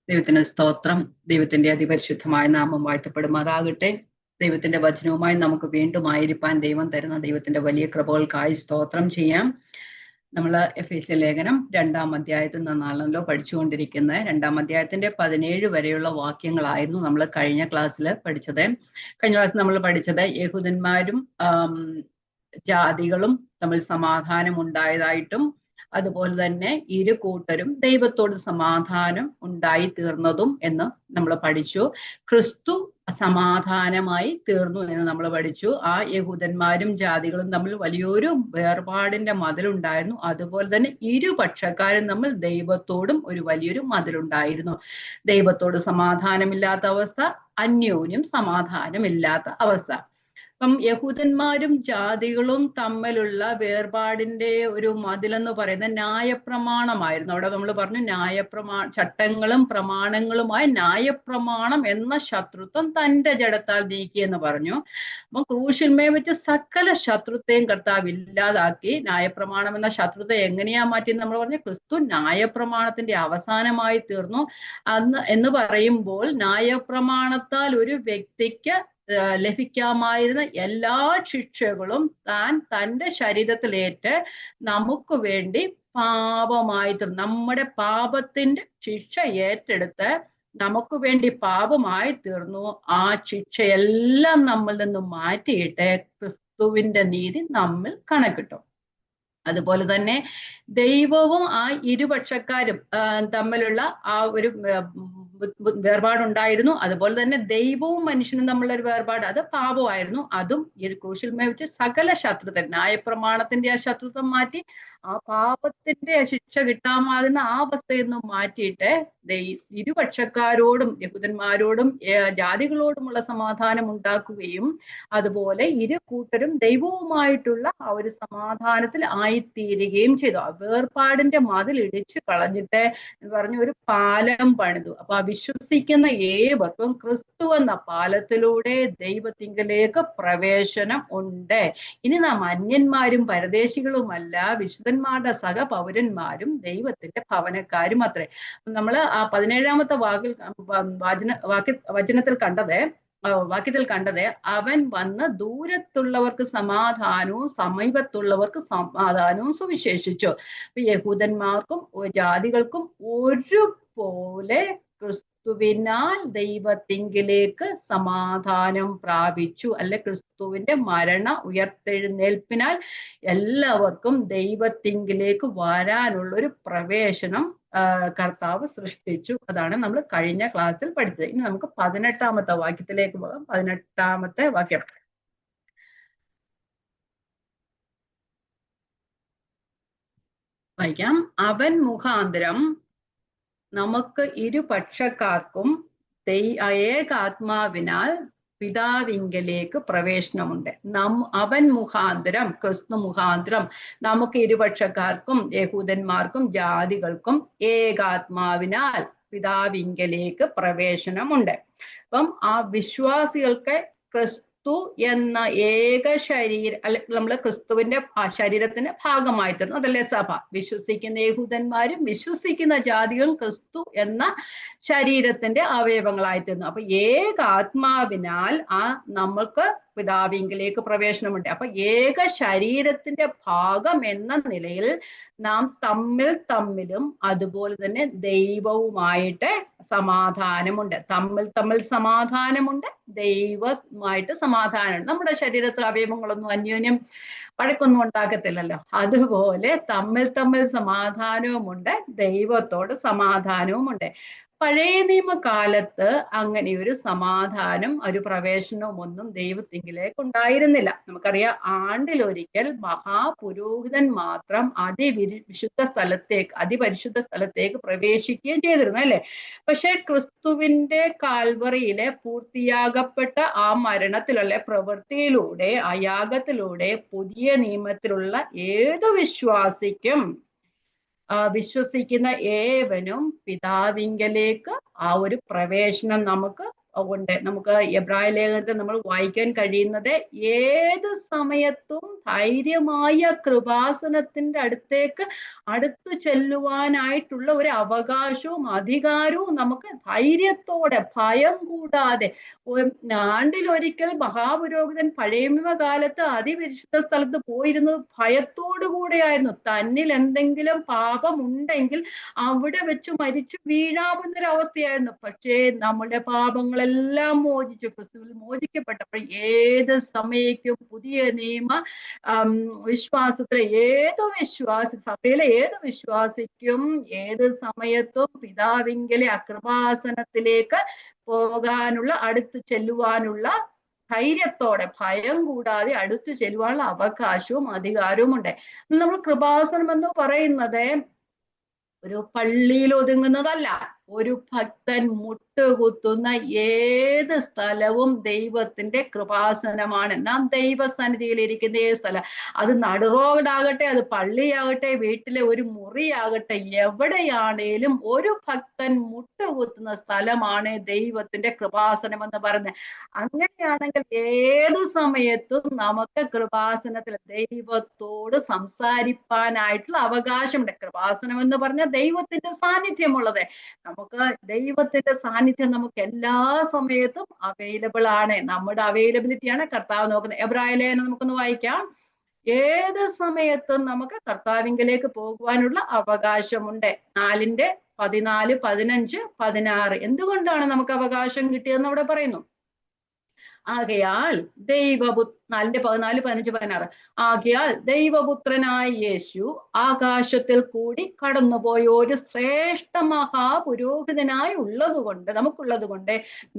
ദൈവത്തിന് സ്തോത്രം. ദൈവത്തിന്റെ അതിപരിശുദ്ധമായ നാമം വാഴ്ത്തപ്പെടുമാറാകട്ടെ. ദൈവത്തിന്റെ വചനവുമായി നമുക്ക് വീണ്ടും ആയിരിക്കാൻ ദൈവം തരുന്ന ദൈവത്തിന്റെ വലിയ കൃപകൾക്കായി സ്തോത്രം ചെയ്യാം. നമ്മൾ എഫേസ്യ ലേഖനം 2-ാം അധ്യായത്തിൽ നിന്നാണല്ലോ പഠിച്ചുകൊണ്ടിരിക്കുന്നത്. 2-ാം അധ്യായത്തിന്റെ 17 വരെയുള്ള വാക്യങ്ങളായിരുന്നു നമ്മൾ കഴിഞ്ഞ ക്ലാസ്സിൽ പഠിച്ചത്. കഴിഞ്ഞ ക്ലാസ്സിൽ നമ്മൾ പഠിച്ചത് യഹൂദന്മാരും ജാതികളും തമ്മിൽ സമാധാനം ഉണ്ടായതായിട്ടും അതുപോലെ തന്നെ ഇരു കൂട്ടരും ദൈവത്തോട് സമാധാനം ഉണ്ടായി തീർന്നതും എന്ന് നമ്മൾ പഠിച്ചു. ക്രിസ്തു സമാധാനമായി തീർന്നു എന്ന് നമ്മൾ പഠിച്ചു. ആ യഹൂദന്മാരും ജാതികളും തമ്മിൽ വലിയൊരു വേർപാടിന്റെ മതിലുണ്ടായിരുന്നു. അതുപോലെ തന്നെ ഇരുപക്ഷക്കാരും തമ്മിൽ ദൈവത്തോടും ഒരു വലിയൊരു മതിലുണ്ടായിരുന്നു. ദൈവത്തോട് സമാധാനമില്ലാത്ത അവസ്ഥ, അന്യോന്യം സമാധാനമില്ലാത്ത അവസ്ഥ. അപ്പം യഹൂദന്മാരും ജാതികളും തമ്മിലുള്ള വേർപാടിന്റെ ഒരു മതിലെന്ന് പറയുന്നത് ന്യായപ്രമാണമായിരുന്നു. അവിടെ നമ്മൾ പറഞ്ഞു ചട്ടങ്ങളും പ്രമാണങ്ങളുമായി ന്യായപ്രമാണം എന്ന ശത്രുത്വം തന്റെ ജഡത്താൽ നീക്കിയെന്ന് പറഞ്ഞു. അപ്പം ക്രൂശിന്മേൽ വെച്ച് സകല ശത്രുത്വയും കർത്താവ് ഇല്ലാതാക്കി. ന്യായപ്രമാണം എന്ന ശത്രുത എങ്ങനെയാ മാറ്റി നമ്മൾ പറഞ്ഞു? ക്രിസ്തു ന്യായപ്രമാണത്തിന്റെ അവസാനമായി തീർന്നു എന്ന് പറയുമ്പോൾ ന്യായപ്രമാണത്താൽ ഒരു വ്യക്തിക്ക് ലഭിക്കാമായിരുന്ന എല്ലാ ശിക്ഷകളും താൻ തന്റെ ശരീരത്തിലേറ്റ് നമുക്ക് വേണ്ടി പാപമായി തീർന്നു. നമ്മുടെ പാപത്തിന്റെ ശിക്ഷ ഏറ്റെടുത്ത് നമുക്ക് വേണ്ടി പാപമായി തീർന്നു. ആ ശിക്ഷയെല്ലാം നമ്മിൽ നിന്ന് മാറ്റിയിട്ട് ക്രിസ്തുവിന്റെ നീതി നമ്മിൽ കണക്കിട്ടു. അതുപോലെ തന്നെ ദൈവവും ആ ഇരുപക്ഷക്കാരും തമ്മിലുള്ള ആ ഒരു വേർപാടുണ്ടായിരുന്നു. അതുപോലെ തന്നെ ദൈവവും മനുഷ്യനും തമ്മിലുള്ള ഒരു വേർപാട്, അത് പാപമായിരുന്നു. അതും ഈ ക്രൂശിന്മേൽ വെച്ച് സകല ശത്രുത്വം, ന്യായപ്രമാണത്തിന്റെ ആ ശത്രുത്വം മാറ്റി ആ പാപത്തിന്റെ ശിക്ഷ കിട്ടാമാകുന്ന ആ അവസ്ഥയൊന്നും മാറ്റിയിട്ട് ഇരുപക്ഷക്കാരോടും യഹൂദന്മാരോടും ജാതികളോടുമുള്ള സമാധാനം ഉണ്ടാക്കുകയും അതുപോലെ ഇരു കൂട്ടരും ദൈവവുമായിട്ടുള്ള ആ ഒരു സമാധാനത്തിൽ ആയിത്തീരുകയും ചെയ്തു. ആ വേർപാടിന്റെ മതിൽ ഇടിച്ചു കളഞ്ഞിട്ട് പറഞ്ഞ ഒരു പാലം പണിതു. അപ്പൊ ആ വിശ്വസിക്കുന്ന ഏവർക്കും ക്രിസ്തു എന്ന പാലത്തിലൂടെ ദൈവത്തിങ്കലേക്ക് പ്രവേശനം ഉണ്ട്. ഇനി നാം അന്യന്മാരും പരദേശികളുമല്ല, വിശുദ്ധന്മാരുടെ സഹപൗരന്മാരും ദൈവത്തിന്റെ ഭവനക്കാരും അത്രേ. നമ്മൾ ആ 17-ാമത്തെ വാക്യത്തിൽ കണ്ടത് അവൻ വന്ന് ദൂരത്തുള്ളവർക്ക് സമാധാനവും സമീപത്തുള്ളവർക്ക് സമാധാനവും സുവിശേഷിച്ചു. യഹൂദന്മാർക്കും ജാതികൾക്കും ഒരുപോലെ ക്രിസ്തുവിനാൽ ദൈവത്തിങ്കിലേക്ക് സമാധാനം പ്രാപിച്ചു. അല്ലെ, ക്രിസ്തുവിന്റെ ഉയർത്തെഴുന്നേൽപ്പിനാൽ എല്ലാവർക്കും ദൈവത്തിങ്കിലേക്ക് വരാനുള്ളൊരു പ്രവേശനം കർത്താവ് സൃഷ്ടിച്ചു. അതാണ് നമ്മൾ കഴിഞ്ഞ ക്ലാസ്സിൽ പഠിച്ചത്. ഇനി നമുക്ക് 18-ാമത്തെ വാക്യത്തിലേക്ക് പോകാം. 18-ാമത്തെ വാക്യം വായിക്കാം. അവൻ മുഖാന്തരം നമുക്ക് ഇരുപക്ഷക്കാർക്കും ഏകാത്മാവിനാൽ പിതാവിങ്കലേക്ക് പ്രവേശനമുണ്ട്. അവൻ മുഖാന്തരം, ക്രിസ്തു മുഖാന്തരം നമുക്ക് ഇരുപക്ഷക്കാർക്കും യഹൂദന്മാർക്കും ജാതികൾക്കും ഏകാത്മാവിനാൽ പിതാവിങ്കലേക്ക് പ്രവേശനമുണ്ട്. അപ്പം ആ വിശ്വാസികൾക്ക് ക്രിസ്തു എന്ന ഏക ശരീരം, അല്ലെ, നമ്മൾ ക്രിസ്തുവിന്റെ ശരീരത്തിന്റെ ഭാഗമായി തീർന്നു. അതല്ലേ സഭ. വിശ്വസിക്കുന്ന യഹൂദന്മാരും വിശ്വസിക്കുന്ന ജാതികളും ക്രിസ്തു എന്ന ശരീരത്തിന്റെ അവയവങ്ങളായി തീർന്നു. അപ്പൊ ഏക ആത്മാവിനാൽ നമ്മൾക്ക് പിതാവിങ്കിലേക്ക് പ്രവേശനമുണ്ട്. അപ്പൊ ഏക ശരീരത്തിന്റെ ഭാഗം എന്ന നിലയിൽ നാം തമ്മിലും അതുപോലെ തന്നെ ദൈവവുമായിട്ട് സമാധാനമുണ്ട്. തമ്മിൽ സമാധാനമുണ്ട്, ദൈവമായിട്ട് സമാധാനമുണ്ട്. നമ്മുടെ ശരീരത്തിൽ അവയവങ്ങളൊന്നും അന്യോന്യം വഴക്കൊന്നും ഉണ്ടാക്കത്തില്ലല്ലോ. അതുപോലെ തമ്മിൽ സമാധാനവുമുണ്ട്, ദൈവത്തോട് സമാധാനവുമുണ്ട്. പഴയ നിയമകാലത്ത് അങ്ങനെ ഒരു സമാധാനം, ഒരു പ്രവേശനവും ഒന്നും ദൈവത്തിങ്കിലേക്ക് ഉണ്ടായിരുന്നില്ല. നമുക്കറിയാം, ആണ്ടിലൊരിക്കൽ മഹാപുരോഹിതൻ മാത്രം അതിപരിശുദ്ധ സ്ഥലത്തേക്ക് പ്രവേശിക്കുകയും ചെയ്തിരുന്നു, അല്ലെ? പക്ഷെ ക്രിസ്തുവിന്റെ കാൽവറിയിലെ പൂർത്തിയാകപ്പെട്ട ആ മരണത്തിലുള്ള പ്രവൃത്തിയിലൂടെ, ആ യാഗത്തിലൂടെ പുതിയ നിയമത്തിലുള്ള ഏത് വിശ്വാസിക്കും, വിശ്വസിക്കുന്ന ഏവനും പിതാവിങ്കലേക്ക് ആ ഒരു പ്രവേശനം നമുക്ക് ഉണ്ട്. നമുക്ക് എബ്രായ ലേഖനത്തിൽ നമ്മൾ വായിക്കാൻ കഴിയുന്നത്, ഏത് സമയത്തും ധൈര്യമായ കൃപാസനത്തിന്റെ അടുത്തു ചെല്ലുവാനായിട്ടുള്ള ഒരു അവകാശവും അധികാരവും നമുക്ക് ധൈര്യത്തോടെ, ഭയം കൂടാതെ, ആണ്ടിലൊരിക്കൽ മഹാപുരോഹിതൻ പഴയ കാലത്ത് അതിവിശുദ്ധ സ്ഥലത്ത് പോയിരുന്നത് ഭയത്തോടു കൂടെയായിരുന്നു. തന്നിൽ എന്തെങ്കിലും പാപമുണ്ടെങ്കിൽ അവിടെ വെച്ച് മരിച്ചു വീഴാവുന്നൊരവസ്ഥയായിരുന്നു. പക്ഷേ നമ്മുടെ പാപങ്ങളെല്ലാം മോചിച്ചു, ക്രിസ്തുവിൽ മോചിക്കപ്പെട്ടപ്പോൾ ഏത് സമയക്കും പുതിയ നിയമ വിശ്വാസത്തിലെ സഭയിലെ ഏത് വിശ്വാസിക്കും ഏത് സമയത്തും പിതാവിങ്കലെ കൃപാസനത്തിലേക്ക് പോകാനുള്ള, അടുത്തു ചെല്ലുവാനുള്ള ധൈര്യത്തോടെ, ഭയം കൂടാതെ അടുത്തു ചെല്ലുവാനുള്ള അവകാശവും അധികാരവും ഉണ്ട്. നമ്മൾ കൃപാസനം എന്ന് പറയുന്നത് ഒരു പള്ളിയിൽ ഒതുങ്ങുന്നതല്ല. ഒരു ഭക്തൻ മുട്ടുകുത്തുന്ന ഏത് സ്ഥലവും ദൈവത്തിന്റെ കൃപാസനമാണ്. നാം ദൈവസന്നിധിയിൽ ഇരിക്കുന്ന ഏത് സ്ഥലം, അത് നടുറോഡാകട്ടെ, അത് പള്ളിയാകട്ടെ, വീട്ടിലെ ഒരു മുറിയാകട്ടെ, എവിടെയാണേലും ഒരു ഭക്തൻ മുട്ടുകുത്തുന്ന സ്ഥലമാണ് ദൈവത്തിന്റെ കൃപാസനം എന്ന് പറയുന്നത്. അങ്ങനെയാണെങ്കിൽ ഏത് സമയത്തും നമുക്ക് കൃപാസനത്തിൽ ദൈവത്തോട് സംസാരിപ്പാനായിട്ടുള്ള അവകാശമുണ്ട്. കൃപാസനം എന്ന് പറഞ്ഞാൽ ദൈവത്തിന്റെ സാന്നിധ്യമുള്ളത്. നമുക്ക് ദൈവത്തിന്റെ സാന്നിധ്യം നമുക്ക് എല്ലാ സമയത്തും അവൈലബിൾ ആണ്. നമ്മുടെ അവൈലബിലിറ്റിയാണ് കർത്താവ് നോക്കുന്നത്. എബ്രായ ലേഖനം നമുക്കൊന്ന് വായിക്കാം. ഏത് സമയത്തും നമുക്ക് കർത്താവിങ്കലേക്ക് പോകുവാനുള്ള അവകാശമുണ്ട്. 4:14, 15, 16 എന്തുകൊണ്ടാണ് നമുക്ക് അവകാശം കിട്ടിയതെന്ന് അവിടെ പറയുന്നു. ആകയാൽ 4:14, 15, 16 ആകയാൽ ദൈവപുത്രനായ യേശു ആകാശത്തിൽ കൂടി കടന്നുപോയ ഒരു ശ്രേഷ്ഠ മഹാപുരോഹിതനായി നമുക്കുള്ളത് കൊണ്ട്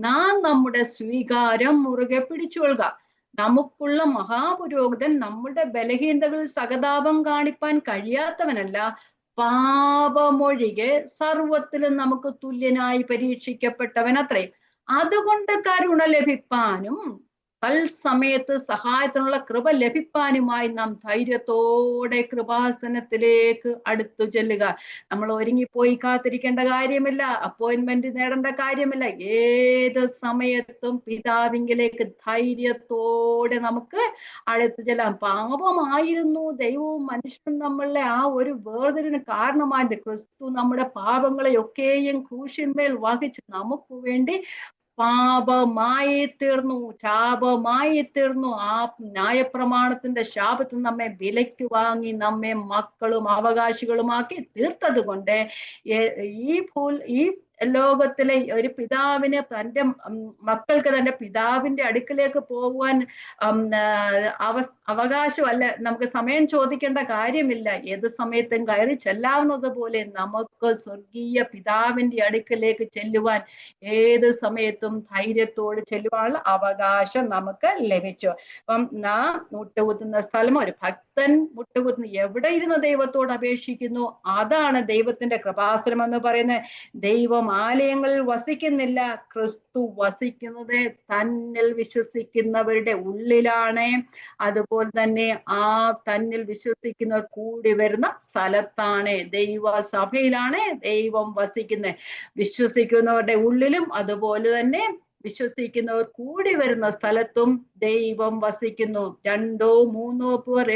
നാം നമ്മുടെ സ്വീകാരം മുറുകെ പിടിച്ചുകൊള്ളുക. നമുക്കുള്ള മഹാപുരോഹിതൻ നമ്മുടെ ബലഹീനതകളിൽ സഹതാപം കാണിപ്പാൻ കഴിയാത്തവനല്ല, പാപമൊഴികെ സർവത്തിലും നമുക്ക് തുല്യനായി പരീക്ഷിക്കപ്പെട്ടവനത്രേ. അതുകൊണ്ട് കരുണ ലഭിപ്പാനും തൽസമയത്ത് സഹായത്തിനുള്ള കൃപ ലഭിപ്പാനുമായി നാം ധൈര്യത്തോടെ കൃപാസനത്തിലേക്ക് അടുത്തു ചെല്ലുക. നമ്മൾ ഒരുങ്ങിപ്പോയി കാത്തിരിക്കേണ്ട കാര്യമില്ല, അപ്പോയിന്റ്മെന്റ് നേടേണ്ട കാര്യമില്ല. ഏത് സമയത്തും പിതാവിങ്കിലേക്ക് ധൈര്യത്തോടെ നമുക്ക് അടുത്തു ചെല്ലാം. പാപമായിരുന്നു ദൈവവും മനുഷ്യനും നമ്മളുടെ ആ ഒരു വേർതിരിന് കാരണമായത്. ക്രിസ്തു നമ്മുടെ പാപങ്ങളെയൊക്കെയും ക്രൂശിന്മേൽ വഹിച്ച് നമുക്ക് വേണ്ടി പാപമായി തീർന്നു, ശാപമായി തീർന്നു. ആ ന്യായപ്രമാണത്തിന്റെ ശാപത്തിൽ നമ്മെ വിലയ്ക്ക് വാങ്ങി നമ്മെ മക്കളും അവകാശികളുമാക്കി തീർത്തത് കൊണ്ട് ഈ ലോകത്തിലെ ഒരു പിതാവിന് തൻ്റെ മക്കൾക്ക് തൻ്റെ പിതാവിന്റെ അടുക്കിലേക്ക് പോകുവാൻ അവകാശമല്ല, നമുക്ക് സമയം ചോദിക്കേണ്ട കാര്യമില്ല. ഏത് സമയത്തും കയറി ചെല്ലാവുന്നത് പോലെ നമുക്ക് സ്വർഗീയ പിതാവിന്റെ അടുക്കിലേക്ക് ചെല്ലുവാൻ ഏത് സമയത്തും ധൈര്യത്തോട് ചെല്ലുവാനുള്ള അവകാശം നമുക്ക് ലഭിച്ചു. അപ്പം നാം മുട്ടുകുത്തുന്ന സ്ഥലം, ഒരു ഭക്തൻ മുട്ടുകുത്തുന്ന എവിടെ ഇരുന്ന് ദൈവത്തോട് അപേക്ഷിക്കുന്നു, അതാണ് ദൈവത്തിന്റെ കൃപാസനം എന്ന് പറയുന്നത്. ദൈവം ആലയങ്ങളിൽ വസിക്കുന്നില്ല, ക്രിസ്തു വസിക്കുന്നത് തന്നിൽ വിശ്വസിക്കുന്നവരുടെ ഉള്ളിലാണ്. അതുപോലെ തന്നെ ആ തന്നിൽ വിശ്വസിക്കുന്നവർ കൂടി വരുന്ന സ്ഥലത്താണ്, ദൈവ സഭയിലാണ് ദൈവം വസിക്കുന്നത്. വിശ്വസിക്കുന്നവരുടെ ഉള്ളിലും അതുപോലെ തന്നെ വിശ്വസിക്കുന്നവർ കൂടി വരുന്ന സ്ഥലത്തും ദൈവം വസിക്കുന്നു. 2 3 പേർ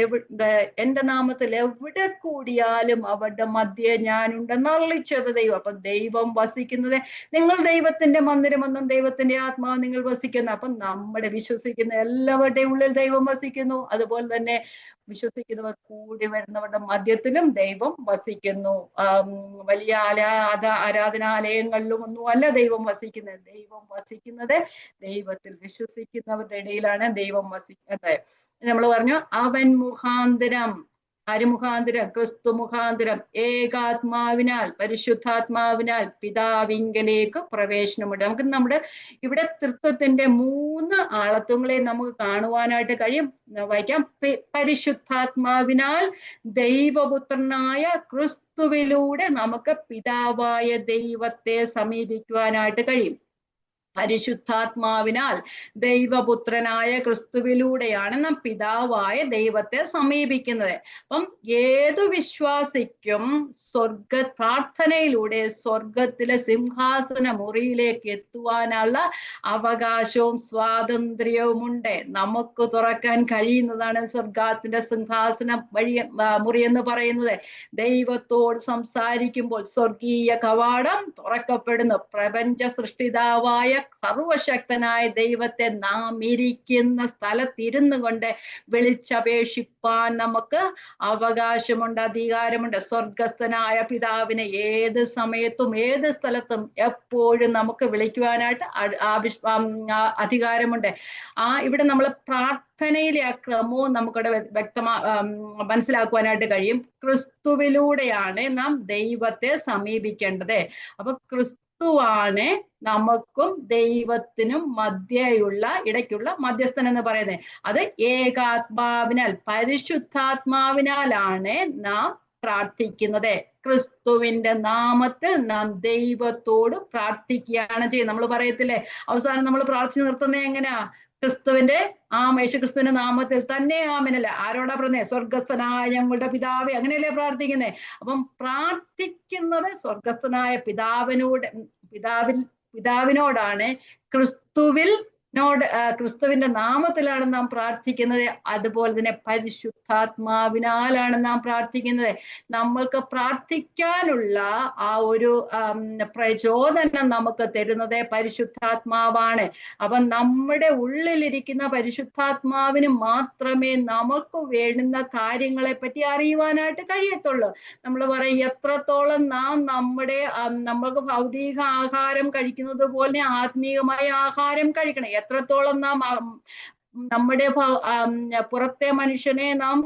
എന്റെ നാമത്തിൽ എവിടെ കൂടിയാലും അവരുടെ മധ്യേ ഞാനുണ്ടെന്ന് അരുളിച്ചത് ദൈവം. അപ്പൊ ദൈവം വസിക്കുന്നത്, നിങ്ങൾ ദൈവത്തിന്റെ മന്ദിരമെന്നും ദൈവത്തിന്റെ ആത്മാവ് നിങ്ങൾ വസിക്കുന്നു. അപ്പൊ നമ്മുടെ വിശ്വസിക്കുന്ന എല്ലാവരുടെയും ഉള്ളിൽ ദൈവം വസിക്കുന്നു. അതുപോലെ തന്നെ വിശ്വസിക്കുന്നവർ കൂടി വരുന്നവരുടെ മധ്യത്തിലും ദൈവം വസിക്കുന്നു. വലിയ ആരാധനാലയങ്ങളിലും ഒന്നും അല്ല ദൈവം വസിക്കുന്നത്. ദൈവം വസിക്കുന്നത് ദൈവത്തിൽ വിശ്വസിക്കുന്നവരുടെ ഇടയിലാണ് ദൈവം വസിക്കുന്നത്. നമ്മൾ പറഞ്ഞു, അവൻ മുഖാന്തരം, ആര് മുഖാന്തരം? ക്രിസ്തു മുഖാന്തരം ഏകാത്മാവിനാൽ, പരിശുദ്ധാത്മാവിനാൽ പിതാവിങ്കലേക്ക് പ്രവേശനമുണ്ട്. നമുക്ക് നമ്മുടെ ഇവിടെ തൃത്വത്തിന്റെ 3 ആളത്വങ്ങളെ നമുക്ക് കാണുവാനായിട്ട് കഴിയും. വായിക്കാം. പരിശുദ്ധാത്മാവിനാൽ ദൈവപുത്രനായ ക്രിസ്തുവിലൂടെ നമുക്ക് പിതാവായ ദൈവത്തെ സമീപിക്കുവാനായിട്ട് കഴിയും. പരിശുദ്ധാത്മാവിനാൽ ദൈവപുത്രനായ ക്രിസ്തുവിലൂടെയാണ് നാം പിതാവായ ദൈവത്തെ സമീപിക്കുന്നത്. അപ്പം ഏതു വിശ്വാസിക്കും പ്രാർത്ഥനയിലൂടെ സ്വർഗത്തിലെ സിംഹാസന മുറിയിലേക്ക് എത്തുവാനുള്ള അവകാശവും സ്വാതന്ത്ര്യവുമുണ്ട്. നമുക്ക് തുറക്കാൻ കഴിയുന്നതാണ് സ്വർഗത്തിന്റെ സിംഹാസന മുറി എന്ന് പറയുന്നത്. ദൈവത്തോട് സംസാരിക്കുമ്പോൾ സ്വർഗീയ കവാടം തുറക്കപ്പെടുന്നു. പ്രപഞ്ച സൃഷ്ടിതാവായ സർവശക്തനായ ദൈവത്തെ നാം ഇരിക്കുന്ന സ്ഥലത്തിരുന്നു കൊണ്ട് വിളിച്ചപേക്ഷിപ്പാൻ നമുക്ക് അവകാശമുണ്ട്, അധികാരമുണ്ട്. സ്വർഗസ്ഥനായ പിതാവിനെ ഏത് സമയത്തും ഏത് സ്ഥലത്തും എപ്പോഴും നമുക്ക് വിളിക്കുവാനായിട്ട് അധികാരമുണ്ട്. ഇവിടെ നമ്മൾ പ്രാർത്ഥനയിലെ ആ ക്രമവും നമുക്കിവിടെ മനസ്സിലാക്കുവാനായിട്ട് കഴിയും. ക്രിസ്തുവിലൂടെയാണ് നാം ദൈവത്തെ സമീപിക്കേണ്ടത്. അപ്പൊ ക്രിസ്തുവാണ് നമുക്കും ദൈവത്തിനും ഇടയ്ക്കുള്ള മധ്യസ്ഥൻ എന്ന് പറയുന്നത്. അത് ഏകാത്മാവിനാൽ പരിശുദ്ധാത്മാവിനാലാണ് നാം പ്രാർത്ഥിക്കുന്നത്. ക്രിസ്തുവിന്റെ നാമത്തിൽ നാം ദൈവത്തോട് പ്രാർത്ഥിക്കുകയാണ് ചെയ്യുന്നത്. നമ്മൾ പറയത്തില്ലേ, അവസാനം നമ്മൾ പ്രാർത്ഥിച്ച് നിർത്തുന്നത് എങ്ങനെയാ? ക്രിസ്തുവിന്റെ യേശുക്രിസ്തുവിന്റെ നാമത്തിൽ തന്നെ ആമേനല്ല. ആരോടാ പറഞ്ഞേ? സ്വർഗസ്ഥനായ ഞങ്ങളുടെ പിതാവേ, അങ്ങനെയല്ലേ പ്രാർത്ഥിക്കുന്നേ? അപ്പം പ്രാർത്ഥിക്കുന്നത് സ്വർഗസ്ഥനായ പിതാവിനോടാണ്. ക്രിസ്തുവിന്റെ നാമത്തിലാണ് നാം പ്രാർത്ഥിക്കുന്നത്. അതുപോലെ തന്നെ പരിശുദ്ധാത്മാവിനാലാണ് നാം പ്രാർത്ഥിക്കുന്നത്. നമ്മൾക്ക് പ്രാർത്ഥിക്കാനുള്ള ആ ഒരു പ്രചോദനം നമുക്ക് തരുന്നത് പരിശുദ്ധാത്മാവാണ്. അപ്പൊ നമ്മുടെ ഉള്ളിലിരിക്കുന്ന പരിശുദ്ധാത്മാവിന് മാത്രമേ നമുക്ക് വേണ്ടുന്ന കാര്യങ്ങളെ പറ്റി അറിയുവാനായിട്ട് കഴിയത്തുള്ളൂ. നമ്മൾ പറയും, എത്രത്തോളം നമ്മൾക്ക് ഭൗതിക ആഹാരം കഴിക്കുന്നത് പോലെ ആത്മീയമായ ആഹാരം കഴിക്കണം. എത്രത്തോളം നാം നമ്മുടെ പുറത്തെ മനുഷ്യനെ നാം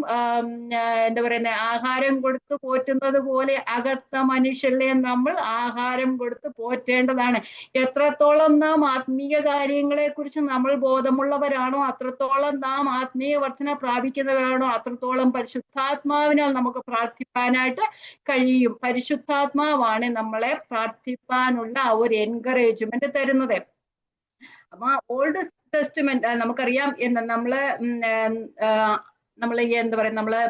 എന്താ പറയുന്ന ആഹാരം കൊടുത്ത് പോറ്റുന്നത് പോലെ അകത്ത മനുഷ്യനെ നമ്മൾ ആഹാരം കൊടുത്ത് പോറ്റേണ്ടതാണ്. എത്രത്തോളം നാം ആത്മീയ കാര്യങ്ങളെ കുറിച്ച് നമ്മൾ ബോധമുള്ളവരാണോ, അത്രത്തോളം നാം ആത്മീയ വർധന പ്രാപിക്കുന്നവരാണോ, അത്രത്തോളം പരിശുദ്ധാത്മാവിനാൽ നമുക്ക് പ്രാർത്ഥിപ്പാനായിട്ട് കഴിയും. പരിശുദ്ധാത്മാവാണ് നമ്മളെ പ്രാർത്ഥിപ്പാനുള്ള ആ ഒരു എൻകറേജ്മെന്റ് തരുന്നത്. അപ്പൊ ഓൾഡ് ടെസ്റ്റ്മെന്റ് നമുക്കറിയാം, നമ്മള് എന്താ പറയാ,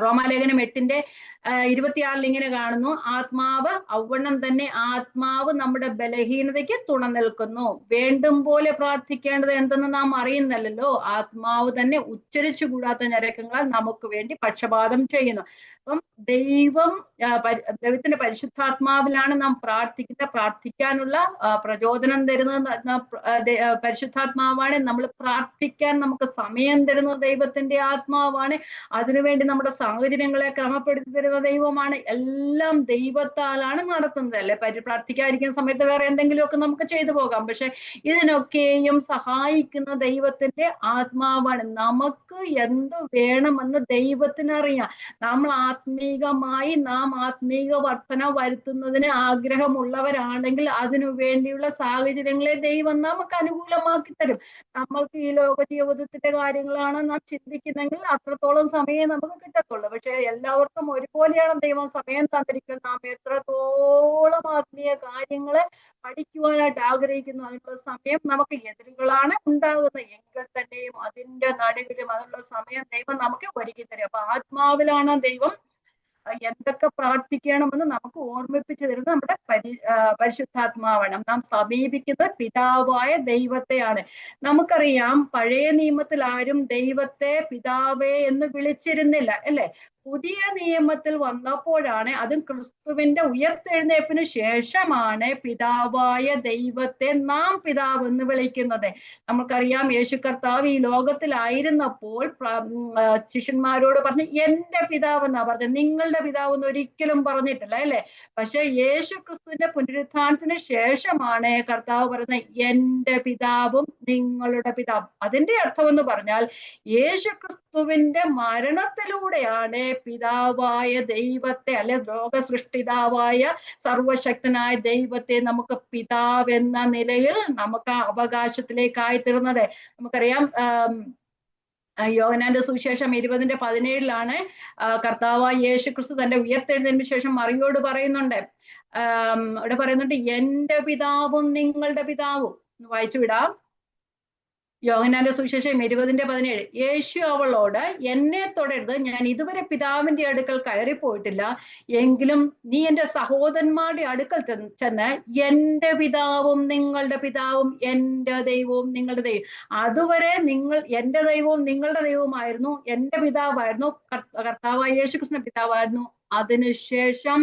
റോമാലേഖനം 8:26 ഇങ്ങനെ കാണുന്നു, ആത്മാവ് ഔവണ്ണം തന്നെ ആത്മാവ് നമ്മുടെ ബലഹീനതയ്ക്ക് തുണ നിൽക്കുന്നു. വേണ്ടും പോലെ പ്രാർത്ഥിക്കേണ്ടത് എന്തെന്ന് നാം അറിയുന്നല്ലോ. ആത്മാവ് തന്നെ ഉച്ചരിച്ചു കൂടാത്ത ഞരക്കങ്ങളാൽ നമുക്ക് വേണ്ടി പക്ഷപാതം ചെയ്യുന്നു. അപ്പം ദൈവത്തിന്റെ പരിശുദ്ധാത്മാവിലാണ് നാം പ്രാർത്ഥിക്കാനുള്ള പ്രചോദനം തരുന്നത് പരിശുദ്ധാത്മാവാണ്. നമ്മൾ പ്രാർത്ഥിക്കാൻ നമുക്ക് സമയം തരുന്നത് ദൈവത്തിന്റെ ആത്മാവാണ്. അതിനുവേണ്ടി നമ്മുടെ സാഹചര്യങ്ങളെ ക്രമപ്പെടുത്തി തരുന്ന ദൈവമാണ്. എല്ലാം ദൈവത്താലാണ് നടത്തുന്നത്. അല്ലെ, പ്രാർത്ഥിക്കാതിരിക്കുന്ന സമയത്ത് വേറെ എന്തെങ്കിലുമൊക്കെ നമുക്ക് ചെയ്തു പോകാം. പക്ഷെ ഇതിനൊക്കെയും സഹായിക്കുന്ന ദൈവത്തിന്റെ ആത്മാവാണ്. നമുക്ക് എന്ത് വേണമെന്ന് ദൈവത്തിനറിയാം. നമ്മൾ ആത്മീക വർധന വരുത്തുന്നതിന് ആഗ്രഹമുള്ളവരാണെങ്കിൽ അതിനു വേണ്ടിയുള്ള സാഹചര്യങ്ങളെ ദൈവം നമുക്ക് അനുകൂലമാക്കി തരും. നമ്മൾക്ക് ഈ ലോക ജീവിതത്തിന്റെ കാര്യങ്ങളാണ് നാം ചിന്തിക്കുന്നെങ്കിൽ അത്രത്തോളം സമയം നമുക്ക് കിട്ടത്തുള്ളൂ. പക്ഷെ എല്ലാവർക്കും ഒരുപോലെയാണ് ദൈവം സമയം തന്നിരിക്കുന്നത്. നാം എത്രത്തോളം ആത്മീയ കാര്യങ്ങളെ പഠിക്കുവാനായിട്ട് ആഗ്രഹിക്കുന്നു, അതിനുള്ള സമയം നമുക്ക് എതിരുകളാണ് ഉണ്ടാകുന്നത് എങ്കിൽ തന്നെയും അതിന്റെ നടുവിലും അതിനുള്ള സമയം ദൈവം നമുക്ക് ഒരുക്കി തരും. അപ്പൊ ആത്മാവിലാണ് ദൈവം എന്തൊക്കെ പ്രാർത്ഥിക്കണമെന്ന് നമുക്ക് ഓർമ്മിപ്പിച്ചു തരുന്നത് നമ്മുടെ പരിശുദ്ധാത്മാവാണ്. നാം സമീപിക്കുന്നത് പിതാവായ ദൈവത്തെയാണ്. നമുക്കറിയാം, പഴയ നിയമത്തിൽ ആരും ദൈവത്തെ പിതാവേ എന്ന് വിളിച്ചിരുന്നില്ല, അല്ലെ? പുതിയ നിയമത്തിൽ വന്നപ്പോഴാണ്, അതും ക്രിസ്തുവിന്റെ ഉയർത്തെഴുന്നേൽപ്പിന് ശേഷമാണ് പിതാവായ ദൈവത്തെ നാം പിതാവ് എന്ന് വിളിക്കുന്നത്. നമുക്കറിയാം, യേശു കർത്താവ് ഈ ലോകത്തിലായിരുന്നപ്പോൾ ശിഷ്യന്മാരോട് പറഞ്ഞു, എന്റെ പിതാവ് എന്നാ പറഞ്ഞത്, നിങ്ങളുടെ പിതാവ് എന്ന് ഒരിക്കലും പറഞ്ഞിട്ടില്ല, അല്ലെ? പക്ഷെ യേശു ക്രിസ്തുവിന്റെ പുനരുത്ഥാനത്തിന് ശേഷമാണ് കർത്താവ് പറയുന്നത്, എന്റെ പിതാവും നിങ്ങളുടെ പിതാവും. അതിന്റെ അർത്ഥം എന്ന് പറഞ്ഞാൽ, യേശു ക്രിസ്തുവിന്റെ മരണത്തിലൂടെയാണ് പിതാവായ ദൈവത്തെ, അല്ലെ ലോക സൃഷ്ടിതാവായ സർവശക്തനായ ദൈവത്തെ നമുക്ക് പിതാവ് എന്ന നിലയിൽ നമുക്ക് അവകാശത്തിലേക്കായി തീർന്നത്. നമുക്കറിയാം, യോഹന്നാന്റെ സുവിശേഷം 20:17 കർത്താവായ യേശു ക്രിസ്തു തന്റെ ഉയർത്തെഴുന്നതിന് ശേഷം മറിയോട് പറയുന്നുണ്ട്, ഇവിടെ പറയുന്നുണ്ട് എന്റെ പിതാവും നിങ്ങളുടെ പിതാവും. വായിച്ചു വിടാം. യോഹന്നാന്റെ സുവിശേഷം 20:17. യേശു അവളോട്, എന്നെ തൊടരുത്, ഞാൻ ഇതുവരെ പിതാവിന്റെ അടുക്കൽ കയറിപ്പോയിട്ടില്ല. എങ്കിലും നീ എന്റെ സഹോദരന്മാരുടെ അടുക്കൽ ചെന്ന് എന്റെ പിതാവും നിങ്ങളുടെ പിതാവും എന്റെ ദൈവവും നിങ്ങളുടെ ദൈവം. അതുവരെ നിങ്ങൾ എന്റെ ദൈവവും നിങ്ങളുടെ ദൈവവുമായിരുന്നു, എന്റെ പിതാവായിരുന്നു, കർത്താവായ യേശുക്രിസ്തുവിന്റെ പിതാവായിരുന്നു. അതിനുശേഷം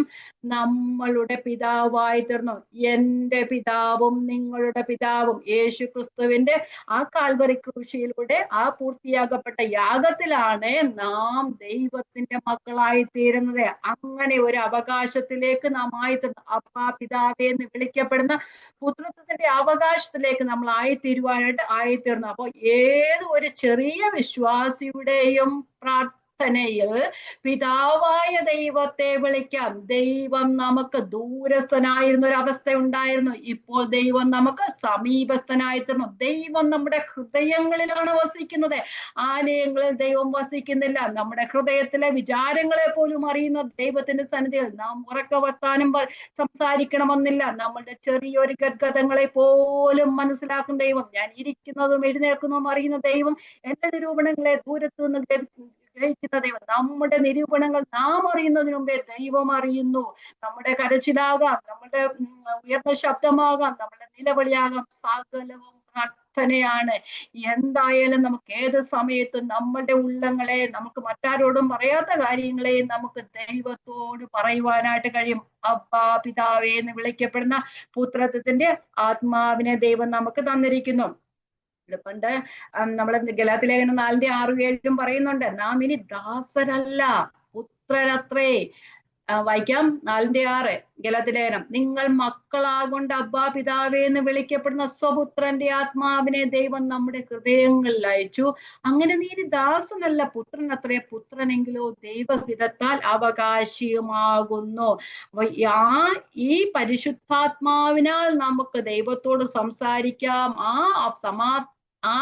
നമ്മളുടെ പിതാവായി തീർന്നു. എന്റെ പിതാവും നിങ്ങളുടെ പിതാവും. യേശു ക്രിസ്തുവിന്റെ ആ കാൽവറി ക്രൂശിയിലൂടെ ആ പൂർത്തിയാകപ്പെട്ട യാഗത്തിലാണ് നാം ദൈവത്തിന്റെ മക്കളായി തീരുന്നത്. അങ്ങനെ ഒരു അവകാശത്തിലേക്ക് നാം ആയിത്തീർന്നു. അപ്പാ പിതാവേ എന്ന് വിളിക്കപ്പെടുന്ന പുത്രത്വത്തിന്റെ അവകാശത്തിലേക്ക് നമ്മൾ ആയിത്തീരുന്നു. അപ്പൊ ഏത് ഒരു ചെറിയ വിശ്വാസിയുടെയും പ്രാർത്ഥനയിൽ പിതാവായ ദൈവത്തെ വിളിക്കാം. ദൈവം നമുക്ക് ദൂരസ്ഥനായിരുന്ന ഒരു അവസ്ഥ ഉണ്ടായിരുന്നു. ഇപ്പോൾ ദൈവം നമുക്ക് സമീപസ്ഥനായിത്തീർന്നു. ദൈവം നമ്മുടെ ഹൃദയങ്ങളിലാണ് വസിക്കുന്നത്. ആലയങ്ങളിൽ ദൈവം വസിക്കുന്നില്ല. നമ്മുടെ ഹൃദയത്തിലെ വിചാരങ്ങളെ പോലും അറിയുന്ന ദൈവത്തിന്റെ സന്നിധിയിൽ നാം ഉറക്കെ വർത്താനം സംസാരിക്കണമെന്നില്ല. നമ്മളുടെ ചെറിയൊരു ഗദ്ഗതങ്ങളെ പോലും മനസ്സിലാക്കുന്ന ദൈവം, ഞാൻ ഇരിക്കുന്നതും എഴുന്നേൽക്കുന്നതും അറിയുന്ന ദൈവം, എന്റെ നിരൂപണങ്ങളെ ദൂരത്തു നിന്ന് ഗ്രഹിക്കുന്ന ദൈവം. നമ്മുടെ നിരൂപണങ്ങൾ നാം അറിയുന്നതിന് മുമ്പേ ദൈവം അറിയുന്നു. നമ്മുടെ കരച്ചിലാകാം, നമ്മുടെ ഉയർന്ന ശബ്ദമാകാം, നമ്മുടെ നിലവിളിയാകാം, സകലവും പ്രാർത്ഥനയാണ്. എന്തായാലും നമുക്ക് ഏത് സമയത്തും നമ്മളുടെ ഉള്ളങ്ങളെ, നമുക്ക് മറ്റാരോടും പറയാത്ത കാര്യങ്ങളെ നമുക്ക് ദൈവത്തോട് പറയുവാനായിട്ട് കഴിയും. അപ്പാ പിതാവേ എന്ന് വിളിക്കപ്പെടുന്ന പുത്രത്വത്തിന്റെ ആത്മാവിനെ ദൈവം നമുക്ക് തന്നിരിക്കുന്നു. പണ്ട് നമ്മള് ഗലാത്യ ലേഖനം 4:6-7 പറയുന്നുണ്ട്, നാം ഇനി ദാസരല്ല പുത്രരത്രേ. വായിക്കാം 4:6 ഗലാത്യ ലേഖനം. നിങ്ങൾ മക്കളാകൊണ്ട് അബ്ബാ പിതാവേ എന്ന് വിളിക്കപ്പെടുന്ന സ്വപുത്രന്റെ ആത്മാവിനെ ദൈവം നമ്മുടെ ഹൃദയങ്ങളിൽ അയച്ചു. അങ്ങനെ നീ ഇനി ദാസനല്ല പുത്രൻ അത്രേ, പുത്രനെങ്കിലോ ദൈവഹിതത്താൽ അവകാശിയുമാകുന്നു. അപ്പൊ ഈ പരിശുദ്ധാത്മാവിനാൽ നമുക്ക് ദൈവത്തോട് സംസാരിക്കാം. ആ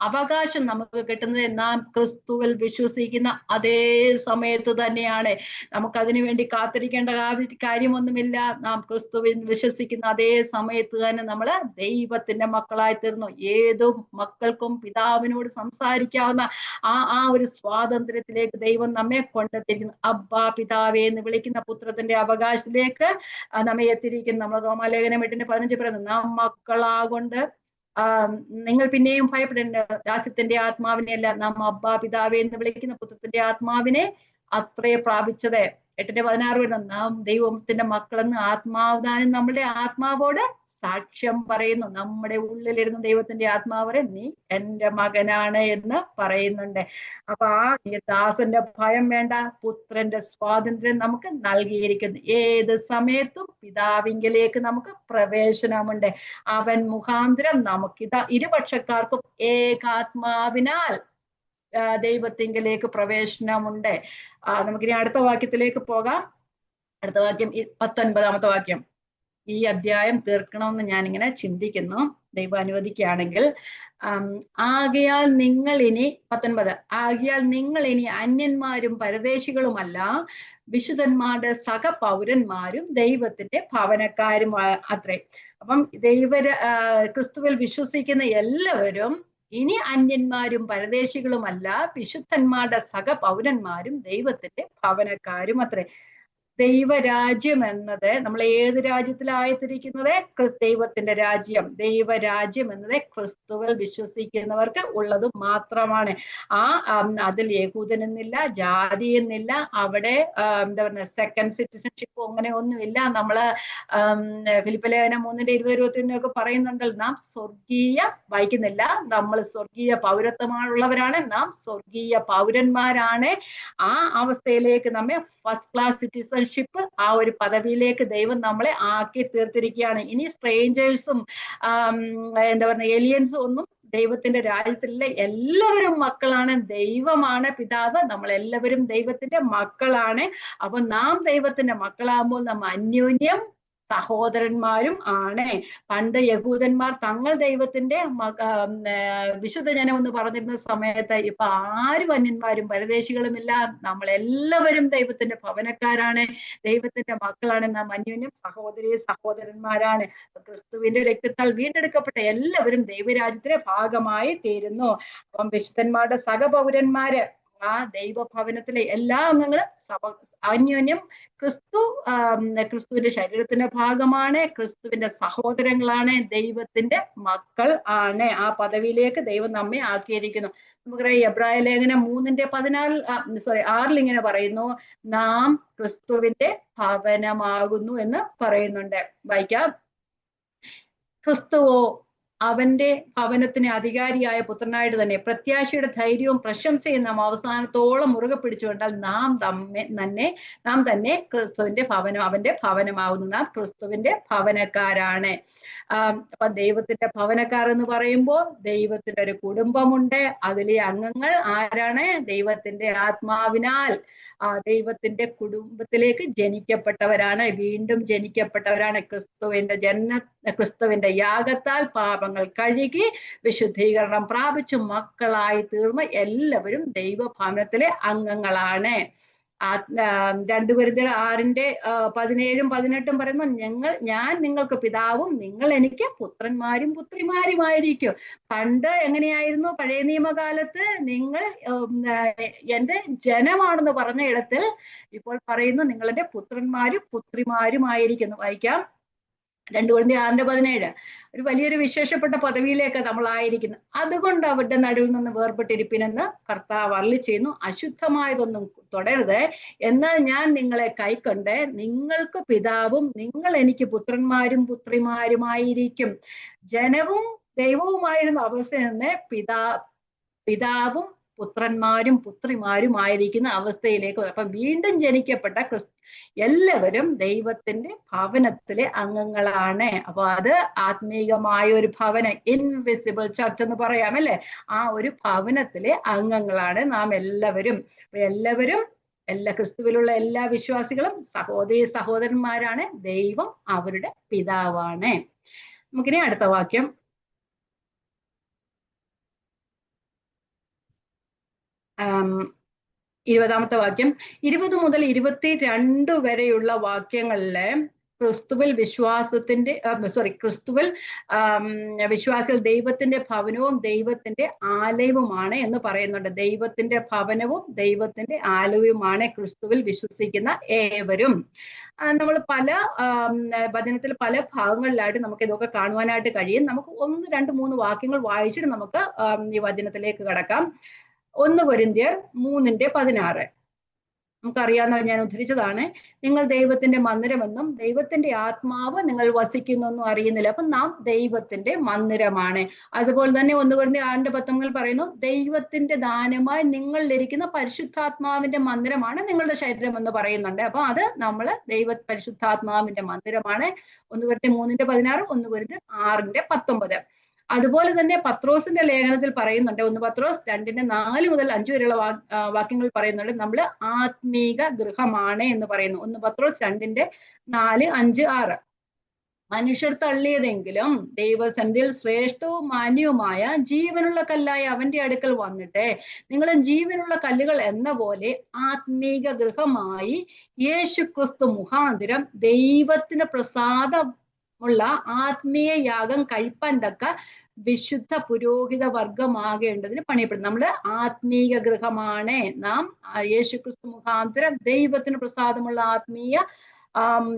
അവകാശം നമുക്ക് കിട്ടുന്നത് നാം ക്രിസ്തുവിൽ വിശ്വസിക്കുന്ന അതേ സമയത്ത് തന്നെയാണ്. നമുക്കതിനു വേണ്ടി കാത്തിരിക്കേണ്ട കാര്യമൊന്നുമില്ല. നാം ക്രിസ്തുവിൽ വിശ്വസിക്കുന്ന അതേ സമയത്ത് തന്നെ നമ്മൾ ദൈവത്തിന്റെ മക്കളായി തീർന്നു. ഏതു മക്കൾക്കും പിതാവിനോട് സംസാരിക്കാവുന്ന ആ ഒരു സ്വാതന്ത്ര്യത്തിലേക്ക് ദൈവം നമ്മെ കൊണ്ടെത്തിയിരിക്കുന്നു. അബ്ബാ പിതാവേ എന്ന് വിളിക്കുന്ന പുത്രത്തിന്റെ അവകാശത്തിലേക്ക് നമ്മെ എത്തിയിരിക്കുന്നു. നമ്മൾ റോമാലേഖനം 8:15 പറയുന്നു, നാം മക്കളാകൊണ്ട് നിങ്ങൾ പിന്നെയും ഭയപ്പെടേണ്ട, ദാസ്യത്തിന്റെ ആത്മാവിനെ അല്ല, നാം അബ്ബാ പിതാവേ എന്ന് വിളിക്കുന്ന പുത്രത്തിന്റെ ആത്മാവിനെ അത്രേ പ്രാപിച്ചത്. 8:16 വരുന്നു, നാം ദൈവത്തിന്റെ മക്കളെന്ന് ആത്മാവ്ദാനം നമ്മുടെ ആത്മാവോട് സാക്ഷ്യം പറയുന്നു. നമ്മുടെ ഉള്ളിലിരുന്ന് ദൈവത്തിന്റെ ആത്മാവരെ നീ എന്റെ മകനാണ് എന്ന് പറയുന്നുണ്ട്. അപ്പൊ ദാസന്റെ ഭയം വേണ്ട, പുത്രന്റെ സ്വാതന്ത്ര്യം നമുക്ക് നൽകിയിരിക്കുന്നു. ഏത് സമയത്തും പിതാവിങ്കിലേക്ക് നമുക്ക് പ്രവേശനമുണ്ട്. അവൻ മുഖാന്തരം നമുക്കിതാ ഇരുപക്ഷക്കാർക്കും ഏകാത്മാവിനാൽ ദൈവത്തിങ്കിലേക്ക് പ്രവേശനമുണ്ട്. നമുക്കിനി അടുത്ത വാക്യത്തിലേക്ക് പോകാം. അടുത്ത വാക്യം 19-ാമത്തെ വാക്യം. ഈ അധ്യായം തീർക്കണമെന്ന് ഞാനിങ്ങനെ ചിന്തിക്കുന്നു, ദൈവം അനുവദിക്കുകയാണെങ്കിൽ. ആകയാൽ നിങ്ങൾ ഇനി 19, ആകയാൽ നിങ്ങൾ ഇനി അന്യന്മാരും പരദേശികളുമല്ല, വിശുദ്ധന്മാരുടെ സഹപൗരന്മാരും ദൈവത്തിന്റെ ഭവനക്കാരും അത്രേ. അപ്പം ക്രിസ്തുവിൽ വിശ്വസിക്കുന്ന എല്ലാവരും ഇനി അന്യന്മാരും പരദേശികളുമല്ല, വിശുദ്ധന്മാരുടെ സഹപൗരന്മാരും ദൈവത്തിന്റെ ഭവനക്കാരും അത്രേ. ദൈവരാജ്യം എന്നത് നമ്മൾ ഏത് രാജ്യത്തിലായിത്തിരിക്കുന്നത്? ദൈവത്തിന്റെ രാജ്യം. ദൈവരാജ്യം എന്നത് ക്രിസ്തുവിൽ വിശ്വസിക്കുന്നവർക്ക് ഉള്ളത് മാത്രമാണ്. അതിൽ യഹൂദനെന്നില്ല, ജാതി എന്നില്ല, അവിടെ എന്താ പറയുക സെക്കൻഡ് സിറ്റിസൺഷിപ്പ് അങ്ങനെ ഒന്നുമില്ല. നമ്മള് ഫിലിപ്പിയ ലേഖനം 3:20-21 പറയുന്നുണ്ടല്ലോ, നാം സ്വർഗീയ വായിക്കുന്നില്ല, നമ്മൾ സ്വർഗീയ പൗരത്വമുള്ളവരാണ്, നാം സ്വർഗീയ പൗരന്മാരാണ്. ആ അവസ്ഥയിലേക്ക് നമ്മെ ഫസ്റ്റ് ക്ലാസ് സിറ്റിസൺഷിപ്പ്, ആ ഒരു പദവിയിലേക്ക് ദൈവം നമ്മളെ ആക്കി തീർത്തിരിക്കുകയാണ്. ഇനി സ്ട്രേഞ്ചേഴ്സും എന്താ പറയുക ഏലിയൻസും ഒന്നും ദൈവത്തിന്റെ രാജ്യത്തിലുള്ള എല്ലാവരും മക്കളാണ്. ദൈവമാണ് പിതാവ്, നമ്മളെല്ലാവരും ദൈവത്തിന്റെ മക്കളാണ്. അപ്പൊ നാം ദൈവത്തിന്റെ മക്കളാകുമ്പോൾ നാം അന്യോന്യം സഹോദരന്മാരും ആണ്. പണ്ട് യഹൂദന്മാർ തങ്ങൾ ദൈവത്തിന്റെ വിശുദ്ധ ജനം എന്ന് പറഞ്ഞിരുന്ന സമയത്ത് ഇപ്പൊ ആരും അന്യന്മാരും പരദേശികളുമില്ല, നമ്മളെല്ലാവരും ദൈവത്തിന്റെ ഭവനക്കാരാണ്, ദൈവത്തിന്റെ മക്കളാണ്, നാം അന്യോന്യം സഹോദരി സഹോദരന്മാരാണ്. ക്രിസ്തുവിന്റെ രക്തത്താൽ വീണ്ടെടുക്കപ്പെട്ട എല്ലാവരും ദൈവരാജ്യത്തിന്റെ ഭാഗമായി തീരുന്നു. അപ്പം വിശുദ്ധന്മാരുടെ സഹപൗരന്മാര്, ആ ദൈവഭവനത്തിലെ എല്ലാ അംഗങ്ങളും അന്യോന്യം ക്രിസ്തുവിന്റെ ശരീരത്തിന്റെ ഭാഗമാണ്, ക്രിസ്തുവിന്റെ സഹോദരങ്ങളാണ്, ദൈവത്തിന്റെ മക്കൾ ആണ്. ആ പദവിയിലേക്ക് ദൈവം നമ്മെ ആക്കിയിരിക്കുന്നു. നമുക്കറിയാം എബ്രായ ലേഖനം 6 ഇങ്ങനെ പറയുന്നു, നാം ക്രിസ്തുവിന്റെ ഭവനമാകുന്നു എന്ന് പറയുന്നുണ്ട്. വായിക്കാം. ക്രിസ്തുവോ അവന്റെ ഭവനത്തിന് അധികാരിയായ പുത്രനായിട്ട് തന്നെ പ്രത്യാശയുടെ ധൈര്യവും പ്രശംസയും നാം അവസാനത്തോളം മുറുകെ പിടിച്ചുകൊണ്ടാൽ നാം തന്നെ ക്രിസ്തുവിന്റെ ഭവനം, അവന്റെ ഭവനമാകുന്നു. നാം ക്രിസ്തുവിന്റെ ഭവനക്കാരാണ്. അപ്പൊ ദൈവത്തിന്റെ ഭവനക്കാർ എന്ന് പറയുമ്പോൾ ദൈവത്തിന്റെ ഒരു കുടുംബമുണ്ട്. അതിലെ അംഗങ്ങൾ ആരാണ്? ദൈവത്തിന്റെ ആത്മാവിനാൽ ദൈവത്തിന്റെ കുടുംബത്തിലേക്ക് ജനിക്കപ്പെട്ടവരാണ്, വീണ്ടും ജനിക്കപ്പെട്ടവരാണ്. ക്രിസ്തുവിന്റെ യാഗത്താൽ പാപങ്ങൾ കഴുകി വിശുദ്ധീകരണം പ്രാപിച്ചു മക്കളായി തീർന്ന എല്ലാവരും ദൈവഭവനത്തിലെ അംഗങ്ങളാണ്. 2 കൊരിന്ത്യർ 6:17-18 പറയുന്നു, ഞാൻ നിങ്ങൾക്ക് പിതാവും നിങ്ങൾ എനിക്ക് പുത്രന്മാരും പുത്രിമാരുമായിരിക്കും. പണ്ട് എങ്ങനെയായിരുന്നു? പഴയ നിയമകാലത്ത് നിങ്ങൾ എന്റെ ജനമാണെന്ന് പറഞ്ഞ ഇടത്തിൽ ഇപ്പോൾ പറയുന്നു നിങ്ങൾ എന്റെ പുത്രന്മാരും പുത്രിമാരുമായിരിക്കുന്നു. വായിക്കാം. 2 കൊരിന്ത്യർ 6:17. ഒരു വലിയൊരു വിശേഷപ്പെട്ട പദവിയിലേക്ക് നമ്മളായിരിക്കുന്നു. അതുകൊണ്ട് അവരുടെ നടുവിൽ നിന്ന് വേർപെട്ടിരിപ്പിനെന്ന് കർത്താവ് അരുളി ചെയ്യുന്നു, അശുദ്ധമായതൊന്നും തുടരുത്, എന്നാൽ ഞാൻ നിങ്ങളെ കൈക്കൊണ്ട് നിങ്ങൾക്ക് പിതാവും നിങ്ങൾ എനിക്ക് പുത്രന്മാരും പുത്രിമാരുമായിരിക്കും. ജനവും ദൈവവുമായിരുന്ന അവസ്ഥയിൽ നിന്ന് പിതാവും പുത്രന്മാരും പുത്രിമാരുമായിരിക്കുന്ന അവസ്ഥയിലേക്ക്. അപ്പം വീണ്ടും ജനിക്കപ്പെട്ട എല്ലാവരും ദൈവത്തിന്റെ ഭവനത്തിലെ അംഗങ്ങളാണ്. അപ്പൊ അത് ആത്മീകമായ ഒരു ഭവനം, ഇൻവിസിബിൾ ചർച്ച് എന്ന് പറയാം അല്ലെ, ആ ഒരു ഭവനത്തിലെ അംഗങ്ങളാണ് നാം എല്ലാവരും. എല്ലാ ക്രിസ്തുവിലുള്ള എല്ലാ വിശ്വാസികളും സഹോദരന്മാരാണ്. ദൈവം അവരുടെ പിതാവാണ്. നമുക്കിനി അടുത്ത വാക്യം 20ാമത്തെ വാക്യം. 20 മുതൽ 22 വരെയുള്ള വാക്യങ്ങളില് ക്രിസ്തുവിൽ വിശ്വാസികൾ ദൈവത്തിന്റെ ഭവനവും ദൈവത്തിന്റെ ആലയവുമാണ് എന്ന് പറയുന്നുണ്ട്. ദൈവത്തിന്റെ ഭവനവും ദൈവത്തിന്റെ ആലയവുമാണ് ക്രിസ്തുവിൽ വിശ്വസിക്കുന്ന ഏവരും. നമ്മൾ പല വചനത്തിൽ പല ഭാഗങ്ങളിലായിട്ട് നമുക്ക് ഇതൊക്കെ കാണുവാനായിട്ട് കഴിയും. നമുക്ക് 1, 2, 3 വാക്യങ്ങൾ വായിച്ചിട്ട് നമുക്ക് ഈ വചനത്തിലേക്ക് കടക്കാം. 1 കൊരിന്ത്യർ 3:16. നമുക്കറിയാവുന്ന, ഞാൻ ഉദ്ധരിച്ചതാണ്, നിങ്ങൾ ദൈവത്തിന്റെ മന്ദിരമെന്നും ദൈവത്തിന്റെ ആത്മാവ് നിങ്ങൾ വസിക്കുന്നെന്നും അറിയുന്നില്ല. അപ്പൊ നാം ദൈവത്തിന്റെ മന്ദിരമാണ്. അതുപോലെ തന്നെ 1 കൊരിന്ത്യർ 6:19 പറയുന്നു, ദൈവത്തിന്റെ ദാനമായി നിങ്ങളിലിരിക്കുന്ന പരിശുദ്ധാത്മാവിന്റെ മന്ദിരമാണ് നിങ്ങളുടെ ശരീരം എന്ന് പറയുന്നുണ്ട്. അപ്പൊ അത് നമ്മള് പരിശുദ്ധാത്മാവിന്റെ മന്ദിരമാണ്. 1 കൊരിന്ത്യർ 3:16, 1 കൊരിന്ത്യർ 6:19. അതുപോലെ തന്നെ പത്രോസിന്റെ ലേഖനത്തിൽ പറയുന്നുണ്ട്, 1 പത്രോസ് 2:4 മുതൽ 5 വരെയുള്ള വാക്യങ്ങൾ പറയുന്നുണ്ട്, നമ്മൾ ആത്മീക ഗൃഹമാണ് എന്ന് പറയുന്നു. 1 പത്രോസ് 2:4, 5, 6. മനുഷ്യർ തള്ളിയതെങ്കിലും ദൈവസന്നിധിയിൽ ശ്രേഷ്ഠവും മാന്യവുമായ ജീവനുള്ള കല്ലായ അവന്റെ അടുക്കൽ വന്നിട്ട് നിങ്ങളും ജീവനുള്ള കല്ലുകൾ എന്ന പോലെ ആത്മീക ഗൃഹമായി യേശുക്രിസ്തു മുഖാന്തരം ദൈവത്തിന് പ്രസാദമുള്ള ആത്മീയ യാഗം കഴിപ്പാൻ തക്ക വിശുദ്ധ പുരോഹിത വർഗമാകേണ്ടതിന് പണിയപ്പെടും. നമ്മള് ആത്മീക ഗൃഹമാണ്. നാം യേശുക്രിസ്തു മുഖാന്തരം ദൈവത്തിന് പ്രസാദമുള്ള ആത്മീയ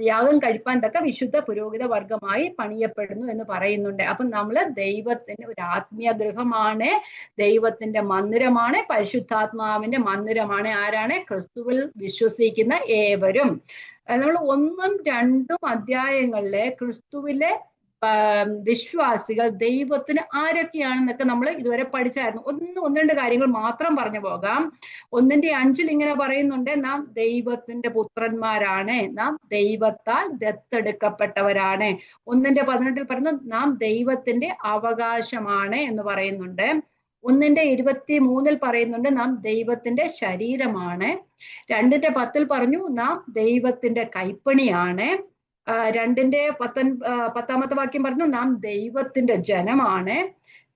യാഗം കഴിപ്പാൻ തക്ക വിശുദ്ധ പുരോഹിത വർഗമായി പണിയപ്പെടുന്നു എന്ന് പറയുന്നുണ്ട്. അപ്പൊ നമ്മള് ദൈവത്തിന്റെ ഒരു ആത്മീയ ഗൃഹമാണ്, ദൈവത്തിന്റെ മന്ദിരമാണ്, പരിശുദ്ധാത്മാവിന്റെ മന്ദിരമാണ്. ആരാണ്? ക്രിസ്തുവിൽ വിശ്വസിക്കുന്ന ഏവരും. നമ്മൾ 1ഉം 2ഉം അധ്യായങ്ങളിലെ ക്രിസ്തുവിലെ വിശ്വാസികൾ ദൈവത്തിന് ആരൊക്കെയാണെന്നൊക്കെ നമ്മൾ ഇതുവരെ പഠിച്ചായിരുന്നു. 1-2 കാര്യങ്ങൾ മാത്രം പറഞ്ഞു പോകാം. 1:5 ഇങ്ങനെ പറയുന്നുണ്ട്, നാം ദൈവത്തിന്റെ പുത്രന്മാരാണ്, നാം ദൈവത്താൽ ദത്തെടുക്കപ്പെട്ടവരാണ്. 1:18 പറയുന്നു, നാം ദൈവത്തിന്റെ അവകാശമാണ് എന്ന് പറയുന്നുണ്ട്. 1:23 പറയുന്നുണ്ട്, നാം ദൈവത്തിന്റെ ശരീരമാണ്. 2:10 പറഞ്ഞു, നാം ദൈവത്തിന്റെ കൈപ്പണിയാണ്. പത്താമത്തെ വാക്യം പറഞ്ഞു, നാം ദൈവത്തിന്റെ ജനമാണ്,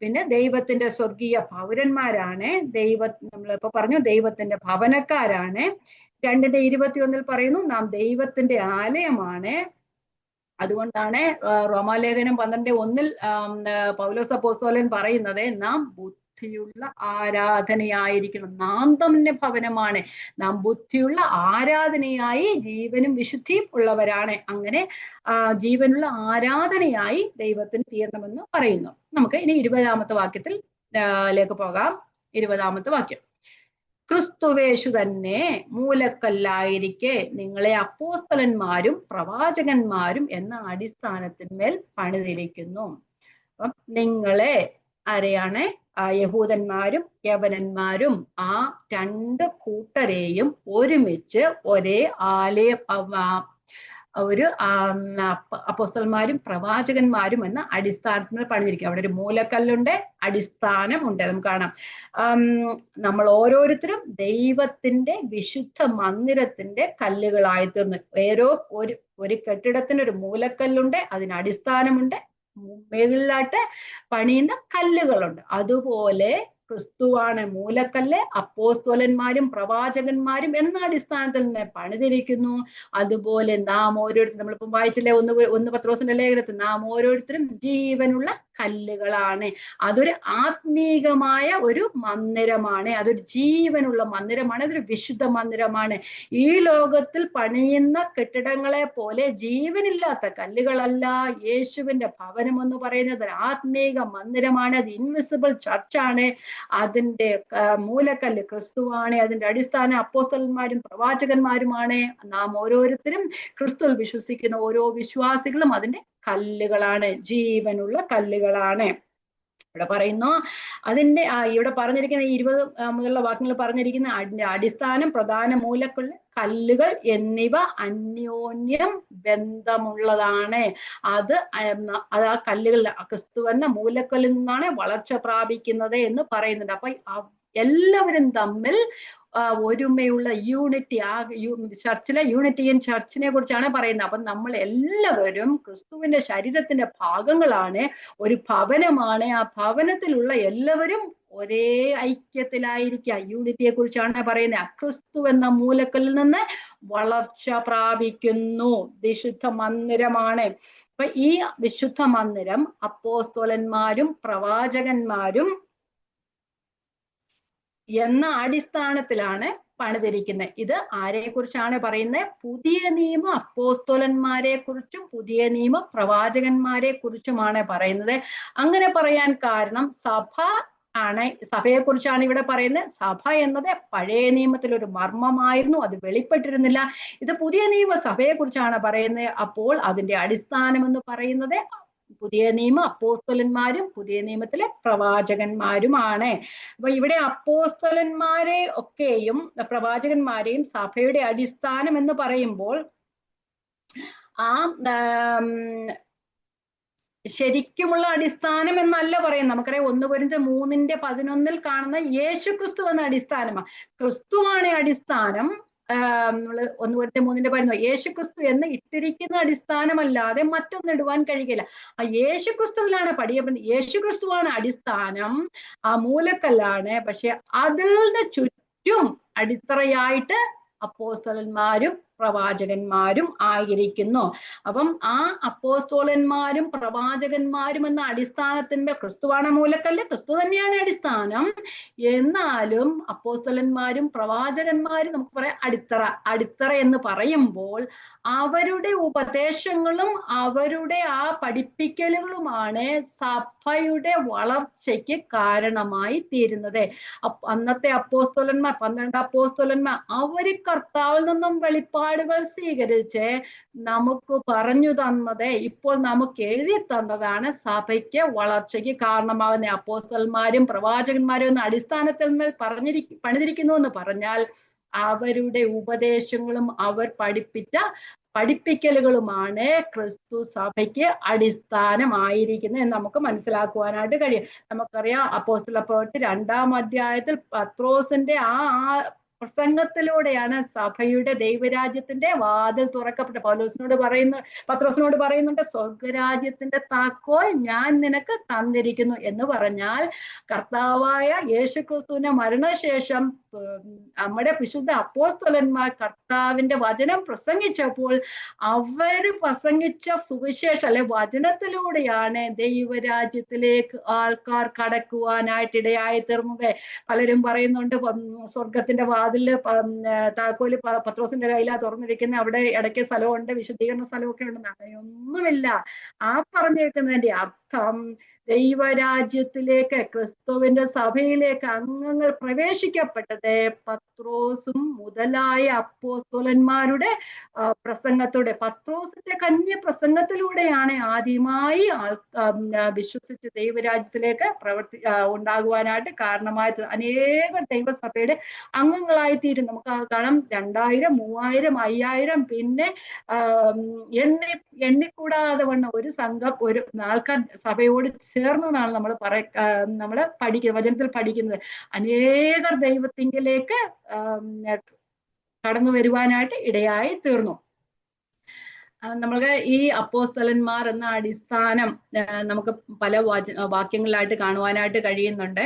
പിന്നെ ദൈവത്തിന്റെ സ്വർഗീയ പൗരന്മാരാണ്, നമ്മളിപ്പോ പറഞ്ഞു ദൈവത്തിന്റെ ഭവനക്കാരാണ്. 2:21 പറയുന്നു നാം ദൈവത്തിന്റെ ആലയമാണ്. അതുകൊണ്ടാണ് റോമാലേഖനം 12:1 പൗലോസ് അപ്പോസ്തലൻ പറയുന്നത്, നാം ബുദ്ധിയുള്ള ആരാധനയായിരിക്കണം. നാം തന്നെ ഭവനമാണ്, നാം ബുദ്ധിയുള്ള ആരാധനയായി ജീവനും വിശുദ്ധിയും ഉള്ളവരാണ്. അങ്ങനെ ജീവനുള്ള ആരാധനയായി ദൈവത്തിന് തീരണമെന്ന് പറയുന്നു. നമുക്ക് ഇനി 20-ാമത്തെ വാക്യത്തിൽ ലേക്ക് പോകാം. 20-ാമത്തെ വാക്യം, ക്രിസ്തുവേശു തന്നെ മൂലക്കല്ലായിരിക്കെ നിങ്ങളെ അപ്പോസ്തലന്മാരും പ്രവാചകന്മാരും എന്ന അടിസ്ഥാനത്തിന്മേൽ പണിതിരിക്കുന്നു. അപ്പം നിങ്ങളെ ആരെയാണ്? യഹൂദന്മാരും യവനന്മാരും ആ രണ്ട് കൂട്ടരെയും ഒരുമിച്ച് ഒരേ ആലയം, ഒരു അപ്പോസ്തലന്മാരും പ്രവാചകന്മാരും എന്ന അടിസ്ഥാനത്തിൽ പണിതിരിക്കും. അവിടെ ഒരു മൂലക്കല്ലുണ്ട്, അടിസ്ഥാനം ഉണ്ട്. നമുക്ക് കാണാം, നമ്മൾ ഓരോരുത്തരും ദൈവത്തിന്റെ വിശുദ്ധ മന്ദിരത്തിന്റെ കല്ലുകളായി തീർന്ന്. ഒരു കെട്ടിടത്തിന് ഒരു മൂലക്കല്ലുണ്ട്, അതിന് അടിസ്ഥാനമുണ്ട്, മേളിലായിട്ട് പണിയുന്ന കല്ലുകളുണ്ട്. അതുപോലെ ക്രിസ്തുവാണ് മൂലക്കല്ല്, അപ്പോസ്തലന്മാരും പ്രവാചകന്മാരും എന്ന അടിസ്ഥാനത്തിൽ നിന്ന് പണിതിരിക്കുന്നു. അതുപോലെ നാം ഓരോരുത്തരും, നമ്മളിപ്പം വായിച്ചില്ലേ 1 പത്രോസിന്റെ ലേഖനത്തിൽ, നാം ഓരോരുത്തരും ജീവനുള്ള കല്ലുകളാണ്. അതൊരു ആത്മീകമായ ഒരു മന്ദിരമാണ്, അതൊരു ജീവനുള്ള മന്ദിരമാണ്, അതൊരു വിശുദ്ധ മന്ദിരമാണ്. ഈ ലോകത്തിൽ പണിയുന്ന കെട്ടിടങ്ങളെ പോലെ ജീവനില്ലാത്ത കല്ലുകളല്ല. യേശുവിന്റെ ഭവനം എന്ന് പറയുന്നത് ആത്മീക മന്ദിരമാണ്, അത് ഇൻവിസിബിൾ ചർച്ചാണ്. അതിന്റെ മൂലക്കല്ല് ക്രിസ്തുവാണ്, അതിന്റെ അടിസ്ഥാനം അപ്പോസ്തലന്മാരും പ്രവാചകന്മാരുമാണ്. നാം ഓരോരുത്തരും ക്രിസ്തുവിൽ വിശ്വസിക്കുന്ന ഓരോ വിശ്വാസികളും അതിന്റെ കല്ലുകളാണ്, ജീവനുള്ള കല്ലുകളാണ്. ഇവിടെ പറയുന്നു അതിന്റെ ഇവിടെ പറഞ്ഞിരിക്കുന്ന 20 മുതലുള്ള വാക്യങ്ങൾ പറഞ്ഞിരിക്കുന്ന അതിന്റെ അടിസ്ഥാനം, പ്രധാന മൂലക്കല്ല്, കല്ലുകൾ എന്നിവ അന്യോന്യം ബന്ധമുള്ളതാണ്. അത് ആ കല്ലുകൾ ക്രിസ്തു എന്ന മൂലക്കല്ലിൽ നിന്നാണ് വളർച്ച പ്രാപിക്കുന്നത് എന്ന് പറയുന്നുണ്ട്. അപ്പൊ എല്ലാവരും തമ്മിൽ ഒരുമയുള്ള യൂണിറ്റി, ആ ചർച്ചിലെ യൂണിറ്റിയൻ ചർച്ചിനെ കുറിച്ചാണ് പറയുന്നത്. അപ്പൊ നമ്മൾ എല്ലാവരും ക്രിസ്തുവിന്റെ ശരീരത്തിന്റെ ഭാഗങ്ങളാണ്, ഒരു ഭവനമാണ്. ആ ഭവനത്തിലുള്ള എല്ലാവരും ഒരേ ഐക്യത്തിലായിരിക്കുക. യൂണിറ്റിയെ കുറിച്ചാണ് പറയുന്നത്. ക്രിസ്തു എന്ന മൂലക്കല്ലിൽ നിന്ന് വളർച്ച പ്രാപിക്കുന്നു, വിശുദ്ധ മന്ദിരമാണ്. അപ്പൊ ഈ വിശുദ്ധ മന്ദിരം അപ്പോസ്തലന്മാരും പ്രവാചകന്മാരും എന്ന അടിസ്ഥാനത്തിലാണ് പണിതിരിക്കുന്നത്. ഇത് ആരെ കുറിച്ചാണ് പറയുന്നത്? പുതിയ നിയമ അപ്പോസ്തലന്മാരെ കുറിച്ചും പുതിയ നിയമ പ്രവാചകന്മാരെ കുറിച്ചുമാണ് പറയുന്നത്. അങ്ങനെ പറയാൻ കാരണം സഭയെ കുറിച്ചാണ് ഇവിടെ പറയുന്നത്. സഭ എന്നത് പഴയ നിയമത്തിൽ ഒരു മർമ്മമായിരുന്നു, അത് വെളിപ്പെട്ടിരുന്നില്ല. ഇത് പുതിയ നിയമ സഭയെ കുറിച്ചാണ് പറയുന്നത്. അപ്പോൾ അതിന്റെ അടിസ്ഥാനം എന്ന് പറയുന്നത് പുതിയ നിയമ അപ്പോസ്തലന്മാരും പുതിയ നിയമത്തിലെ പ്രവാചകന്മാരുമാണ്. അപ്പൊ ഇവിടെ അപ്പോസ്തലന്മാരെ ഒക്കെയും പ്രവാചകന്മാരെയും സഭയുടെ അടിസ്ഥാനം എന്ന് പറയുമ്പോൾ ആ ശരിക്കുമുള്ള അടിസ്ഥാനം എന്നല്ല പറയുന്നത്. നമുക്കറിയാം 1 കൊരിന്ത്യർ 3:11 കാണുന്ന യേശു ക്രിസ്തു എന്ന അടിസ്ഥാനമാണ്. ക്രിസ്തുവാണ് അടിസ്ഥാനം. നമ്മള് 1 കൊരിന്ത്യർ 3:11 യേശു ക്രിസ്തു എന്ന് ഇട്ടിരിക്കുന്ന അടിസ്ഥാനമല്ലാതെ മറ്റൊന്നിടുവാൻ കഴിയില്ല. ആ യേശു ക്രിസ്തുവിലാണ് പടിയപ്പെടുന്നത്. യേശു ക്രിസ്തുവാണ് അടിസ്ഥാനം, ആ മൂലക്കല്ലാണ്. പക്ഷെ അതിന്റെ ചുറ്റും അടിത്തറയായിട്ട് അപ്പോസ്തലന്മാരും പ്രവാചകന്മാരും ആയിരിക്കുന്നു. അപ്പം ആ അപ്പോസ്തലന്മാരും പ്രവാചകന്മാരും എന്ന അടിസ്ഥാനത്തിന്റെ, ക്രിസ്തുവാണ് മൂലക്കല്ല്, ക്രിസ്തു തന്നെയാണ് അടിസ്ഥാനം. എന്നാലും അപ്പോസ്തലന്മാരും പ്രവാചകന്മാരും നമുക്ക് പറയാം അടിത്തറ എന്ന് പറയുമ്പോൾ അവരുടെ ഉപദേശങ്ങളും അവരുടെ ആ പഠിപ്പിക്കലുകളുമാണ് സഭയുടെ വളർച്ചയ്ക്ക് കാരണമായി തീരുന്നത്. അന്നത്തെ അപ്പോസ്തലന്മാർ, 12 അപ്പോസ്തലന്മാർ, അവര് കർത്താവിൽ നിന്നും വെളിപ്പാടുകൾ സ്വീകരിച്ച് നമുക്ക് പറഞ്ഞു തന്നത്, ഇപ്പോൾ നമുക്ക് എഴുതി തന്നതാണ് സഭയ്ക്ക് വളർച്ചയ്ക്ക് കാരണമാകുന്ന. അപ്പോസ്തലന്മാരും പ്രവാചകന്മാരും എന്ന അടിസ്ഥാനത്തിൽ മേൽ പണിതിരിക്കുന്നു എന്ന് പറഞ്ഞാൽ അവരുടെ ഉപദേശങ്ങളും അവർ പഠിപ്പിച്ച പഠിപ്പിക്കലുകളുമാണ് ക്രിസ്തു സഭയ്ക്ക് അടിസ്ഥാനമായിരിക്കുന്നത് എന്ന് നമുക്ക് മനസ്സിലാക്കുവാനായിട്ട് കഴിയും. നമുക്കറിയാം അപ്പോസ്തല പ്രവൃത്തി 2-ാം അധ്യായത്തിൽ പത്രോസിന്റെ ആ പ്രസംഗത്തിലൂടെയാണ് സഭയുടെ ദൈവരാജ്യത്തിന്റെ വാതിൽ തുറക്കപ്പെട്ട. പത്രോസിനോട് പറയുന്നുണ്ട്, സ്വർഗരാജ്യത്തിന്റെ താക്കോൽ ഞാൻ നിനക്ക് തന്നിരിക്കുന്നു എന്ന് പറഞ്ഞാൽ, കർത്താവായ യേശുക്രിസ്തുവിന്റെ മരണശേഷം നമ്മുടെ വിശുദ്ധ അപ്പോസ്തലന്മാർ കർത്താവിന്റെ വചനം പ്രസംഗിച്ചപ്പോൾ അവര് പ്രസംഗിച്ച സുവിശേഷം അല്ലെ വചനത്തിലൂടെയാണ് ദൈവരാജ്യത്തിലേക്ക് ആൾക്കാർ കടക്കുവാനായിട്ട് ഇടയായി തീർന്നത്. പലരും പറയുന്നുണ്ട് സ്വർഗത്തിന്റെ വാതില് താക്കോല് പത്രോസിന്റെ കയ്യിലാ തുറന്നിരിക്കുന്നത്, അവിടെ ഇടയ്ക്ക് സ്ഥലമുണ്ട്, വിശുദ്ധീകരണ സ്ഥലമൊക്കെ ഉണ്ടെന്ന്. അങ്ങനെയൊന്നുമില്ല. ആ പറഞ്ഞേക്കുന്നതിന്റെ അർത്ഥം ദൈവരാജ്യത്തിലേക്ക്, ക്രിസ്തുവിന്റെ സഭയിലേക്ക് അംഗങ്ങൾ പ്രവേശിക്കപ്പെട്ടത് പത്രോസും മുതലായ അപ്പോസ്തലന്മാരുടെ പ്രസംഗത്തോടെ, പത്രോസിന്റെ കന്യ പ്രസംഗത്തിലൂടെയാണ് ആദ്യമായി വിശ്വസിച്ച് ദൈവരാജ്യത്തിലേക്ക് ഉണ്ടാകുവാനായിട്ട് കാരണമായത്. അനേകം ദൈവസഭയുടെ അംഗങ്ങളായിത്തീരും. നമുക്ക് കാണാം 2000, 3000, 5000, പിന്നെ എണ്ണിക്കൂടാതെ വണ്ണം ഒരു സംഘം, ഒരു ആൾക്കാർ സഭയോട് ചേർന്നതാണ് നമ്മൾ പഠിക്കുന്നത്, വചനത്തിൽ പഠിക്കുന്നത്. അനേകർ ദൈവത്തിങ്കിലേക്ക് കടന്നു വരുവാനായിട്ട് ഇടയായി തീർന്നു. നമ്മൾക്ക് ഈ അപ്പോസ്തലന്മാർ എന്ന അടിസ്ഥാനം നമുക്ക് പല വാക്യങ്ങളിലായിട്ട് കാണുവാനായിട്ട് കഴിയുന്നുണ്ട്.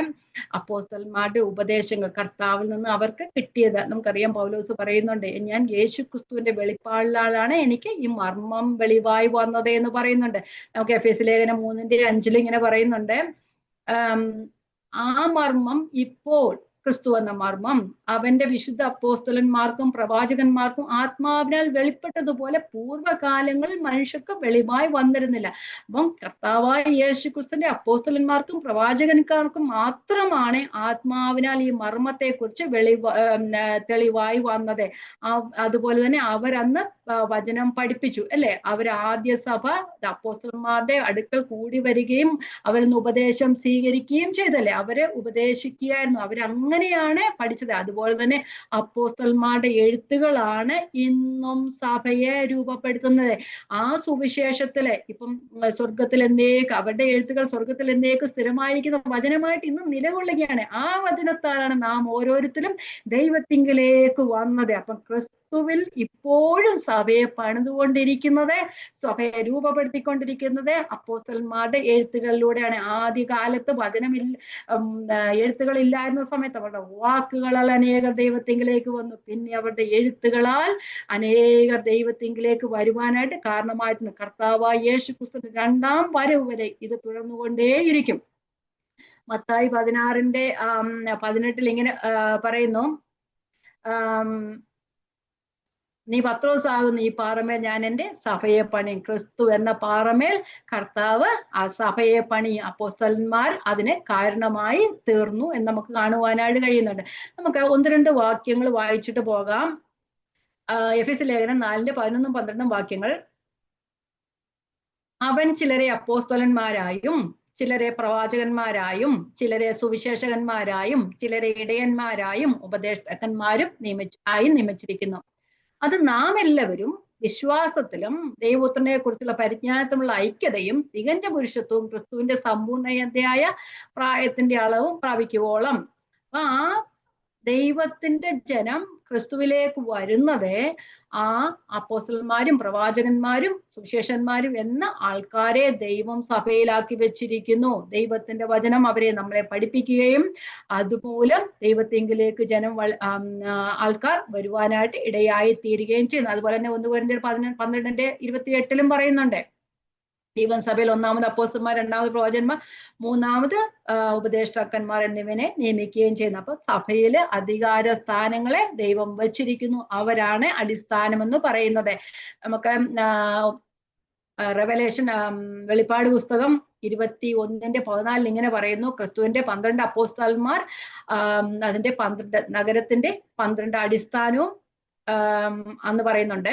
അപ്പോസ്തലന്മാരുടെ ഉപദേശങ്ങൾ കർത്താവിൽ നിന്ന് അവർക്ക് കിട്ടിയത് നമുക്കറിയാം. പൗലോസ് പറയുന്നുണ്ട്, ഞാൻ യേശുക്രിസ്തുവിന്റെ വെളിപ്പാടിലാണ് എനിക്ക് ഈ മർമ്മം വെളിവായി വന്നത് എന്ന് പറയുന്നുണ്ട്. നമുക്ക് എഫേസ്യ ലേഖനം 3:5 ഇങ്ങനെ പറയുന്നുണ്ട്, ആ മർമ്മം ഇപ്പോൾ, ക്രിസ്തു എന്ന മർമ്മം അവന്റെ വിശുദ്ധ അപ്പോസ്തലന്മാർക്കും പ്രവാചകന്മാർക്കും ആത്മാവിനാൽ വെളിപ്പെട്ടതുപോലെ പൂർവ്വകാലങ്ങളിൽ മനുഷ്യർക്ക് വെളിവായി വന്നിരുന്നില്ല. അപ്പം കർത്താവായ യേശു ക്രിസ്തുവിന്റെ അപ്പോസ്തലന്മാർക്കും പ്രവാചകന്മാർക്കും മാത്രമാണ് ആത്മാവിനാൽ ഈ മർമ്മത്തെ കുറിച്ച് തെളിവായി വന്നത്. അതുപോലെ തന്നെ അവരന്ന് വചനം പഠിപ്പിച്ചു അല്ലെ. അവർ ആദ്യ സഭ അപ്പോസ്തലന്മാരുടെ അടുക്കൽ കൂടി വരികയും അവരിന്ന് ഉപദേശം സ്വീകരിക്കുകയും ചെയ്തല്ലേ. അവരെ ഉപദേശിക്കുകയായിരുന്നു, അവരങ്ങനെയാണ് പഠിച്ചത്. അതുപോലെ തന്നെ അപ്പോസ്തലന്മാരുടെ എഴുത്തുകളാണ് ഇന്നും സഭയെ രൂപപ്പെടുത്തുന്നത്. ആ സുവിശേഷത്തിലെ ഇപ്പം സ്വർഗത്തിൽ എന്നേക്ക് അവരുടെ എഴുത്തുകൾ സ്വർഗത്തിൽ എന്നേക്ക് സ്ഥിരമായിരിക്കുന്ന വചനമായിട്ട് ഇന്നും നിലകൊള്ളുകയാണ്. ആ വചനത്താലാണ് നാം ഓരോരുത്തരും ദൈവത്തിങ്കിലേക്ക് വന്നത്. അപ്പം ക്രിസ്തുവിൽ ഇപ്പോഴും സഭയെ പണിതുകൊണ്ടിരിക്കുന്നത്, സഭയെ രൂപപ്പെടുത്തിക്കൊണ്ടിരിക്കുന്നത് അപ്പോസ്തലന്മാരുടെ എഴുത്തുകളിലൂടെയാണ്. ആദ്യകാലത്ത് എഴുത്തുകളില്ലായിരുന്ന സമയത്ത് അവരുടെ വാക്കുകളാൽ അനേകർ ദൈവത്തിങ്കിലേക്ക് വന്നു. പിന്നെ അവരുടെ എഴുത്തുകളാൽ അനേകർ ദൈവത്തിങ്കിലേക്ക് വരുവാനായിട്ട് കാരണമായിരുന്നു. കർത്താവായ യേശുക്രിസ്തുവിന്റെ 2ാം വരവ് വരെ ഇത് തുടർന്നുകൊണ്ടേയിരിക്കും. മത്തായി 16:18 ഇങ്ങനെ പറയുന്നു, നീ പത്രോസ് ആകുന്നു, ഈ പാറമേൽ ഞാൻ എൻ്റെ സഭയെ പണിയും. ക്രിസ്തു എന്ന പാറമേൽ കർത്താവ് ആ സഭയെ പണിയും. അപ്പോസ്തലന്മാർ അതിന് കാരണമായി തീർന്നു എന്ന് നമുക്ക് കാണുവാനായിട്ട് കഴിയുന്നുണ്ട്. നമുക്ക് 1-2 വാക്യങ്ങൾ വായിച്ചിട്ട് പോകാം. എഫേസ്യ ലേഖനം 4:11-12 വാക്യങ്ങൾ. അവൻ ചിലരെ അപ്പോസ്തലന്മാരായും ചിലരെ പ്രവാചകന്മാരായും ചിലരെ സുവിശേഷകന്മാരായും ചിലരെ ഇടയന്മാരായും ഉപദേഷ്ടാക്കന്മാരും നിയമിച്ചിരിക്കുന്നു. അത് നാം എല്ലാവരും വിശ്വാസത്തിലും ദൈവപുത്രനെ കുറിച്ചുള്ള പരിജ്ഞാനത്തിലുള്ള ഐക്യതയും തികഞ്ഞ പുരുഷത്വവും ക്രിസ്തുവിന്റെ സമ്പൂർണ്ണതയായ പ്രായത്തിന്റെ അളവും പ്രാപിക്കുവോളം. അപ്പൊ ആ ദൈവത്തിന്റെ ജനം ക്രിസ്തുവിലേക്ക് വരുന്നത് ആ അപ്പോസ്തലന്മാരും പ്രവാചകന്മാരും സുവിശേഷന്മാരും എന്ന ആൾക്കാരെ ദൈവം സഭയിലാക്കി വെച്ചിരിക്കുന്നു. ദൈവത്തിന്റെ വചനം അവരെ നമ്മളെ പഠിപ്പിക്കുകയും അതുമൂലം ദൈവത്തിങ്കിലേക്ക് ആൾക്കാർ വരുവാനായിട്ട് ഇടയായി തീരുകയും ചെയ്യുന്നു. അതുപോലെ തന്നെ 1 കൊരിന്ത്യർ 12:28 പറയുന്നുണ്ട്, ദൈവം സഭയിൽ 1ാമത് അപ്പോസ്തലന്മാർ, 2ാമത് പ്രവാചകന്മാർ, 3ാമത് ഉപദേഷ്ടാക്കന്മാർ എന്നിവനെ നിയമിക്കുകയും ചെയ്യുന്നു. അപ്പൊ സഭയില് അധികാര സ്ഥാനങ്ങളെ ദൈവം വച്ചിരിക്കുന്നു. അവരാണ് അടിസ്ഥാനമെന്ന് പറയുന്നത്. നമുക്ക് റെവലേഷൻ വെളിപ്പാട് പുസ്തകം 21:14 ഇങ്ങനെ പറയുന്നു, ക്രിസ്തുവിന്റെ 12 അപ്പോസ്തലന്മാർ, അതിന്റെ 12 നഗരത്തിന്റെ 12 അടിസ്ഥാനവും അന്ന് പറയുന്നുണ്ട്.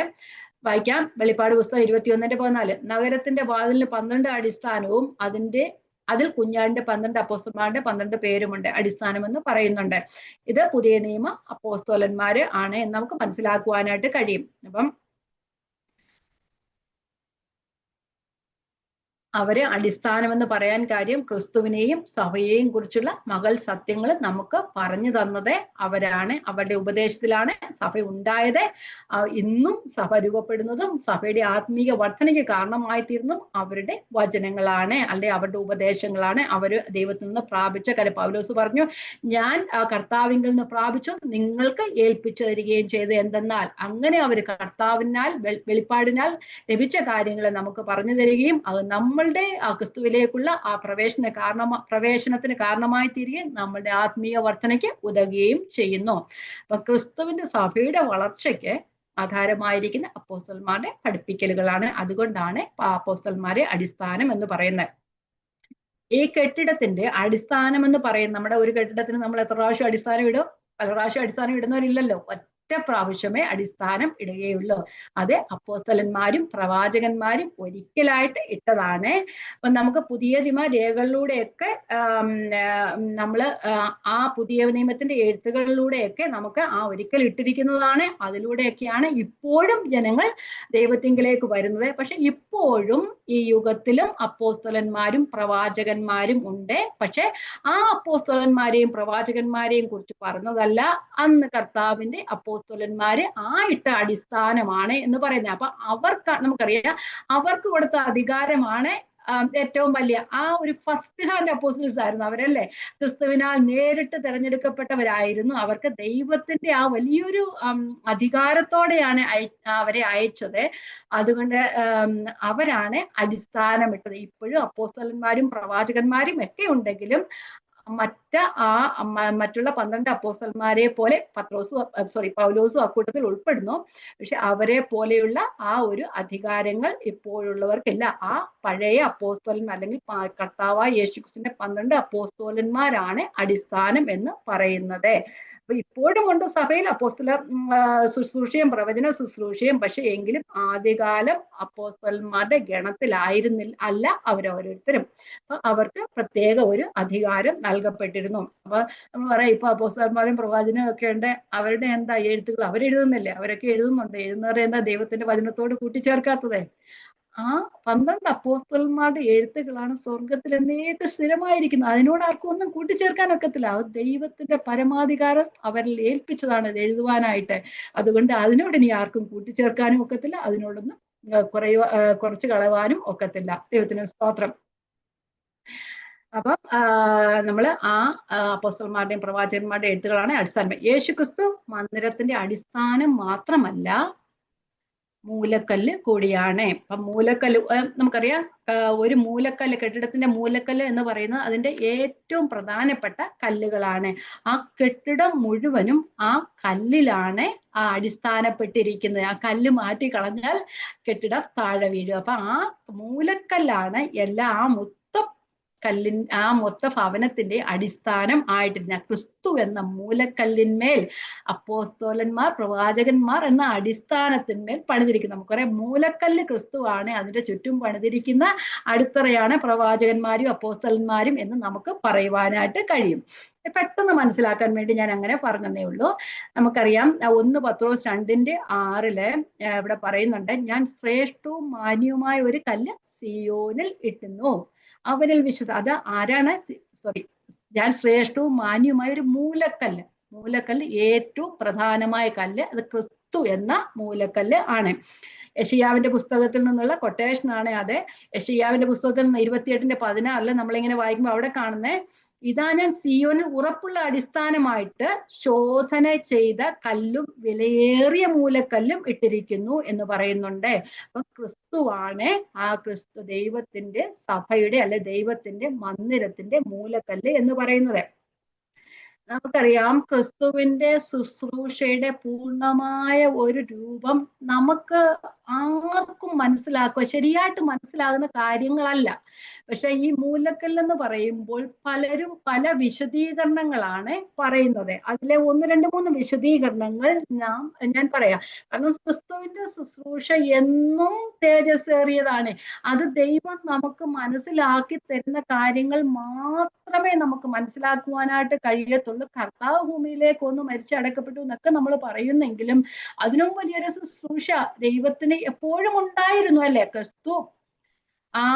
വായിക്കാം. വെളിപ്പാട് പുസ്തകം 21:14. നഗരത്തിന്റെ വാതിലിന് 12 അടിസ്ഥാനവും അതിൽ കുഞ്ഞാടിന്റെ 12 അപ്പോസ്തലന്മാരുടെ 12 പേരുമുണ്ട്, അടിസ്ഥാനമെന്ന് പറയുന്നുണ്ട്. ഇത് പുതിയ നിയമ അപ്പോസ്തലന്മാര് ആണ് എന്ന് നമുക്ക് മനസ്സിലാക്കുവാനായിട്ട് കഴിയും. അപ്പം അവരെ അടിസ്ഥാനമെന്ന് പറയാൻ കാര്യം ക്രിസ്തുവിനെയും സഭയെയും കുറിച്ചുള്ള മകൾ സത്യങ്ങൾ നമുക്ക് പറഞ്ഞു തന്നത് അവരാണ്. അവരുടെ ഉപദേശത്തിലാണ് സഭ ഉണ്ടായത്. ഇന്നും സഭ രൂപപ്പെടുന്നതും സഭയുടെ ആത്മീയ വർധനയ്ക്ക് കാരണമായി തീർന്നതും അവരുടെ വചനങ്ങളാണ്, അല്ലെ അവരുടെ ഉപദേശങ്ങളാണ്. അവര് ദൈവത്തിൽ നിന്ന് പ്രാപിച്ച കാര്യം പൗലോസ് പറഞ്ഞു, ഞാൻ കർത്താവിങ്കിൽ നിന്ന് പ്രാപിച്ചു നിങ്ങൾക്ക് ഏൽപ്പിച്ചു തരികയും ചെയ്തു. എന്തെന്നാൽ അങ്ങനെ അവർ കർത്താവിനാൽ വെളിപ്പാടിനാൽ ലഭിച്ച കാര്യങ്ങളെ നമുക്ക് പറഞ്ഞു തരികയും അത് നമ്മളുടെ ക്രിസ്തുവിലേക്കുള്ള ആ പ്രവേശനത്തിന് കാരണമായി തീരുകയും നമ്മളുടെ ആത്മീയ വർധനയ്ക്ക് ഉതകുകയും ചെയ്യുന്നു. അപ്പൊ ക്രിസ്തുവിന്റെ സഭയുടെ വളർച്ചയ്ക്ക് ആധാരമായിരിക്കുന്ന അപ്പോസ്തലന്മാരുടെ പഠിപ്പിക്കലുകളാണ്. അതുകൊണ്ടാണ് അപ്പോസ്തലന്മാരെ അടിസ്ഥാനം എന്ന് പറയുന്നത്. ഈ കെട്ടിടത്തിന്റെ അടിസ്ഥാനം എന്ന് പറയുന്നത്, നമ്മുടെ ഒരു കെട്ടിടത്തിന് നമ്മൾ എത്ര പ്രാവശ്യം അടിസ്ഥാനം ഇടും? പല പ്രാവശ്യം അടിസ്ഥാനം ഇടുന്നവരില്ലല്ലോ, ഒറ്റ പ്രാവശ്യമേ അടിസ്ഥാനം ഇടുകയുള്ളൂ. അത് അപ്പോസ്തലന്മാരും പ്രവാചകന്മാരും ഒരിക്കലായിട്ട് ഇട്ടതാണ്. അപ്പൊ നമുക്ക് പുതിയ നിയമ രേഖകളിലൂടെയൊക്കെ നമ്മള് ആ പുതിയ നിയമത്തിന്റെ എഴുത്തുകളിലൂടെയൊക്കെ നമുക്ക് ആ ഒരിക്കൽ ഇട്ടിരിക്കുന്നതാണ്. അതിലൂടെയൊക്കെയാണ് ഇപ്പോഴും ജനങ്ങൾ ദൈവത്തിങ്കിലേക്ക് വരുന്നത്. പക്ഷെ ഇപ്പോഴും ഈ യുഗത്തിലും അപ്പോസ്തലന്മാരും പ്രവാചകന്മാരും ഉണ്ട്. പക്ഷെ ആ അപ്പോസ്തലന്മാരെയും പ്രവാചകന്മാരെയും കുറിച്ച് പറഞ്ഞതല്ല അന്ന് കർത്താവിന്റെ അപ്പോസ്തലന്മാര് ആ ഇട്ട അടിസ്ഥാനമാണ് എന്ന് പറയുന്നത്. അപ്പൊ അവർക്ക് നമുക്കറിയാം, അവർക്ക് കൊടുത്ത അധികാരമാണ് ഏറ്റവും വലിയ ആ ഒരു ഫസ്റ്റ് ഹാൻഡ് അപ്പോസ്റ്റൽസ് ആയിരുന്നു അവരല്ലേ. ക്രിസ്തുവിനാൽ നേരിട്ട് തെരഞ്ഞെടുക്കപ്പെട്ടവരായിരുന്നു. അവർക്ക് ദൈവത്തിന്റെ ആ വലിയൊരു അധികാരത്തോടെയാണ് അവരെ അയച്ചത്. അതുകൊണ്ട് അവരാണ് അടിസ്ഥാനമിട്ടത്. ഇപ്പോഴും അപ്പോസ്തലന്മാരും പ്രവാചകന്മാരും ഒക്കെ ഉണ്ടെങ്കിലും മറ്റുള്ള 12 അപ്പോസ്തലന്മാരെ പോലെ പൗലോസും അക്കൂട്ടത്തിൽ ഉൾപ്പെടുന്നു. പക്ഷെ അവരെ പോലെയുള്ള ആ ഒരു അധികാരങ്ങൾ ഇപ്പോഴുള്ളവർക്കില്ല. ആ പഴയ അപ്പോസ്തലൻ അല്ലെങ്കിൽ കർത്താവായ യേശുക്രിസ്തുവിന്റെ 12 അപ്പോസ്തലന്മാരാണ് അടിസ്ഥാനം എന്ന് പറയുന്നത്. അപ്പൊ ഇപ്പോഴും ഉണ്ട് സഭയിൽ അപ്പോസ്തല ശുശ്രൂഷയും പ്രവചന ശുശ്രൂഷയും. പക്ഷെ എങ്കിലും ആദ്യകാലം അപ്പോസ്തലന്മാരുടെ ഗണത്തിലായിരുന്നില്ല അല്ല അവരോരോരുത്തരും. അപ്പൊ അവർക്ക് പ്രത്യേക ഒരു അധികാരം നൽകപ്പെട്ടിരുന്നു. അപ്പൊ നമ്മൾ പറയാം, ഇപ്പൊ അപ്പോസ്തലന്മാരും പ്രവാചകനും ഒക്കെ ഉണ്ട്, അവരുടെ എന്താ എഴുത്തുകൾ അവരെഴുതുന്നില്ലേ? അവരൊക്കെ എഴുതുന്നുണ്ട്. എഴുതുന്നവരെ എന്താ ദൈവത്തിന്റെ വചനത്തോട് കൂട്ടിച്ചേർക്കാത്തത്? ആ 12 അപ്പോസ്തലന്മാരുടെ എഴുത്തുകളാണ് സ്വർഗത്തിൽ എന്നേക്ക് സ്ഥിരമായിരിക്കുന്നത്. അതിനോട് ആർക്കും ഒന്നും കൂട്ടിച്ചേർക്കാൻ ഒക്കത്തില്ല. അത് ദൈവത്തിന്റെ പരമാധികാരം അവരിൽ ഏൽപ്പിച്ചതാണ് ഇത് എഴുതുവാനായിട്ട്. അതുകൊണ്ട് അതിനോട് ഇനി ആർക്കും കൂട്ടിച്ചേർക്കാനും ഒക്കത്തില്ല, അതിനോടൊന്നും കുറച്ച് കളവാനും ഒക്കത്തില്ല. ദൈവത്തിന് സ്തോത്രം. അപ്പം നമ്മള് ആ അപ്പോസ്തലന്മാരുടെയും പ്രവാചകന്മാരുടെയും എഴുത്തുകളാണ് അടിസ്ഥാനം. യേശുക്രിസ്തു മന്ദിരത്തിന്റെ അടിസ്ഥാനം മാത്രമല്ല, മൂലക്കല്ല് കൂടിയാണ്. അപ്പം മൂലക്കല്ല് നമുക്കറിയാം, ഒരു മൂലക്കല്ല്, കെട്ടിടത്തിന്റെ മൂലക്കല്ല് എന്ന് പറയുന്നത് അതിന്റെ ഏറ്റവും പ്രധാനപ്പെട്ട കല്ലുകളാണ്. ആ കെട്ടിടം മുഴുവനും ആ കല്ലിലാണ് അടിസ്ഥാനപ്പെട്ടിരിക്കുന്നത്. ആ കല്ല് മാറ്റി കളഞ്ഞാൽ കെട്ടിടം താഴെ വീഴും. അപ്പൊ ആ മൂലക്കല്ലാണ് ആ മൊത്ത ഭവനത്തിന്റെ അടിസ്ഥാനം ആയിട്ടിരുന്ന ക്രിസ്തു എന്ന മൂലക്കല്ലിന്മേൽ അപ്പോസ്തലന്മാർ പ്രവാചകന്മാർ എന്ന അടിസ്ഥാനത്തിന്മേൽ പണിതിരിക്കുന്നു. നമുക്കറിയാം, മൂലക്കല്ല് ക്രിസ്തുവാണ്, അതിന്റെ ചുറ്റും പണിതിരിക്കുന്ന അടിത്തറയാണ് പ്രവാചകന്മാരും അപ്പോസ്തലന്മാരും എന്ന് നമുക്ക് പറയുവാനായിട്ട് കഴിയും. പെട്ടെന്ന് മനസ്സിലാക്കാൻ വേണ്ടി ഞാൻ അങ്ങനെ പറഞ്ഞതേ ഉള്ളൂ. നമുക്കറിയാം 1 പത്രോസ് 2:6 ഇവിടെ പറയുന്നുണ്ട്, ഞാൻ ശ്രേഷ്ഠവും മാന്യവുമായ ഒരു കല്ല് സിയോനിൽ ഇട്ടുന്നു, അവരിൽ അത് ആരാണ്? ഞാൻ ശ്രേഷ്ഠവും മാന്യവുമായ ഒരു മൂലക്കല്ല് ഏറ്റവും പ്രധാനമായ കല്ല്, അത് ക്രിസ്തു എന്ന മൂലക്കല്ല് ആണ്. യെശയ്യാവിന്റെ പുസ്തകത്തിൽ നിന്നുള്ള കൊട്ടേഷൻ ആണ് അത്. യെശയ്യാവിന്റെ പുസ്തകത്തിൽ നിന്ന് 28:16 നമ്മളിങ്ങനെ വായിക്കുമ്പോൾ അവിടെ കാണുന്നേ, ഇതാ ഞാൻ സിയോനിൽ ഉറപ്പുള്ള അടിസ്ഥാനമായിട്ട് ശോധന ചെയ്ത കല്ലും വിലയേറിയ മൂലക്കല്ലും ഇട്ടിരിക്കുന്നു എന്ന് പറയുന്നുണ്ട്. അപ്പൊ ക്രിസ്തുവാണ് ആ ദൈവത്തിന്റെ സഭയുടെ അല്ലെ ദൈവത്തിന്റെ മന്ദിരത്തിന്റെ മൂലക്കല്ല് എന്ന് പറയുന്നത്. നമുക്കറിയാം, ക്രിസ്തുവിന്റെ ശുശ്രൂഷയുടെ പൂർണ്ണമായ ഒരു രൂപം നമുക്ക് ആർക്കും ശരിയായിട്ട് മനസ്സിലാകുന്ന കാര്യങ്ങളല്ല. പക്ഷെ ഈ മൂലക്കല്ലെന്ന് പറയുമ്പോൾ പലരും പല വിശദീകരണങ്ങളാണ് പറയുന്നത്. അതിലെ 1, 2, 3 വിശദീകരണങ്ങൾ ഞാൻ പറയാം. കാരണം ക്രിസ്തുവിന്റെ ശുശ്രൂഷ എന്നും തേജസ്സേറിയതാണ്. അത് ദൈവം നമുക്ക് മനസ്സിലാക്കി തരുന്ന കാര്യങ്ങൾ മാത്രമേ നമുക്ക് മനസ്സിലാക്കുവാനായിട്ട് കഴിയത്തുള്ളൂ. കർത്താവ് ഭൂമിയിലേക്ക് ഒന്ന് മരിച്ചടക്കപ്പെട്ടു എന്നൊക്കെ നമ്മൾ പറയുന്നെങ്കിലും അതിനും വലിയൊരു ശുശ്രൂഷ ദൈവത്തിന് എപ്പോഴും ഉണ്ടായിരുന്നു, അല്ലെ? ക്രിസ്തു ആ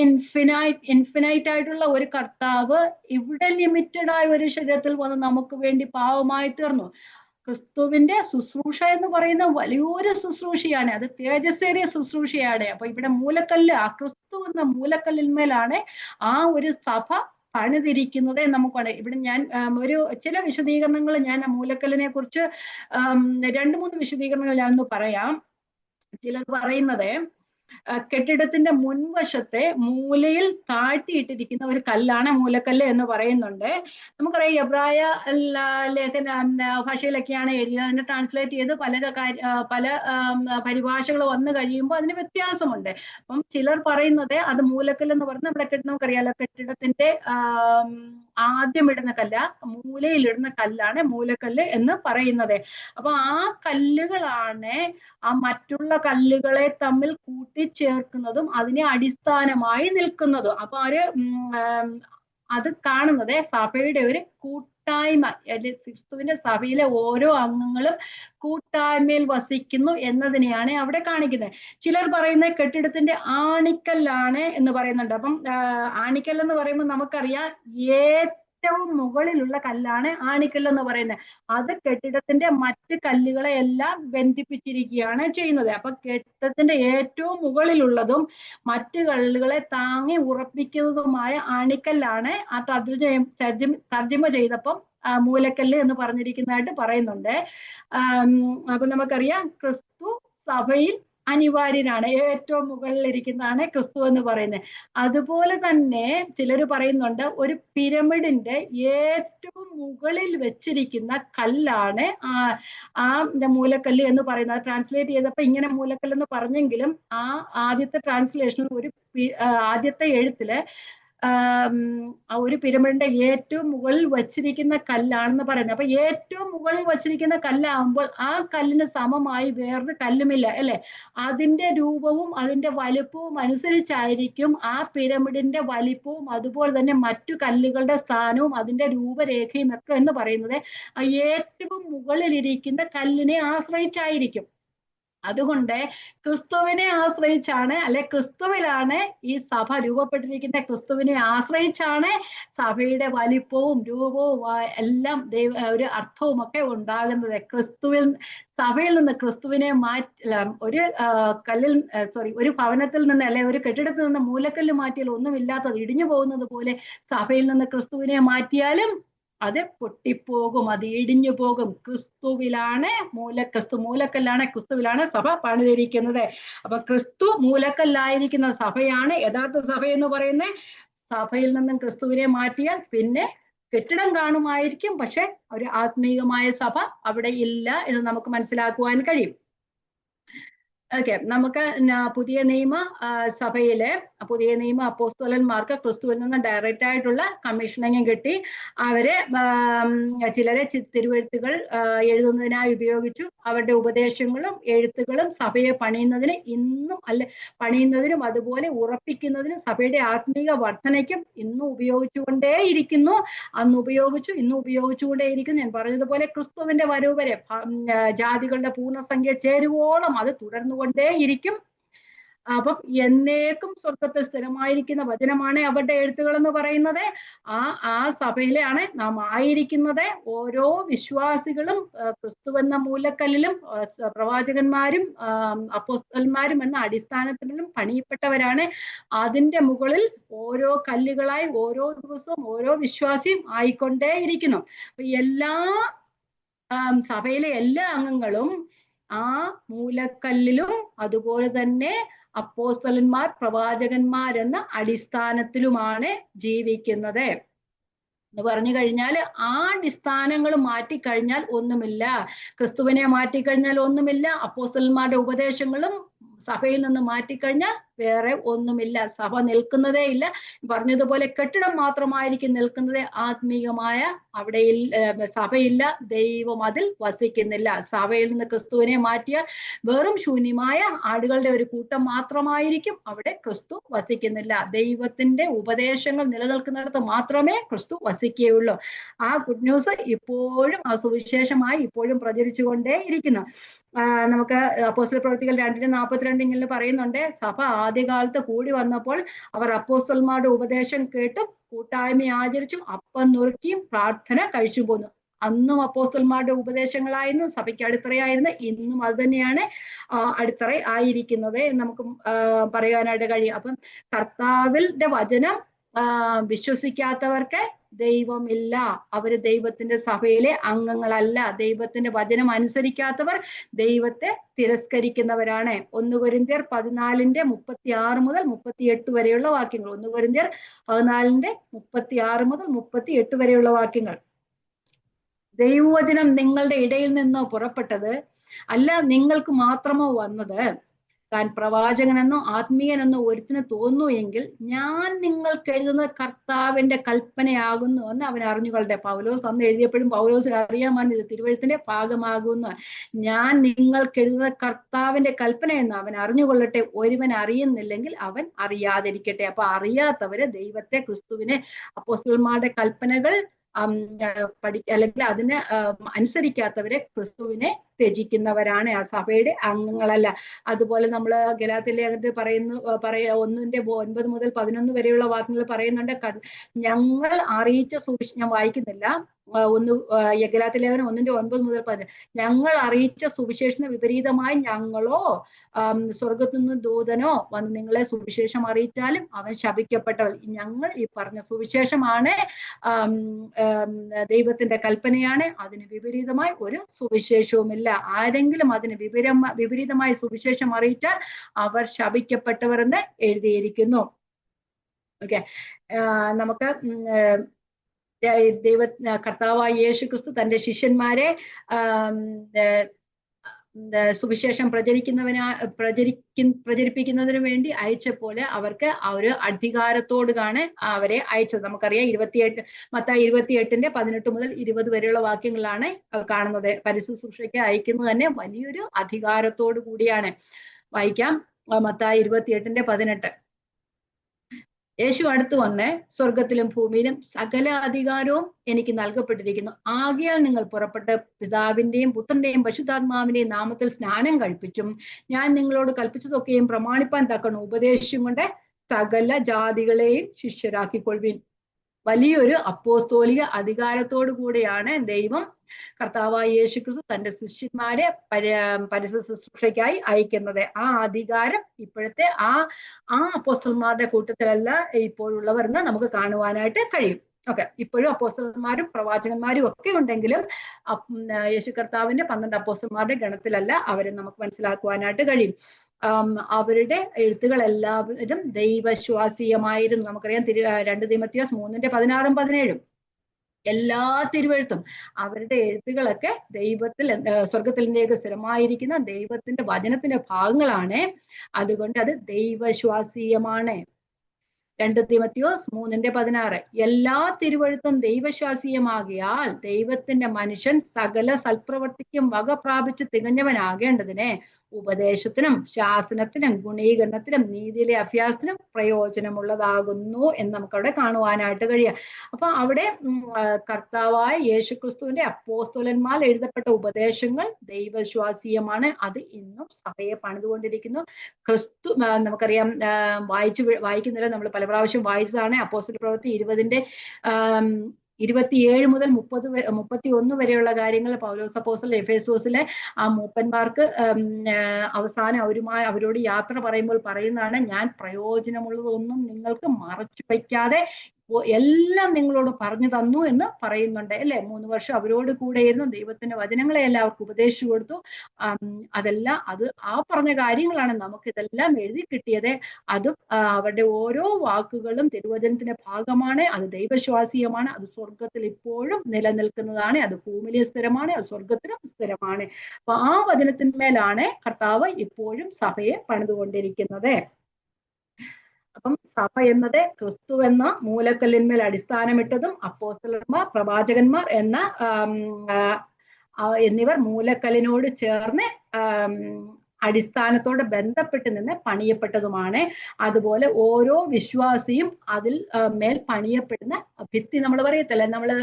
ഇൻഫിനൈറ്റ് ആയിട്ടുള്ള ഒരു കർത്താവ് ഇവിടെ ലിമിറ്റഡ് ആയ ഒരു ശരീരത്തിൽ വന്ന് നമുക്ക് വേണ്ടി പാവമായി തീർന്നു. ക്രിസ്തുവിന്റെ ശുശ്രൂഷ എന്ന് പറയുന്ന വലിയൊരു ശുശ്രൂഷയാണ്, അത് തേജസ്സേറിയ ശുശ്രൂഷയാണ്. അപ്പൊ ഇവിടെ മൂലക്കല്ല്, ആ ക്രിസ്തു എന്ന മൂലക്കല്ലിന്മേലാണ് ആ ഒരു സഭ പണിതിരിക്കുന്നത് നമുക്കാണ്. ഇവിടെ ഞാൻ ഒരു ചില വിശദീകരണങ്ങൾ, ഞാൻ ആ മൂലക്കല്ലിനെ കുറിച്ച് 2-3 വിശദീകരണങ്ങൾ ഞാനൊന്ന് പറയാം. ചിലർ പറയുന്നത് കെട്ടിടത്തിന്റെ മുൻവശത്തെ മൂലയിൽ താഴ്ത്തിയിട്ടിരിക്കുന്ന ഒരു കല്ലാണ് മൂലക്കല്ല് എന്ന് പറയുന്നുണ്ട്. നമുക്കറിയാം എബ്രായ ലേഖന ഭാഷയിലൊക്കെയാണ് എഴുതിയത്, അതിനെ ട്രാൻസ്ലേറ്റ് ചെയ്ത് പല പരിഭാഷകൾ വന്നു കഴിയുമ്പോൾ അതിന് വ്യത്യാസമുണ്ട്. അപ്പം ചിലർ പറയുന്നത് അത് മൂലക്കല്ല് എന്ന് പറഞ്ഞാൽ നമ്മുടെ നമുക്കറിയാലോ കെട്ടിടത്തിന്റെ ആദ്യം ഇടുന്ന കല്ല, മൂലയിലിടുന്ന കല്ലാണ് മൂലക്കല്ല് എന്ന് പറയുന്നത്. അപ്പൊ ആ കല്ലുകളാണ് ആ മറ്റുള്ള കല്ലുകളെ തമ്മിൽ കൂട്ടിച്ചേർക്കുന്നതും അതിനെ അടിസ്ഥാനമായി നിൽക്കുന്നതും. അപ്പൊ അത് കാണുന്നത് സഭയുടെ ഒരു കൂട്ടായ്മ, ക്രിസ്തുവിന്റെ സഭയിലെ ഓരോ അംഗങ്ങളും കൂട്ടായ്മയിൽ വസിക്കുന്നു എന്നതിനെയാണ് അവിടെ കാണിക്കുന്നത്. ചിലർ പറയുന്നത് കെട്ടിടത്തിന്റെ ആണിക്കല്ലാണ് എന്ന് പറയുന്നുണ്ട്. അപ്പം ആണിക്കൽ എന്ന് പറയുമ്പോൾ നമുക്കറിയാം ഏറ്റവും മുകളിലുള്ള കല്ലാണ് ആണിക്കല്ല് എന്ന് പറയുന്നത്. അത് കെട്ടിടത്തിന്റെ മറ്റ് കല്ലുകളെ എല്ലാം ബന്ധിപ്പിച്ചിരിക്കുകയാണ് ചെയ്യുന്നത്. അപ്പൊ കെട്ടിടത്തിന്റെ ഏറ്റവും മുകളിലുള്ളതും മറ്റ് കല്ലുകളെ താങ്ങി ഉറപ്പിക്കുന്നതുമായ ആണിക്കല്ലാണ് ആ തർജ്ജിമ ചെയ്തപ്പം മൂലക്കല്ല് എന്ന് പറഞ്ഞിരിക്കുന്നതായിട്ട് പറയുന്നുണ്ട്. അപ്പൊ നമുക്കറിയാം ക്രിസ്തു സഭയിൽ അനിവാര്യനാണ്, ഏറ്റവും മുകളിൽ ഇരിക്കുന്നതാണ് ക്രിസ്തു എന്ന് പറയുന്നത്. അതുപോലെ തന്നെ ചിലർ പറയുന്നുണ്ട് ഒരു പിരമിഡിന്റെ ഏറ്റവും മുകളിൽ വെച്ചിരിക്കുന്ന കല്ലാണ് ആ മൂലക്കല്ല് എന്ന് പറയുന്നത്. ട്രാൻസ്ലേറ്റ് ചെയ്തപ്പോ ഇങ്ങനെ മൂലക്കല്ല് എന്ന് പറഞ്ഞെങ്കിലും ആ ആദ്യത്തെ ട്രാൻസ്ലേഷൻ ആദ്യത്തെ എഴുത്തില് ഒരു പിരമിഡിന്റെ ഏറ്റവും മുകളിൽ വച്ചിരിക്കുന്ന കല്ലാണെന്ന് പറയുന്നത്. അപ്പൊ ഏറ്റവും മുകളിൽ വച്ചിരിക്കുന്ന കല്ലാകുമ്പോൾ ആ കല്ലിന് സമമായി വേറൊരു കല്ലുമില്ല അല്ലെ. അതിന്റെ രൂപവും അതിന്റെ വലിപ്പവും അനുസരിച്ചായിരിക്കും ആ പിരമിഡിന്റെ വലിപ്പവും അതുപോലെ തന്നെ മറ്റു കല്ലുകളുടെ സ്ഥാനവും അതിന്റെ രൂപരേഖയും ഒക്കെ എന്ന് പറയുന്നത് ഏറ്റവും മുകളിലിരിക്കുന്ന കല്ലിനെ ആശ്രയിച്ചായിരിക്കും. അതുകൊണ്ട് ക്രിസ്തുവിനെ ആശ്രയിച്ചാണ്, അല്ലെ ക്രിസ്തുവിലാണ് ഈ സഭ രൂപപ്പെട്ടിരിക്കുന്ന, ക്രിസ്തുവിനെ ആശ്രയിച്ചാണ് സഭയുടെ വലിപ്പവും രൂപവും എല്ലാം ഒരു അർത്ഥവും ഒക്കെ ഉണ്ടാകുന്നത്. സഭയിൽ നിന്ന് ക്രിസ്തുവിനെ ഒരു ഒരു ഭവനത്തിൽ നിന്ന് അല്ലെ ഒരു കെട്ടിടത്തിൽ നിന്ന് മൂലക്കല്ല് മാറ്റിയാൽ ഒന്നുമില്ലാത്തത് ഇടിഞ്ഞു പോകുന്നത് പോലെ സഭയിൽ നിന്ന് ക്രിസ്തുവിനെ മാറ്റിയാലും അത് പൊട്ടിപ്പോകും, അത് ഇടിഞ്ഞു പോകും. ക്രിസ്തുവിലാണ് മൂലക്കല്ലാണ്, ക്രിസ്തുവിലാണ് സഭ പണിതിരിക്കുന്നത്. അപ്പൊ ക്രിസ്തു മൂലക്കല്ലായിരിക്കുന്ന സഭയാണ് യഥാർത്ഥ സഭ എന്ന് പറയുന്നത്. സഭയിൽ നിന്നും ക്രിസ്തുവിനെ മാറ്റിയാൽ പിന്നെ കെട്ടിടം കാണുമായിരിക്കും, പക്ഷെ ഒരു ആത്മീയമായ സഭ അവിടെ ഇല്ല എന്ന് നമുക്ക് മനസ്സിലാക്കുവാൻ കഴിയും. ഓക്കെ, നമുക്ക് പുതിയ നിയമ സഭയിലെ പുതിയ നിയമ അപ്പോസ്തലന്മാർക്ക് ക്രിസ്തുവിൽ നിന്ന് ഡയറക്റ്റ് ആയിട്ടുള്ള കമ്മീഷനിങ്ങും കിട്ടി. അവരെ ചിലരെ തിരുവെഴുത്തുകൾ എഴുതുന്നതിനായി ഉപയോഗിച്ചു. അവരുടെ ഉപദേശങ്ങളും എഴുത്തുകളും സഭയെ പണിയുന്നതിനും അതുപോലെ ഉറപ്പിക്കുന്നതിനും സഭയുടെ ആത്മീക വർധനയ്ക്കും ഇന്നും ഉപയോഗിച്ചുകൊണ്ടേയിരിക്കുന്നു. അന്ന് ഉപയോഗിച്ചു, ഇന്നും ഉപയോഗിച്ചുകൊണ്ടേയിരിക്കുന്നു. ഞാൻ പറഞ്ഞതുപോലെ ക്രിസ്തുവിന്റെ വരവ് വരെ ജാതികളുടെ പൂർണ്ണസംഖ്യ ചേരുവോളം അത് തുടർന്നുകൊണ്ടേയിരിക്കും. അപ്പം എന്നേക്കും സ്വർഗത്തിൽ സ്ഥിരമായിരിക്കുന്ന വചനമാണ് അവരുടെ എഴുത്തുകൾ എന്ന് പറയുന്നത്. ആ സഭയിലാണ് നാം ആയിരിക്കുന്നത്. ഓരോ വിശ്വാസികളും ക്രിസ്തുവെന്ന മൂലക്കല്ലിലും പ്രവാചകന്മാരും അപ്പോസ്തലന്മാരും എന്ന അടിസ്ഥാനത്തിലും പണിയപ്പെട്ടവരാണ്. അതിന്റെ മുകളിൽ ഓരോ കല്ലുകളായി ഓരോ ദിവസവും ഓരോ വിശ്വാസിയും ആയിക്കൊണ്ടേയിരിക്കുന്നു. എല്ലാ സഭയിലെ എല്ലാ അംഗങ്ങളും ആ മൂലക്കല്ലിലും അതുപോലെ തന്നെ അപ്പോസ്തലന്മാർ പ്രവാചകന്മാർ എന്ന അടിസ്ഥാനത്തിലുമാണ് ജീവിക്കുന്നത് എന്ന് പറഞ്ഞു കഴിഞ്ഞാൽ ആ അടിസ്ഥാനങ്ങൾ മാറ്റിക്കഴിഞ്ഞാൽ ഒന്നുമില്ല. ക്രിസ്തുവിനെ മാറ്റിക്കഴിഞ്ഞാൽ ഒന്നുമില്ല. അപ്പോസ്തലന്മാരുടെ ഉപദേശങ്ങളും സഭയിൽ നിന്ന് മാറ്റിക്കഴിഞ്ഞാൽ വേറെ ഒന്നുമില്ല. സഭ നിൽക്കുന്നതേ ഇല്ല. പറഞ്ഞതുപോലെ കെട്ടിടം മാത്രമായിരിക്കും നിൽക്കുന്നത്. ആത്മീയമായ അവിടെ സഭയില്ല, ദൈവം അതിൽ വസിക്കുന്നില്ല. സഭയിൽ നിന്ന് ക്രിസ്തുവിനെ മാറ്റിയാൽ വെറും ശൂന്യമായ ആടുകളുടെ ഒരു കൂട്ടം മാത്രമായിരിക്കും. അവിടെ ക്രിസ്തു വസിക്കുന്നില്ല. ദൈവത്തിന്റെ ഉപദേശങ്ങൾ നിലനിൽക്കുന്നിടത്ത് മാത്രമേ ക്രിസ്തു വസിക്കുകയുള്ളൂ. ആ ഗുഡ് ന്യൂസ് ഇപ്പോഴും ആ സുവിശേഷമായി ഇപ്പോഴും പ്രചരിച്ചുകൊണ്ടേ ഇരിക്കുന്നു. നമുക്ക് അപ്പോസ്തല പ്രവൃത്തികൾ 2:42 പറയുന്നുണ്ട്, സഭ ആദ്യകാലത്ത് കൂടി വന്നപ്പോൾ അവർ അപ്പോസ്തലന്മാരുടെ ഉപദേശം കേട്ടും കൂട്ടായ്മ ആചരിച്ചും അപ്പം നുറുക്കിയും പ്രാർത്ഥന കഴിച്ചു പോന്നു. അന്നും അപ്പോസ്തലന്മാരുടെ ഉപദേശങ്ങളായിരുന്നു സഭയ്ക്ക് അടിത്തറയായിരുന്നു. ഇന്നും അത് തന്നെയാണ് അടിത്തറ ആയിരിക്കുന്നത് നമുക്ക് പറയാനായിട്ട് കഴിയും. അപ്പം കർത്താവിന്റെ വചനം വിശ്വസിക്കാത്തവർക്ക് ദൈവമില്ല. അവര് ദൈവത്തിന്റെ സഭയിലെ അംഗങ്ങളല്ല. ദൈവത്തിന്റെ വചനം അനുസരിക്കാത്തവർ ദൈവത്തെ തിരസ്കരിക്കുന്നവരാണ്. 1 കൊരിന്ത്യർ 14:36 മുതൽ 38 വരെയുള്ള വാക്യങ്ങൾ. 1 കൊരിന്ത്യർ 14:36 മുതൽ 38 വരെയുള്ള വാക്യങ്ങൾ. ദൈവവചനം നിങ്ങളുടെ ഇടയിൽ നിന്ന് പുറപ്പെട്ടത് അല്ല, നിങ്ങൾക്ക് മാത്രമോ വന്നത്. താൻ പ്രവാചകനെന്നോ ആത്മീയനെന്നോ ഒരുത്തിന് തോന്നുന്നു എങ്കിൽ ഞാൻ നിങ്ങൾക്ക് എഴുതുന്നത് കർത്താവിന്റെ കൽപ്പനയാകുന്നു എന്ന് അവൻ അറിഞ്ഞുകൊള്ളട്ടെ. പൗലോസ് അന്ന് എഴുതിയപ്പോഴും പൗലോസിന് അറിയാമായിരുന്നു ഇത് തിരുവെഴുത്തിന്റെ ഭാഗമാകുന്നു. ഞാൻ നിങ്ങൾക്ക് എഴുതുന്നത് കർത്താവിന്റെ കൽപ്പന എന്ന് അവൻ അറിഞ്ഞുകൊള്ളട്ടെ. ഒരുവൻ അറിയുന്നില്ലെങ്കിൽ അവൻ അറിയാതിരിക്കട്ടെ. അപ്പൊ അറിയാത്തവര് ദൈവത്തെ, ക്രിസ്തുവിനെ, അപ്പോസ്തലന്മാരുടെ കൽപ്പനകൾ അല്ലെങ്കിൽ അതിന് അനുസരിക്കാത്തവരെ ക്രിസ്തുവിനെ ത്യജിക്കുന്നവരാണ്. ആ സഭയുടെ അംഗങ്ങളല്ല. അതുപോലെ നമ്മൾ ഗലാത്യ ലേഖനത്തിൽ പറയുന്നു 1:9 മുതൽ 11 വരെയുള്ള വാക്യങ്ങൾ പറയുന്നുണ്ട്, ഞങ്ങൾ അറിയിച്ച സുവിശേഷം, ഞാൻ വായിക്കുന്നില്ല, ഗലാത്യ ലേഖനം 1:9 മുതൽ 11, ഞങ്ങൾ അറിയിച്ച സുവിശേഷത്തിന് വിപരീതമായി ഞങ്ങളോ സ്വർഗത്തു നിന്ന് ദൂതനോ വന്ന് നിങ്ങളെ സുവിശേഷം അറിയിച്ചാലും അവൻ ശപിക്കപ്പെട്ടവൾ. ഞങ്ങൾ ഈ പറഞ്ഞ സുവിശേഷമാണ്, ദൈവത്തിന്റെ കൽപ്പനയാണ്. അതിന് വിപരീതമായി ഒരു സുവിശേഷവുമില്ല. ആരെങ്കിലും അതിന് വിപരീതമായി സുവിശേഷം അറിയിച്ചാൽ അവർ ശപിക്കപ്പെട്ടവർ എന്ന് എഴുതിയിരിക്കുന്നു. ഓക്കെ, നമുക്ക് കർത്താവായ യേശു ക്രിസ്തു തന്റെ ശിഷ്യന്മാരെ സുവിശേഷം പ്രചരിപ്പിക്കുന്നതിന് വേണ്ടി അയച്ച പോലെ അവർക്ക് ആ ഒരു അധികാരത്തോടാണ് അവരെ അയച്ചത്. നമുക്കറിയാം മത്തായി 28:18 മുതൽ 20 വരെയുള്ള വാക്യങ്ങളാണ് കാണുന്നത്. പരിശുശ്രൂഷയ്ക്ക് അയക്കുന്നത് തന്നെ വലിയൊരു അധികാരത്തോടു കൂടിയാണ്. വായിക്കാം, മത്തായി 28:18. യേശു അടുത്തു വന്ന്, സ്വർഗത്തിലും ഭൂമിയിലും സകല അധികാരവും എനിക്ക് നൽകപ്പെട്ടിരിക്കുന്നു. ആകയാൽ നിങ്ങൾ പുറപ്പെട്ട് പിതാവിന്റെയും പുത്രന്റെയും പരിശുദ്ധാത്മാവിന്റെയും നാമത്തിൽ സ്നാനം കഴിപ്പിച്ചും ഞാൻ നിങ്ങളോട് കൽപ്പിച്ചതൊക്കെയും പ്രമാണിപ്പാൻ തക്കണം ഉപദേശിച്ചും കൊണ്ട് സകല ജാതികളെയും ശിഷ്യരാക്കിക്കൊള്ളുവിൻ. വലിയൊരു അപ്പോസ്തോലിക അധികാരത്തോടു കൂടിയാണ് ദൈവം, കർത്താവായ യേശു ക്രിസ്തു തന്റെ ശിഷ്യന്മാരെ പരിശുശ്രൂഷയ്ക്കായി അയക്കുന്നത്. ആ അധികാരം ഇപ്പോഴത്തെ ആ അപ്പോസ്തലന്മാരുടെ കൂട്ടത്തിലല്ല ഇപ്പോഴുള്ളവർ എന്ന് നമുക്ക് കാണുവാനായിട്ട് കഴിയും. ഓക്കെ, ഇപ്പോഴും അപ്പോസ്തലന്മാരും പ്രവാചകന്മാരും ഒക്കെ ഉണ്ടെങ്കിലും യേശു കർത്താവിന്റെ 12 അപ്പോസ്തലന്മാരുടെ ഗണത്തിലല്ല അവരെ നമുക്ക് മനസ്സിലാക്കുവാനായിട്ട് കഴിയും. അവരുടെ എഴുത്തുകൾ എല്ലാവരും ദൈവശ്വാസീയമായിരുന്നു. നമുക്കറിയാം 2 തീമോഥെയോസ് 3:16-17 എല്ലാ തിരുവെഴുത്തും അവരുടെ എഴുത്തുകളൊക്കെ സ്വർഗത്തിലേക്ക് സ്ഥിരമായിരിക്കുന്ന ദൈവത്തിന്റെ വചനത്തിന്റെ ഭാഗങ്ങളാണ്. അതുകൊണ്ട് അത് ദൈവശ്വാസീയമാണ്. 2 തീമോഥെയോസ് 3:16 എല്ലാ തിരുവെഴുത്തും ദൈവശ്വാസീയമാകിയാൽ ദൈവത്തിന്റെ മനുഷ്യൻ സകല സൽപ്രവൃത്തിക്കും വക പ്രാപിച്ച് തികഞ്ഞവനാകേണ്ടതിന് ഉപദേശത്തിനും ശാസനത്തിനും ഗുണീകരണത്തിനും നീതിയിലെ അഭ്യാസത്തിനും പ്രയോജനമുള്ളതാകുന്നു എന്ന് നമുക്കവിടെ കാണുവാനായിട്ട് കഴിയാം. അപ്പൊ അവിടെ കർത്താവായ യേശുക്രിസ്തുവിന്റെ അപ്പോസ്തലന്മാർ എഴുതപ്പെട്ട ഉപദേശങ്ങൾ ദൈവശ്വാസീയമാണ്. അത് ഇന്നും സഭയെ പണിതുകൊണ്ടിരിക്കുന്നു. ക്രിസ്തു നമുക്കറിയാം, വായിക്കുന്നില്ല, നമ്മൾ പല പ്രാവശ്യം വായിച്ചതാണ്. അപ്പോസ്തല പ്രവൃത്തി 27 മുതൽ 31 വരെയുള്ള കാര്യങ്ങൾ പൗലോസ് അപ്പോസ്തലൻ എഫേസോസിലെ ആ മൂപ്പന്മാർക്ക് അവസാനം അവരോട് യാത്ര പറയുമ്പോൾ പറയുന്നതാണ്, ഞാൻ പ്രയോജനമുള്ളതൊന്നും നിങ്ങൾക്ക് മറച്ചു വയ്ക്കാതെ എല്ലാം നിങ്ങളോട് പറഞ്ഞു തന്നു എന്ന് പറയുന്നുണ്ട് അല്ലെ. 3 വർഷം അവരോട് കൂടെ ഇരുന്ന് ദൈവത്തിന്റെ വചനങ്ങളെ എല്ലാവർക്കും ഉപദേശിച്ചു കൊടുത്തു. അതെല്ലാം ആ പറഞ്ഞ കാര്യങ്ങളാണ് നമുക്ക് ഇതെല്ലാം എഴുതി കിട്ടിയത്. അതും അവരുടെ ഓരോ വാക്കുകളും തിരുവചനത്തിന്റെ ഭാഗമാണ്. അത് ദൈവശ്വാസീയമാണ്. അത് സ്വർഗത്തിൽ ഇപ്പോഴും നിലനിൽക്കുന്നതാണ്. അത് ഭൂമിയിലെ സ്ഥിരമാണ്, അത് സ്വർഗത്തിലും സ്ഥിരമാണ്. അപ്പൊ ആ വചനത്തിന്മേലാണ് കർത്താവ് ഇപ്പോഴും സഭയെ പണിതുകൊണ്ടിരിക്കുന്നത്. അപ്പം സഭ എന്നത് ക്രിസ്തു എന്ന മൂലക്കല്ലിന്മേൽ അടിസ്ഥാനമിട്ടതും അപ്പോസ്തലന്മാർ, പ്രവാചകന്മാർ എന്നിവർ മൂലക്കല്ലിനോട് ചേർന്ന് അടിസ്ഥാനത്തോട് ബന്ധപ്പെട്ട് നിന്ന് പണിയപ്പെട്ടതുമാണ്. അതുപോലെ ഓരോ വിശ്വാസിയും അതിൽ മേൽ പണിയപ്പെടുന്ന ഭിത്തി. നമ്മൾ പറയത്തില്ല, നമ്മള്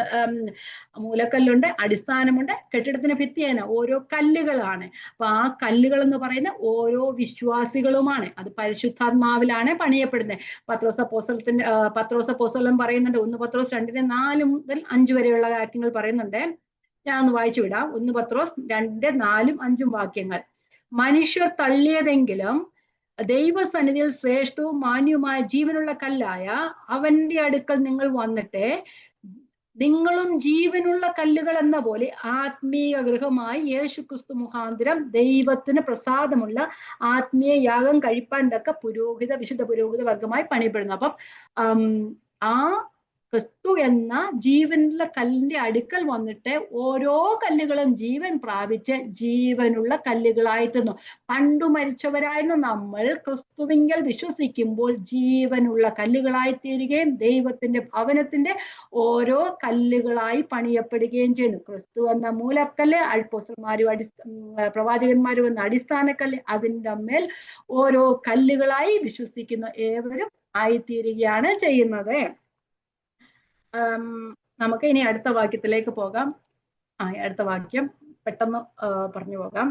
മൂലക്കല്ലുണ്ട്, അടിസ്ഥാനമുണ്ട്, കെട്ടിടത്തിന് ഭിത്തിയാണ് ഓരോ കല്ലുകളാണ്. അപ്പൊ ആ കല്ലുകൾ എന്ന് പറയുന്ന ഓരോ വിശ്വാസികളുമാണ്. അത് പരിശുദ്ധാത്മാവിലാണ് പണിയപ്പെടുന്നത്. പത്രോസ് അപ്പോസ്തലൻ പറയുന്നുണ്ട്, 1 പത്രോസ് 2:4 മുതൽ 5 വരെയുള്ള വാക്യങ്ങൾ പറയുന്നുണ്ട്. ഞാൻ ഒന്ന് വായിച്ചു വിടാം. 1 പത്രോസ് 2:4-5 വാക്യങ്ങൾ. മനുഷ്യർ തള്ളിയതെങ്കിലും ദൈവസന്നിധിയിൽ ശ്രേഷ്ഠവും മാന്യവുമായ ജീവനുള്ള കല്ലായ അവന്റെ അടുക്കൽ നിങ്ങൾ വന്നിട്ട് നിങ്ങളും ജീവനുള്ള കല്ലുകൾ എന്ന പോലെ ആത്മീയ ഗൃഹമായി യേശുക്രിസ്തു മുഖാന്തരം ദൈവത്തിന് പ്രസാദമുള്ള ആത്മീയ യാഗം കഴിപ്പാൻ തക്ക വിശുദ്ധ പുരോഹിത വർഗമായി പണിയപ്പെടുന്നു. അപ്പം ആ ക്രിസ്തു എന്ന ജീവനുള്ള കല്ലിന്റെ അടുക്കൽ വന്നിട്ട് ഓരോ കല്ലുകളും ജീവൻ പ്രാപിച്ച് ജീവനുള്ള കല്ലുകളായിത്തീർന്നു. പണ്ടു മരിച്ചവരായിരുന്നു നമ്മൾ ക്രിസ്തുവിങ്കൽ വിശ്വസിക്കുമ്പോൾ ജീവനുള്ള കല്ലുകളായിത്തീരുകയും ദൈവത്തിന്റെ ഭവനത്തിന്റെ ഓരോ കല്ലുകളായി പണിയപ്പെടുകയും ചെയ്യുന്നു. ക്രിസ്തു എന്ന മൂലക്കല്ല്, അപ്പോസ്തലന്മാരും പ്രവാചകന്മാരും എന്ന അടിസ്ഥാനക്കല്ല്, അതിൻ്റെ മേൽ ഓരോ കല്ലുകളായി വിശ്വസിക്കുന്ന ഏവരും ആയിത്തീരുകയാണ് ചെയ്യുന്നത്. നമുക്ക് ഇനി അടുത്ത വാക്യത്തിലേക്ക് പോകാം. അടുത്ത വാക്യം പെട്ടെന്ന് പറഞ്ഞു പോകാം.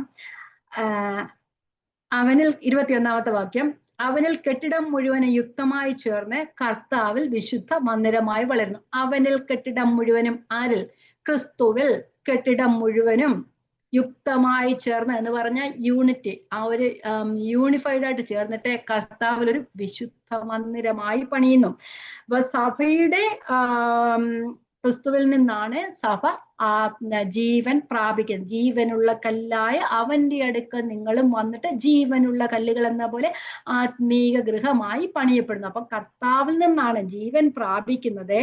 അവനിൽ 21-ാമത്തെ വാക്യം, അവനിൽ കെട്ടിടം മുഴുവനും യുക്തമായി ചേർന്ന് കർത്താവിൽ വിശുദ്ധ മന്ദിരമായി വളരുന്നു. അവനിൽ കെട്ടിടം മുഴുവനും, ആരിൽ? ക്രിസ്തുവിൽ കെട്ടിടം മുഴുവനും യുക്തമായി ചേർന്ന് എന്ന് പറഞ്ഞ യൂണിറ്റി, ആ ഒരു യൂണിഫൈഡ് ആയിട്ട് ചേർന്നിട്ട് കർത്താവിൽ ഒരു വിശുദ്ധ മന്ദിരമായി പണിയുന്നു. അപ്പൊ സഭയുടെ ക്രിസ്തുവിൽ നിന്നാണ് സഭ ജീവൻ പ്രാപിക്കുന്നത്. ജീവനുള്ള കല്ലായ അവന്റെ അടുക്കൽ നിങ്ങളും വന്നിട്ട് ജീവനുള്ള കല്ലുകൾ എന്ന പോലെ ആത്മീക ഗൃഹമായി പണിയപ്പെടുന്നു. അപ്പൊ കർത്താവിൽ നിന്നാണ് ജീവൻ പ്രാപിക്കുന്നത്,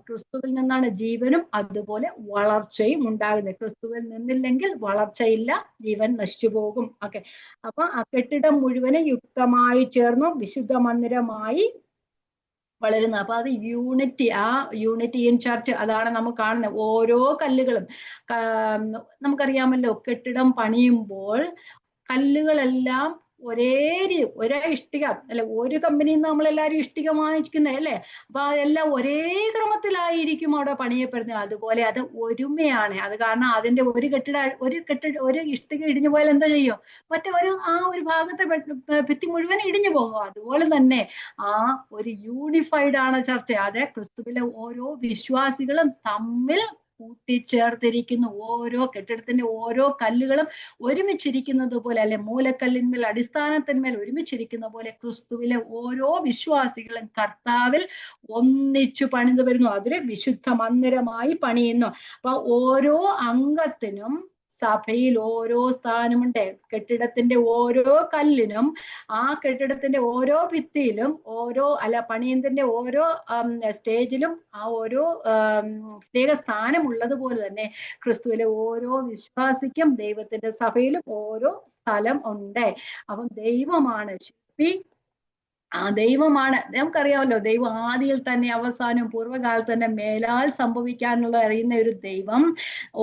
ക്രിസ്തുവിൽ നിന്നാണ് ജീവനും അതുപോലെ വളർച്ചയും ഉണ്ടാകുന്നത്. ക്രിസ്തുവിൽ നിന്നില്ലെങ്കിൽ വളർച്ചയില്ല, ജീവൻ നശിച്ചു പോകും. ഓക്കെ, അപ്പൊ ആ കെട്ടിടം മുഴുവനും യുക്തമായി ചേർന്നു വിശുദ്ധ മന്ദിരമായി വളരുന്നത്. അപ്പൊ അത് യൂണിറ്റി, ആ യൂണിറ്റി ഇൻ ചർച്ച്, അതാണ് നമുക്ക് കാണുന്നത്. ഓരോ കല്ലുകളും നമുക്കറിയാമല്ലോ, കെട്ടിടം പണിയുമ്പോൾ കല്ലുകളെല്ലാം ഒരേ ഇഷ്ടിക അല്ലെ, ഒരു കമ്പനിയിൽ നിന്ന് നമ്മളെല്ലാവരും ഇഷ്ടിക വാങ്ങിക്കുന്നത് അല്ലേ. അപ്പൊ അതെല്ലാം ഒരേ ക്രമത്തിലായിരിക്കും അവിടെ പണിയപ്പെടുന്നത്. അതുപോലെ അത് ഒരുമയാണ്. അത് കാരണം അതിന്റെ ഒരു ഇഷ്ടിക ഇടിഞ്ഞു പോയാൽ എന്താ ചെയ്യും? ആ ഒരു ഭാഗത്തെ ഭിത്തി മുഴുവൻ ഇടിഞ്ഞു പോകും. അതുപോലെ തന്നെ ആ ഒരു യൂണിഫൈഡ് ആണ് ചർച്ച. അത് ക്രിസ്തുവിലെ ഓരോ വിശ്വാസികളും തമ്മിൽ കൂട്ടിച്ചേർത്തിരിക്കുന്നു. ഓരോ കെട്ടിടത്തിന്റെ ഓരോ കല്ലുകളും ഒരുമിച്ചിരിക്കുന്നത് പോലെ, അല്ലെ മൂലക്കല്ലിന്മേൽ അടിസ്ഥാനത്തിന്മേൽ ഒരുമിച്ചിരിക്കുന്ന പോലെ ക്രിസ്തുവിലെ ഓരോ വിശ്വാസികളും കർത്താവിൽ ഒന്നിച്ചു പണിതു വരുന്നു. അതൊരു വിശുദ്ധ മന്ദിരമായി പണിയുന്നു. അപ്പൊ ഓരോ അംഗത്തിനും സഭയിൽ ഓരോ സ്ഥാനമുണ്ട്. കെട്ടിടത്തിന്റെ ഓരോ കല്ലിനും, ആ കെട്ടിടത്തിന്റെ ഓരോ ഭിത്തിയിലും, പണിയത്തിന്റെ ഓരോ സ്റ്റേജിലും ആ ഓരോ പ്രത്യേക സ്ഥാനമുള്ളതുപോലെ തന്നെ ക്രിസ്തുവിലെ ഓരോ വിശ്വാസിക്കും ദൈവത്തിന്റെ സഭയിലും ഓരോ സ്ഥലം ഉണ്ട്. അപ്പം ദൈവമാണ് ശില്പി, ദൈവമാണ്. നമുക്കറിയാമല്ലോ, ദൈവം ആദിയിൽ തന്നെ അവസാനം പൂർവ്വകാലത്ത് തന്നെ മേലാൽ സംഭവിക്കാനുള്ള അറിയുന്ന ഒരു ദൈവം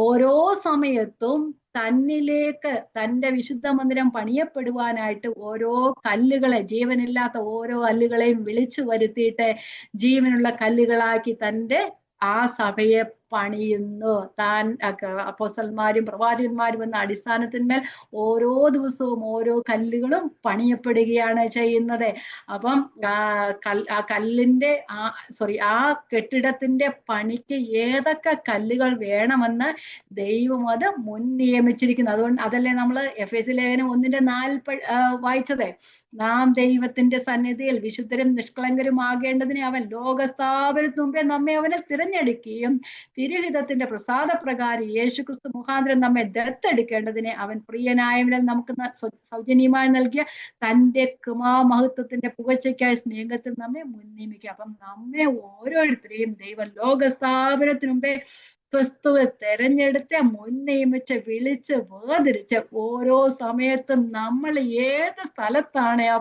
ഓരോ സമയത്തും തന്നിലേക്ക് തന്റെ വിശുദ്ധ മന്ദിരം പണിയപ്പെടുവാനായിട്ട് ഓരോ കല്ലുകളെ, ജീവനില്ലാത്ത ഓരോ കല്ലുകളെയും വിളിച്ചു വരുത്തിയിട്ട് ജീവനുള്ള കല്ലുകളാക്കി തന്റെ ആ സഭയെ പണിയുന്നു. താൻ അപ്പോസ്തലന്മാരും പ്രവാചകന്മാരും എന്ന അടിസ്ഥാനത്തിന്മേൽ ഓരോ ദിവസവും ഓരോ കല്ലുകളും പണിയപ്പെടുകയാണ് ചെയ്യുന്നത്. അപ്പം ആ കെട്ടിടത്തിന്റെ പണിക്ക് ഏതൊക്കെ കല്ലുകൾ വേണമെന്ന് ദൈവം അത് മുൻ നിയമിച്ചിരിക്കുന്നു. അതുകൊണ്ട് അതല്ലേ നമ്മൾ എഫേസ്യ ലേഖനം 1:4 വായിച്ചത്. നാം ദൈവത്തിന്റെ സന്നിധിയിൽ വിശുദ്ധരും നിഷ്കളങ്കരും ആകേണ്ടതിനെ അവൻ ലോകസ്ഥാപനത്തിന് മുമ്പേ നമ്മെ അവനെ തിരഞ്ഞെടുക്കുകയും തിരുഹിതത്തിന്റെ പ്രസാദപ്രകാരം യേശുക്രിസ്തു മുഖാന്തരം നമ്മെ ദത്തെടുക്കേണ്ടതിനെ അവൻ പ്രിയനായവനിൽ നമുക്ക് സൗജന്യമായി നൽകിയ തന്റെ കൃപാമഹത്വത്തിന്റെ പുകഴ്ചയ്ക്കായി സ്നേഹത്തിൽ നമ്മെ മുൻ നിയമിക്കുക. അപ്പം നമ്മെ ഓരോരുത്തരെയും ദൈവം ലോകസ്ഥാപനത്തിന് മുമ്പേ ക്രിസ്തുവെ തെരഞ്ഞെടുത്ത് മുൻ നിയമിച്ച് വിളിച്ച് വേർതിരിച്ച് ഓരോ സമയത്തും നമ്മൾ ഏത് സ്ഥലത്താണ് ആ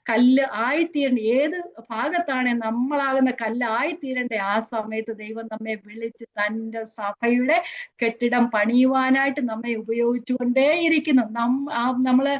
കല്ല് ആയിത്തീരേണ്ടത്, ഏത് ഭാഗത്താണ് നമ്മളാകുന്ന കല്ല് ആയിത്തീരേണ്ടത്, ആ സമയത്ത് ദൈവം നമ്മെ വിളിച്ച് തൻ്റെ സഭയുടെ കെട്ടിടം പണിയുവാനായിട്ട് നമ്മെ ഉപയോഗിച്ചുകൊണ്ടേയിരിക്കുന്നു. നമ്മള്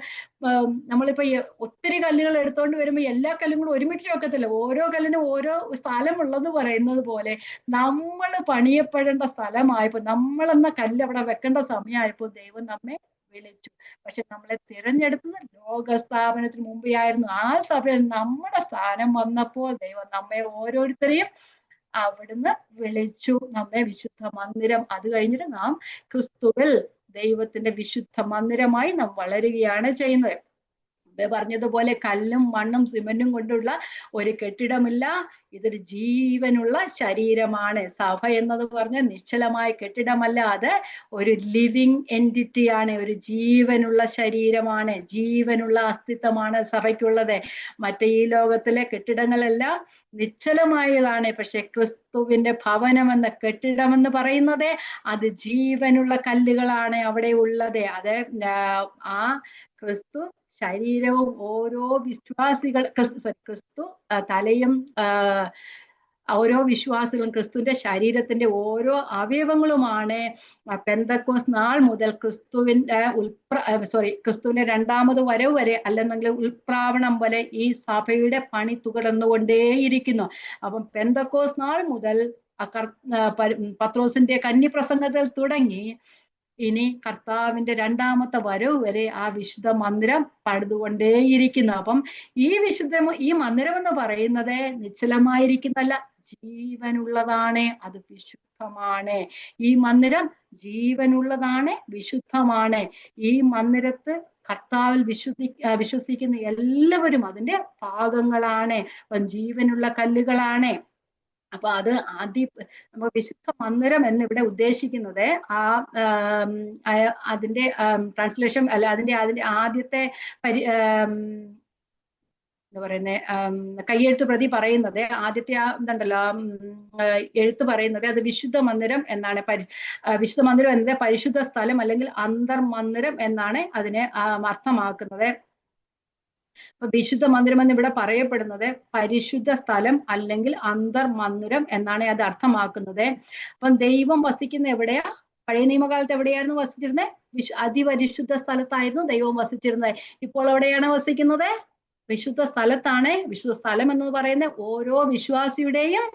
നമ്മളിപ്പോ ഒത്തിരി കല്ലുകൾ എടുത്തോണ്ട് വരുമ്പോൾ എല്ലാ കല്ലും കൂടെ ഒരുമിച്ച് വെക്കത്തില്ല, ഓരോ കല്ലിനും ഓരോ സ്ഥലമുള്ളത് പറയുന്നത് പോലെ നമ്മൾ പണിയപ്പെടേണ്ട സ്ഥലമായപ്പോ, നമ്മളെന്ന കല്ല് അവിടെ വെക്കേണ്ട സമയമായപ്പോ ദൈവം നമ്മെ വിളിച്ചു. പക്ഷെ നമ്മളെ തിരഞ്ഞെടുത്തത് ലോകസ്ഥാപനത്തിന് മുമ്പേ ആയിരുന്നു. ആ സഭയിൽ നമ്മുടെ സ്ഥാനം വന്നപ്പോൾ ദൈവം നമ്മെ ഓരോരുത്തരെയും അവിടുന്ന് വിളിച്ചു, നമ്മെ വിശുദ്ധ മന്ദിരം. അത് കഴിഞ്ഞിട്ട് നാം ക്രിസ്തുവിൽ ദൈവത്തിന്റെ വിശുദ്ധ മന്ദിരമായി നാം വളരുകയാണ് ചെയ്യുന്നത്. പറഞ്ഞതുപോലെ കല്ലും മണ്ണും സിമന്റും കൊണ്ടുള്ള ഒരു കെട്ടിടമില്ല, ഇതൊരു ജീവനുള്ള ശരീരമാണ്. സഭ എന്നത് പറഞ്ഞ നിശ്ചലമായ കെട്ടിടമല്ല, അത് ഒരു ലിവിങ് എൻറ്റിറ്റി ആണ്, ഒരു ജീവനുള്ള ശരീരമാണ്, ജീവനുള്ള അസ്തിത്വമാണ് സഭയ്ക്കുള്ളത്. മറ്റേ ഈ ലോകത്തിലെ കെട്ടിടങ്ങളെല്ലാം നിശ്ചലമായതാണ്. പക്ഷെ ക്രിസ്തുവിന്റെ ഭവനം എന്ന കെട്ടിടമെന്ന് പറയുന്നത് അത് ജീവനുള്ള കല്ലുകളാണ് അവിടെ ഉള്ളത്. അത് ആ ക്രിസ്തു ശരീരവും ഓരോ വിശ്വാസികൾ, ക്രിസ്തു തലയും ഓരോ വിശ്വാസികളും ക്രിസ്തുവിന്റെ ശരീരത്തിന്റെ ഓരോ അവയവങ്ങളുമാണ്. പെന്തക്കോസ് നാൾ മുതൽ ക്രിസ്തുവിന്റെ രണ്ടാമത് വരവ് വരെ, അല്ലെന്നെങ്കിൽ ഉൽപ്രാവണം വരെ ഈ സഭയുടെ പണി തുടർന്നുകൊണ്ടേയിരിക്കുന്നു. അപ്പം പെന്തക്കോസ് നാൾ മുതൽ പത്രോസിന്റെ കന്യപ്രസംഗത്തിൽ തുടങ്ങി ഇനി കർത്താവിന്റെ രണ്ടാമത്തെ വരവ് വരെ ആ വിശുദ്ധ മന്ദിരം പണിതുകൊണ്ടേയിരിക്കുന്നു. അപ്പം ഈ മന്ദിരം എന്ന് പറയുന്നത് നിശ്ചലമായിരിക്കുന്നല്ല, ജീവനുള്ളതാണ്, അത് വിശുദ്ധമാണ്. ഈ മന്ദിരം ജീവനുള്ളതാണ്, വിശുദ്ധമാണ്. ഈ മന്ദിരത്ത് കർത്താവിൽ വിശ്വസിക്കുന്ന എല്ലാവരും അതിന്റെ ഭാഗങ്ങളാണ്. അപ്പം ജീവനുള്ള കല്ലുകളാണ്. അപ്പൊ അത് നമ്മൾ വിശുദ്ധ മന്ദിരം എന്നിവിടെ ഉദ്ദേശിക്കുന്നത് അതിന്റെ ട്രാൻസ്ലേഷൻ അല്ല, അതിന്റെ ആദ്യത്തെ എന്താ പറയുന്നത്, കയ്യെഴുത്ത് പ്രതി പറയുന്നത്, ആദ്യത്തെ ഇതുണ്ടല്ലോ എഴുത്ത് പറയുന്നത്, അത് വിശുദ്ധ മന്ദിരം എന്നാണ്. വിശുദ്ധ മന്ദിരം എന്നത് പരിശുദ്ധ സ്ഥലം അല്ലെങ്കിൽ അന്തർമന്ദിരം എന്നാണ് അതിനെ അർത്ഥമാക്കുന്നത്. അപ്പൊ വിശുദ്ധ മന്ദിരം എന്ന് ഇവിടെ പറയപ്പെടുന്നത് പരിശുദ്ധ സ്ഥലം അല്ലെങ്കിൽ അന്തർമന്ദിരം എന്നാണ് അത് അർത്ഥമാക്കുന്നത്. അപ്പം ദൈവം വസിക്കുന്ന എവിടെയാ? പഴയ നിയമകാലത്ത് എവിടെയായിരുന്നു വസിച്ചിരുന്നത്? അതിപരിശുദ്ധ സ്ഥലത്തായിരുന്നു ദൈവം വസിച്ചിരുന്നത്. ഇപ്പോൾ എവിടെയാണ് വസിക്കുന്നത്? വിശുദ്ധ സ്ഥലത്താണ്. വിശുദ്ധ സ്ഥലം എന്ന് പറയുന്നത് ഓരോ വിശ്വാസിയുടെയും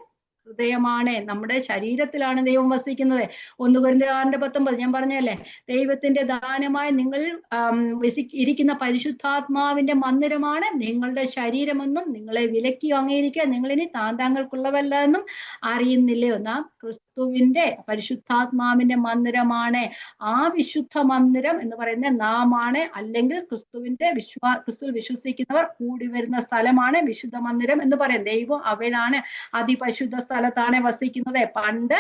ഹൃദയമാണ്, നമ്മുടെ ശരീരത്തിലാണ് ദൈവം വസിക്കുന്നത്. 1 കൊരിന്ത്യർ 6:19 ഞാൻ പറഞ്ഞല്ലേ, ദൈവത്തിന്റെ ദാനമായി നിങ്ങൾ ഇരിക്കുന്ന പരിശുദ്ധാത്മാവിന്റെ മന്ദിരമാണ് നിങ്ങളുടെ ശരീരമെന്നും നിങ്ങളെ വിലക്കി വാങ്ങിയിരിക്കുക, നിങ്ങളിനി താങ്താങ്ങൾക്കുള്ളവല്ല എന്നും അറിയുന്നില്ലയോ? നാം ക്രിസ്തുവിന്റെ പരിശുദ്ധാത്മാവിന്റെ മന്ദിരമാണ്. ആ വിശുദ്ധ മന്ദിരം എന്ന് പറയുന്നത് നാമാണ്, അല്ലെങ്കിൽ ക്രിസ്തുവിൽ വിശ്വസിക്കുന്നവർ കൂടി വരുന്ന സ്ഥലമാണ് വിശുദ്ധ മന്ദിരം എന്ന് പറയും. ദൈവം അവനാണ് അതിപരിശുദ്ധ സ്ഥലത്താണ് വസിക്കുന്നത്. പണ്ട്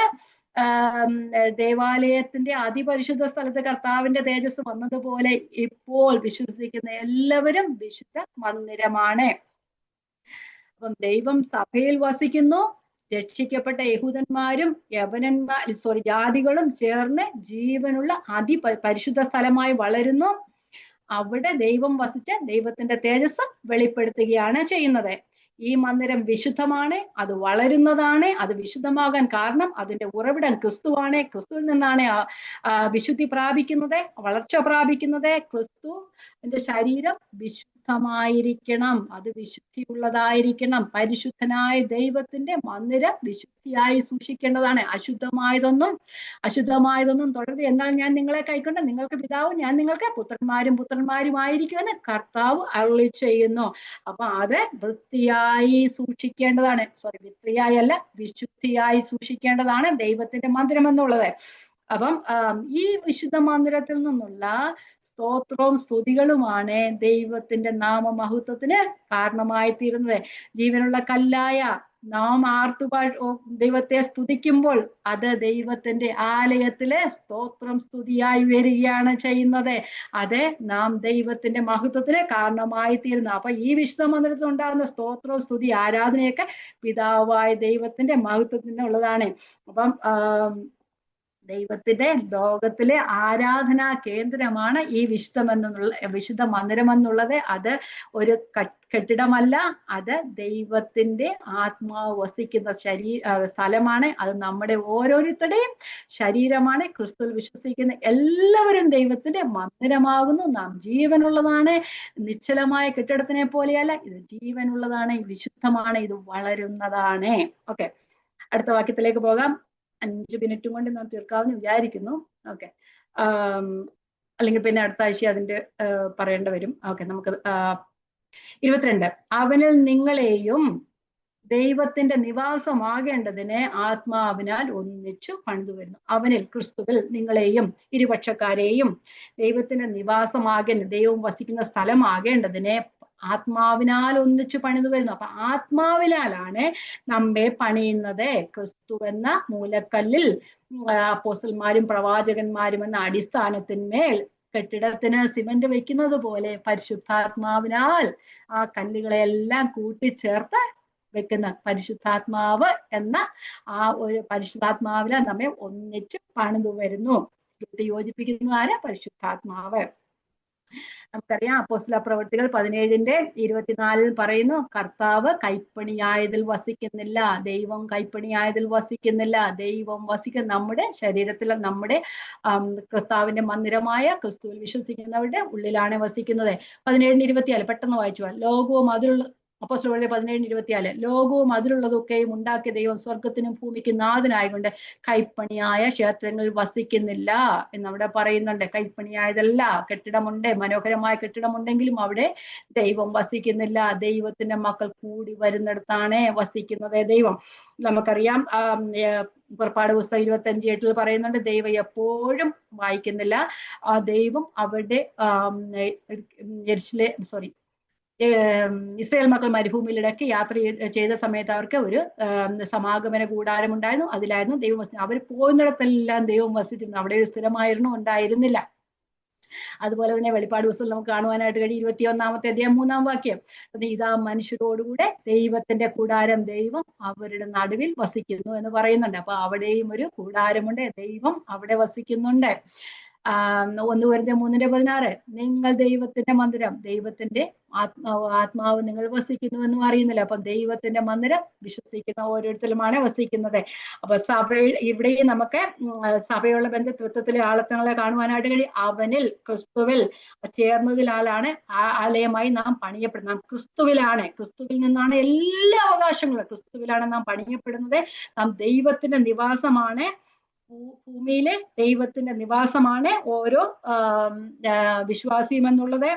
ദേവാലയത്തിന്റെ അതിപരിശുദ്ധ സ്ഥലത്ത് കർത്താവിന്റെ തേജസ് വന്നതുപോലെ ഇപ്പോൾ വിശ്വസിക്കുന്ന എല്ലാവരും വിശുദ്ധ മന്ദിരമാണ്. അപ്പം ദൈവം സഭയിൽ വസിക്കുന്നു. രക്ഷിക്കപ്പെട്ട യഹൂദന്മാരും ജാതികളും ചേർന്ന് ജീവനുള്ള പരിശുദ്ധ സ്ഥലമായി വളരുന്നു. അവിടെ ദൈവം വസിച്ച് ദൈവത്തിന്റെ തേജസ് വെളിപ്പെടുത്തുകയാണ് ചെയ്യുന്നത്. ഈ മന്ദിരം വിശുദ്ധമാണ്, അത് വളരുന്നതാണ്. അത് വിശുദ്ധമാകാൻ കാരണം അതിന്റെ ഉറവിടം ക്രിസ്തുവാണ്. ക്രിസ്തുവിൽ നിന്നാണ് വിശുദ്ധി പ്രാപിക്കുന്നത്, വളർച്ച പ്രാപിക്കുന്നത്. ക്രിസ്തുവിന്റെ ശരീരം വിശുദ്ധമായിരിക്കണം, അത് വിശുദ്ധിയുള്ളതായിരിക്കണം. പരിശുദ്ധനായ ദൈവത്തിന്റെ മന്ദിരം വിശുദ്ധിയായി സൂക്ഷിക്കേണ്ടതാണ്. അശുദ്ധമായതൊന്നും തുടരുത്, എന്നാൽ ഞാൻ നിങ്ങളെ കൈക്കൊണ്ട് നിങ്ങൾക്ക് പിതാവും ഞാൻ നിങ്ങൾക്ക് പുത്രന്മാരുമായിരിക്കുമെന്ന് കർത്താവ് അരുളി ചെയ്യുന്നു. അപ്പൊ അത് വൃത്തിയായി സൂക്ഷിക്കേണ്ടതാണ്. വൃത്തിയായി അല്ല, വിശുദ്ധിയായി സൂക്ഷിക്കേണ്ടതാണ് ദൈവത്തിന്റെ മന്ദിരം എന്നുള്ളത്. അപ്പം ഈ വിശുദ്ധ മന്ദിരത്തിൽ നിന്നുള്ള സ്തോത്രവും സ്തുതികളുമാണ് ദൈവത്തിന്റെ നാമമഹത്വത്തിന് കാരണമായി തീരുന്നത്. ജീവനുള്ള കല്ലായ നാം ദൈവത്തെ സ്തുതിക്കുമ്പോൾ അത് ദൈവത്തിന്റെ ആലയത്തിലെ സ്തോത്രം സ്തുതിയായി വരികയാണ് ചെയ്യുന്നത്. അത് നാം ദൈവത്തിന്റെ മഹത്വത്തിന് കാരണമായി തീരുന്നു. അപ്പൊ ഈ വിശുദ്ധ മന്ദിരത്തിൽ ഉണ്ടാകുന്ന സ്തോത്രവും സ്തുതി ആരാധനയൊക്കെ പിതാവായ ദൈവത്തിന്റെ മഹത്വത്തിന് ഉള്ളതാണ്. അപ്പം ദൈവത്തിന്റെ ലോകത്തിലെ ആരാധനാ കേന്ദ്രമാണ് ഈ വിശുദ്ധ മന്ദിരം എന്നുള്ളത്. അത് ഒരു കെട്ടിടമല്ല, അത് ദൈവത്തിന്റെ ആത്മാവ് വസിക്കുന്ന സ്ഥലമാണ്. അത് നമ്മുടെ ഓരോരുത്തരുടെയും ശരീരമാണ്. ക്രിസ്തുവിൽ വിശ്വസിക്കുന്ന എല്ലാവരും ദൈവത്തിന്റെ മന്ദിരമാകുന്നു. നാം ജീവനുള്ളതാണ്. നിശ്ചലമായ കെട്ടിടത്തിനെ പോലെയല്ല, ഇത് ജീവനുള്ളതാണ്, വിശുദ്ധമാണ്, ഇത് വളരുന്നതാണ്. ഓക്കെ, അടുത്ത വാക്യത്തിലേക്ക് പോകാം. 5 മിനിറ്റും കൊണ്ട് നാം തീർക്കാമെന്ന് വിചാരിക്കുന്നു. ഓക്കെ, അല്ലെങ്കിൽ പിന്നെ അടുത്ത ആഴ്ച അതിന്റെ പറയേണ്ടി വരും. ഓക്കെ, നമുക്ക് 22. അവനിൽ നിങ്ങളെയും ദൈവത്തിന്റെ നിവാസമാകേണ്ടതിന് ആത്മാവിനാൽ ഒന്നിച്ചു പണിതു വരുന്നു. അവനിൽ, ക്രിസ്തുവിൽ നിങ്ങളെയും ഇരുപക്ഷക്കാരെയും ദൈവത്തിന്റെ ദൈവം വസിക്കുന്ന സ്ഥലമാകേണ്ടതിന് ആത്മാവിനാൽ ഒന്നിച്ചു പണിതു വരുന്നു. അപ്പൊ ആത്മാവിനാലാണ് നമ്മെ പണിയുന്നത്. ക്രിസ്തു എന്ന മൂലക്കല്ലിൽ അപ്പോസ്തലന്മാരും പ്രവാചകന്മാരും എന്ന അടിസ്ഥാനത്തിന്മേൽ കെട്ടിടത്തിന് സിമന്റ് വെക്കുന്നത് പോലെ പരിശുദ്ധാത്മാവിനാൽ ആ കല്ലുകളെല്ലാം കൂട്ടിച്ചേർത്ത് വെക്കുന്ന പരിശുദ്ധാത്മാവ് എന്ന ആ ഒരു പരിശുദ്ധാത്മാവിനെ നമ്മെ ഒന്നിച്ച് പണിതു വരുന്നു. യോജിപ്പിക്കുന്നതാണ് പരിശുദ്ധാത്മാവ്. നമുക്കറിയാം, അപ്പോസ്തല പ്രവൃത്തികൾ 17:24 പറയുന്നു, കർത്താവ് കൈപ്പണിയായതിൽ വസിക്കുന്നില്ല, ദൈവം കൈപ്പണിയായതിൽ വസിക്കുന്നില്ല. ദൈവം നമ്മുടെ ശരീരത്തിൽ, നമ്മുടെ കർത്താവിന്റെ മന്ദിരമായ ക്രിസ്തുവിൽ വിശ്വസിക്കുന്നവരുടെ ഉള്ളിലാണ് വസിക്കുന്നത്. 17:24 പെട്ടെന്ന് വായിച്ചു. ലോകവും അതിലുള്ള അപ്പോസ്തലപ്രവൃത്തി 17:24 ലോകവും അതിലുള്ളതൊക്കെയും ഉണ്ടാക്കിയ ദൈവം സ്വർഗത്തിനും ഭൂമിക്കും നാഥനായകൊണ്ട് കൈപ്പണിയായ ക്ഷേത്രങ്ങളിൽ വസിക്കുന്നില്ല എന്നവിടെ പറയുന്നുണ്ട്. കൈപ്പണിയായതല്ല, കെട്ടിടമുണ്ട്, മനോഹരമായ കെട്ടിടമുണ്ടെങ്കിലും അവിടെ ദൈവം വസിക്കുന്നില്ല. ദൈവത്തിന്റെ മക്കൾ കൂടി വരുന്നിടത്താണ് വസിക്കുന്നത് ദൈവം. നമുക്കറിയാം, പുറപ്പാട് പുസ്തകം 25:8 പറയുന്നുണ്ട്, ദൈവം എപ്പോഴും വായിക്കുന്നില്ല. ആ ദൈവം അവരുടെ ഇസ്രായേൽ മക്കൾ മരുഭൂമിയിലിടയ്ക്ക് യാത്ര ചെയ്ത സമയത്ത് അവർക്ക് ഒരു സമാഗമന കൂടാരം ഉണ്ടായിരുന്നു. അതിലായിരുന്നു ദൈവം വസിച്ചത്. അവർ പോകുന്നിടത്തെല്ലാം ദൈവം വസിച്ചിരുന്നു. അവിടെ ഒരു സ്ഥിരമായിരുന്നു ഉണ്ടായിരുന്നില്ല. അതുപോലെ തന്നെ വെളിപ്പാട് പുസ്തകം നമുക്ക് കാണുവാനായിട്ട് കഴിയും. 21-ാമത്തെ അധ്യായം 3-ാം വാക്യം, ഇതാ മനുഷ്യരോടുകൂടെ ദൈവത്തിന്റെ കൂടാരം, ദൈവം അവരുടെ നടുവിൽ വസിക്കുന്നു എന്ന് പറയുന്നുണ്ട്. അപ്പൊ അവിടെയും ഒരു കൂടാരമുണ്ട്, ദൈവം അവിടെ വസിക്കുന്നുണ്ട്. 1 Corinthians 3:16 നിങ്ങൾ ദൈവത്തിന്റെ മന്ദിരം, ദൈവത്തിന്റെ ആത്മാവ് നിങ്ങൾ വസിക്കുന്നു എന്ന് അറിയുന്നില്ല. അപ്പൊ ദൈവത്തിന്റെ മന്ദിരം വിശ്വസിക്കുന്ന ഓരോരുത്തരുമാണ് വസിക്കുന്നത്. അപ്പൊ ഇവിടെയും നമുക്ക് സഭയുള്ള ബന്ധത്വത്തിലെ ആളത്തങ്ങളെ കാണുവാനായിട്ട് കഴിയും. അവനിൽ, ക്രിസ്തുവിൽ ചേർന്നതിനാലാണ് ആലയമായി നാം പണിയപ്പെടുന്നത്. നാം ക്രിസ്തുവിലാണ്, ക്രിസ്തുവിൽ നിന്നാണ് എല്ലാ അവകാശങ്ങളും, ക്രിസ്തുവിലാണ് നാം പണിയപ്പെടുന്നത്. നാം ദൈവത്തിന്റെ നിവാസമാണ്, ഭൂമിയിലെ ദൈവത്തിന്റെ നിവാസമാണ് ഓരോ വിശ്വാസിയും എന്നുള്ളത്.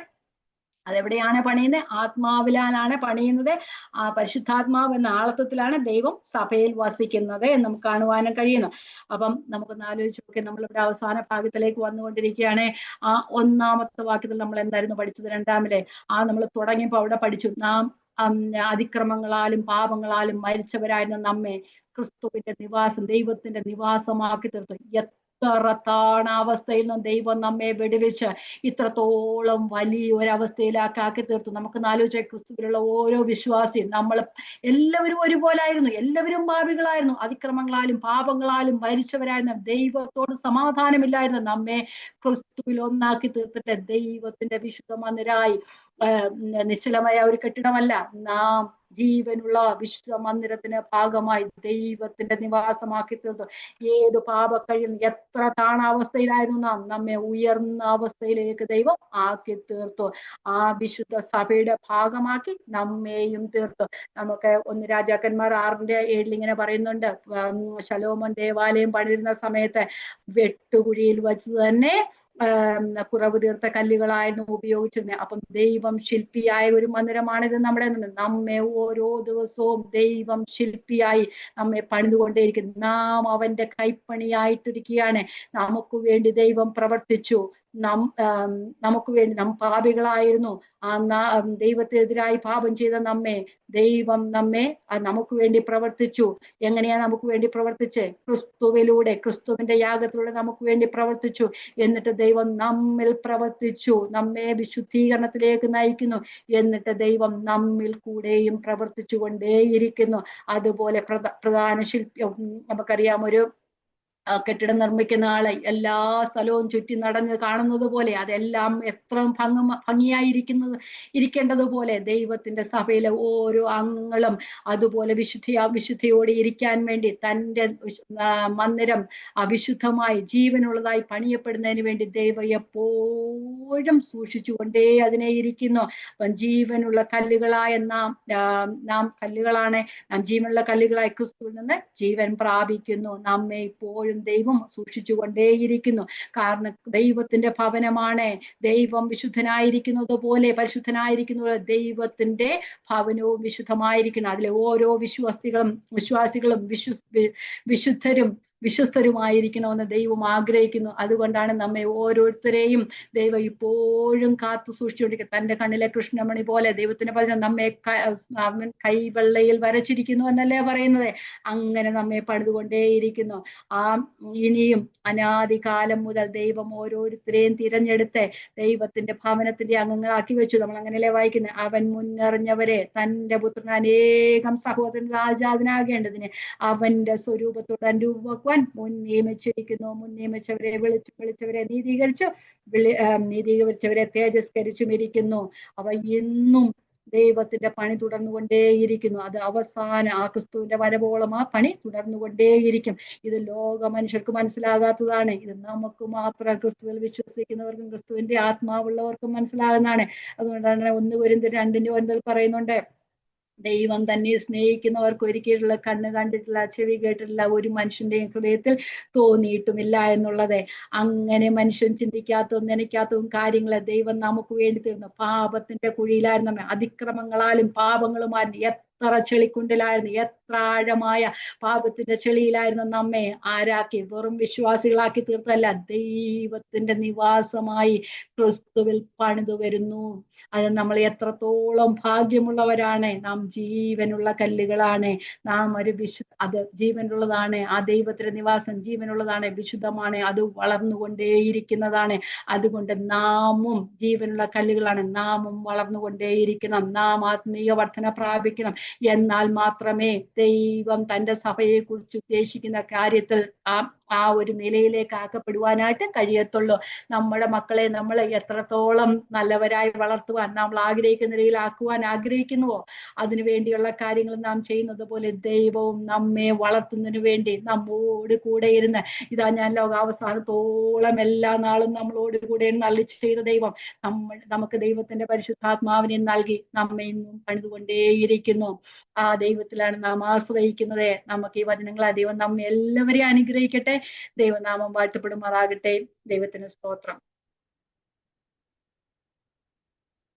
അതെവിടെയാണ് പണിയുന്നത്? ആത്മാവിലാണ് പണിയുന്നത്. ആ പരിശുദ്ധാത്മാവ് എന്ന ആളത്വത്തിലാണ് ദൈവം സഭയിൽ വസിക്കുന്നത് എന്ന് നമുക്ക് കാണുവാനും കഴിയുന്നു. അപ്പം നമുക്കൊന്ന് ആലോചിച്ച് നോക്കി, നമ്മളിവിടെ അവസാന ഭാഗത്തിലേക്ക് വന്നുകൊണ്ടിരിക്കുകയാണ്. ആ 1-ാമത്തെ വാക്യത്തിൽ നമ്മൾ എന്തായിരുന്നു പഠിച്ചത്? 2-ാമിലെ നമ്മൾ തുടങ്ങിയപ്പോൾ അവിടെ പഠിച്ചു, നാം അതിക്രമങ്ങളാലും പാപങ്ങളാലും മരിച്ചവരായിരുന്ന നമ്മെ ക്രിസ്തുവിന്റെ നിവാസം, ദൈവത്തിന്റെ നിവാസമാക്കി തീർത്തു. എത്ര താണാവസ്ഥയിൽ നിന്നും ദൈവം നമ്മെ വെടിവെച്ച് ഇത്രത്തോളം വലിയ ഒരവസ്ഥയിലാക്കി തീർത്തു. നമുക്ക് ആലോചിച്ച ക്രിസ്തുവിലുള്ള ഓരോ വിശ്വാസിയും, നമ്മൾ എല്ലാവരും ഒരുപോലായിരുന്നു, എല്ലാവരും പാപികളായിരുന്നു, അതിക്രമങ്ങളാലും പാപങ്ങളാലും മരിച്ചവരായിരുന്നു, ദൈവത്തോട് സമാധാനമില്ലായിരുന്നു. നമ്മെ ക്രിസ്തുവിൽ ഒന്നാക്കി തീർത്തിട്ട് ദൈവത്തിന്റെ വിശുദ്ധ മന്ദിരമായി, നിശ്ചലമായ ഒരു കെട്ടിടമല്ല, നാം ജീവനുള്ള വിശുദ്ധ മന്ദിരത്തിന് ഭാഗമായി ദൈവത്തിന്റെ നിവാസമാക്കി തീർത്തു. ഏത് പാപക്കഴിയും, എത്ര താണാവസ്ഥയിലായിരുന്നു നാം, നമ്മെ ഉയർന്ന അവസ്ഥയിലേക്ക് ദൈവം ആക്കി തീർത്തു. ആ വിശുദ്ധ സഭയുടെ ഭാഗമാക്കി നമ്മെയും തീർത്തു. നമുക്ക് 1 രാജാക്കന്മാർ 6:7 ഇങ്ങനെ പറയുന്നുണ്ട്, ശലോമോൻ ദേവാലയം പണിതിരുന്ന സമയത്ത് വെട്ടുകുഴിയിൽ വച്ച് തന്നെ കുറവ് തീർത്ത കല്ലുകളായിരുന്നു ഉപയോഗിച്ചിരുന്നത്. അപ്പം ദൈവം ശില്പിയായ ഒരു മന്ദിരമാണിത്. നമ്മെ ഓരോ ദിവസവും ദൈവം ശില്പിയായി നമ്മെ പണിതുകൊണ്ടേയിരിക്കുന്നു. നാം അവന്റെ കൈപ്പണിയായിട്ടിരിക്കുകയാണ്. നമുക്ക് വേണ്ടി ദൈവം പ്രവർത്തിച്ചു. നമുക്ക് വേണ്ടി, നാം പാപികളായിരുന്നു, ദൈവത്തിനെതിരായി പാപം ചെയ്ത ദൈവം നമുക്ക് വേണ്ടി പ്രവർത്തിച്ചു. എങ്ങനെയാ നമുക്ക് വേണ്ടി പ്രവർത്തിച്ച്? ക്രിസ്തുവിലൂടെ, ക്രിസ്തുവിന്റെ യാഗത്തിലൂടെ നമുക്ക് വേണ്ടി പ്രവർത്തിച്ചു. എന്നിട്ട് ദൈവം നമ്മിൽ പ്രവർത്തിച്ചു, നമ്മെ വിശുദ്ധീകരണത്തിലേക്ക് നയിക്കുന്നു. എന്നിട്ട് ദൈവം നമ്മിൽ കൂടെയും പ്രവർത്തിച്ചു കൊണ്ടേയിരിക്കുന്നു. അതുപോലെ പ്രധാന ശില്പി, നമുക്കറിയാം, ഒരു കെട്ടിടം നിർമ്മിക്കുന്ന ആളെ എല്ലാ സ്ഥലവും ചുറ്റി നടന്ന് കാണുന്നത് പോലെ അതെല്ലാം എത്ര ഇരിക്കേണ്ടതുപോലെ ദൈവത്തിന്റെ സഭയിലെ ഓരോ അംഗങ്ങളും അതുപോലെ വിശുദ്ധിയോടെ ഇരിക്കാൻ വേണ്ടി തന്റെ മന്ദിരം അവിശുദ്ധമായി ജീവനുള്ളതായി പണിയപ്പെടുന്നതിന് വേണ്ടി ദൈവം എപ്പോഴും സൂക്ഷിച്ചുകൊണ്ടേ അതിനെ ഇരിക്കുന്നു. അപ്പം ജീവനുള്ള കല്ലുകളായ നാം കല്ലുകളാണ്. നാം ജീവനുള്ള കല്ലുകളായി ക്രിസ്തുവിൽ നിന്ന് ജീവൻ പ്രാപിക്കുന്നു. നമ്മെ ഇപ്പോഴും ദൈവം സൂക്ഷിച്ചുകൊണ്ടേയിരിക്കുന്നു. കാരണം ദൈവത്തിന്റെ ഭവനമാണ്. ദൈവം വിശുദ്ധനായിരിക്കുന്നത് പോലെ പരിശുദ്ധനായിരിക്കുന്നത് ദൈവത്തിന്റെ ഭവനവും വിശുദ്ധമായിരിക്കണം. അതിലെ ഓരോ വിശ്വാസികളും വിശുദ്ധരും വിശ്വസ്തരുമായിരിക്കണമെന്ന് ദൈവം ആഗ്രഹിക്കുന്നു. അതുകൊണ്ടാണ് നമ്മെ ഓരോരുത്തരെയും ദൈവം ഇപ്പോഴും കാത്തു സൂക്ഷിച്ചുകൊണ്ടിരിക്കുക. തന്റെ കണ്ണിലെ കൃഷ്ണമണി പോലെ ദൈവത്തിന്റെ ഭജനം നമ്മെ കൈവെള്ളയിൽ വരച്ചിരിക്കുന്നു എന്നല്ലേ പറയുന്നത്. അങ്ങനെ നമ്മെ പണിതുകൊണ്ടേയിരിക്കുന്നു. ഇനിയും അനാദികാലം മുതൽ ദൈവം ഓരോരുത്തരെയും തിരഞ്ഞെടുത്ത് ദൈവത്തിന്റെ ഭവനത്തിന്റെ അംഗങ്ങളാക്കി വെച്ചു. നമ്മൾ അങ്ങനെയല്ലേ വായിക്കുന്നത്. അവൻ മുന്നറിഞ്ഞവരെ തന്റെ പുത്രൻ അനേകം സഹോദരൻ രാജാവിനാകേണ്ടതിന് അവന്റെ സ്വരൂപത്തോട് അനുരൂപമാക്കുവാൻ മുൻ നിയമിച്ചവരെ വിളിച്ചവരെ നീതീകരിച്ചവരെ തേജസ്കരിച്ചും ഇരിക്കുന്നു. അവ എന്നും ദൈവത്തിന്റെ പണി തുടർന്നുകൊണ്ടേയിരിക്കുന്നു. അത് ആ ക്രിസ്തുവിന്റെ വരവോളം ആ പണി തുടർന്നുകൊണ്ടേയിരിക്കും. ഇത് ലോക മനുഷ്യർക്ക് മനസ്സിലാകാത്തതാണ്. ഇത് നമുക്ക് മാത്രം ക്രിസ്തുവിൽ വിശ്വസിക്കുന്നവർക്കും ക്രിസ്തുവിന്റെ ആത്മാവുള്ളവർക്കും മനസ്സിലാകുന്നതാണ്. അതുകൊണ്ടാണ് 1 കൊരിന്ത്യർ 2:9 പറയുന്നുണ്ട്, ദൈവം തന്നെ സ്നേഹിക്കുന്നവർക്ക് ഒരിക്കലുള്ള കണ്ണ് കണ്ടിട്ടില്ല, ചെവി കേട്ടിട്ടില്ല, ഒരു മനുഷ്യന്റെയും ഹൃദയത്തിൽ തോന്നിയിട്ടുമില്ല എന്നുള്ളത്. അങ്ങനെ മനുഷ്യൻ ചിന്തിക്കാത്തതും നനയ്ക്കാത്തതും കാര്യങ്ങളെ ദൈവം നമുക്ക് വേണ്ടി തരുന്നു. പാപത്തിന്റെ കുഴിയിലായിരുന്നു നമ്മെ, അതിക്രമങ്ങളാലും പാപങ്ങളുമായിരുന്നു എത്ര ചെളിക്കുണ്ടിലായിരുന്നു, എത്ര ആഴമായ പാപത്തിന്റെ ചെളിയിലായിരുന്നു നമ്മെ ആരാക്കി വെറും വിശ്വാസികളാക്കി തീർത്തല്ല, ദൈവത്തിന്റെ നിവാസമായി ക്രിസ്തുവിൽ പണിതു വരുന്നു. അത് നമ്മൾ എത്രത്തോളം ഭാഗ്യമുള്ളവരാണ്. നാം ജീവനുള്ള കല്ലുകളാണ്. നാം അത് ജീവനുള്ളതാണ്. ആ ദൈവത്തിന്റെ നിവാസം ജീവനുള്ളതാണ്, വിശുദ്ധമാണ്, അത് വളർന്നുകൊണ്ടേയിരിക്കുന്നതാണ്. അതുകൊണ്ട് നാമും ജീവനുള്ള കല്ലുകളാണ്. നാമും വളർന്നുകൊണ്ടേയിരിക്കണം. നാം ആത്മീയ വർധന പ്രാപിക്കണം. എന്നാൽ മാത്രമേ ദൈവം തന്റെ സഭയെ കുറിച്ച് ഉദ്ദേശിക്കുന്ന കാര്യത്തിൽ ആ ഒരു നിലയിലേക്ക് ആക്കപ്പെടുവാനായിട്ട് കഴിയത്തുള്ളൂ. നമ്മുടെ മക്കളെ നമ്മൾ എത്രത്തോളം നല്ലവരായി വളർത്തുവാൻ നമ്മൾ ആഗ്രഹിക്കുന്ന നിലയിൽ ആക്കുവാൻ ആഗ്രഹിക്കുന്നുവോ അതിനു വേണ്ടിയുള്ള കാര്യങ്ങൾ നാം ചെയ്യുന്നത് പോലെ ദൈവവും നമ്മെ വളർത്തുന്നതിന് വേണ്ടി നമ്മോട് കൂടെ ഇരുന്ന് ഇതാ ഞാൻ ലോകാവസാനത്തോളം എല്ലാ നാളും നമ്മളോട് കൂടെ നല്ലി ചെയ്ത ദൈവം നമുക്ക് ദൈവത്തിന്റെ പരിശുദ്ധാത്മാവിനെ നൽകി നമ്മെ ഇന്നും പണിതുകൊണ്ടേയിരിക്കുന്നു. ആ ദൈവത്തിലാണ് നാം ആശ്രയിക്കുന്നത്. നമുക്ക് ഈ വചനങ്ങളെ ദൈവം നമ്മെ എല്ലാവരെയും അനുഗ്രഹിക്കട്ടെ. ദൈവനാമം വാഴ്ത്തപ്പെടുമാറാകട്ടെ. ദൈവത്തിന് സ്തോത്രം.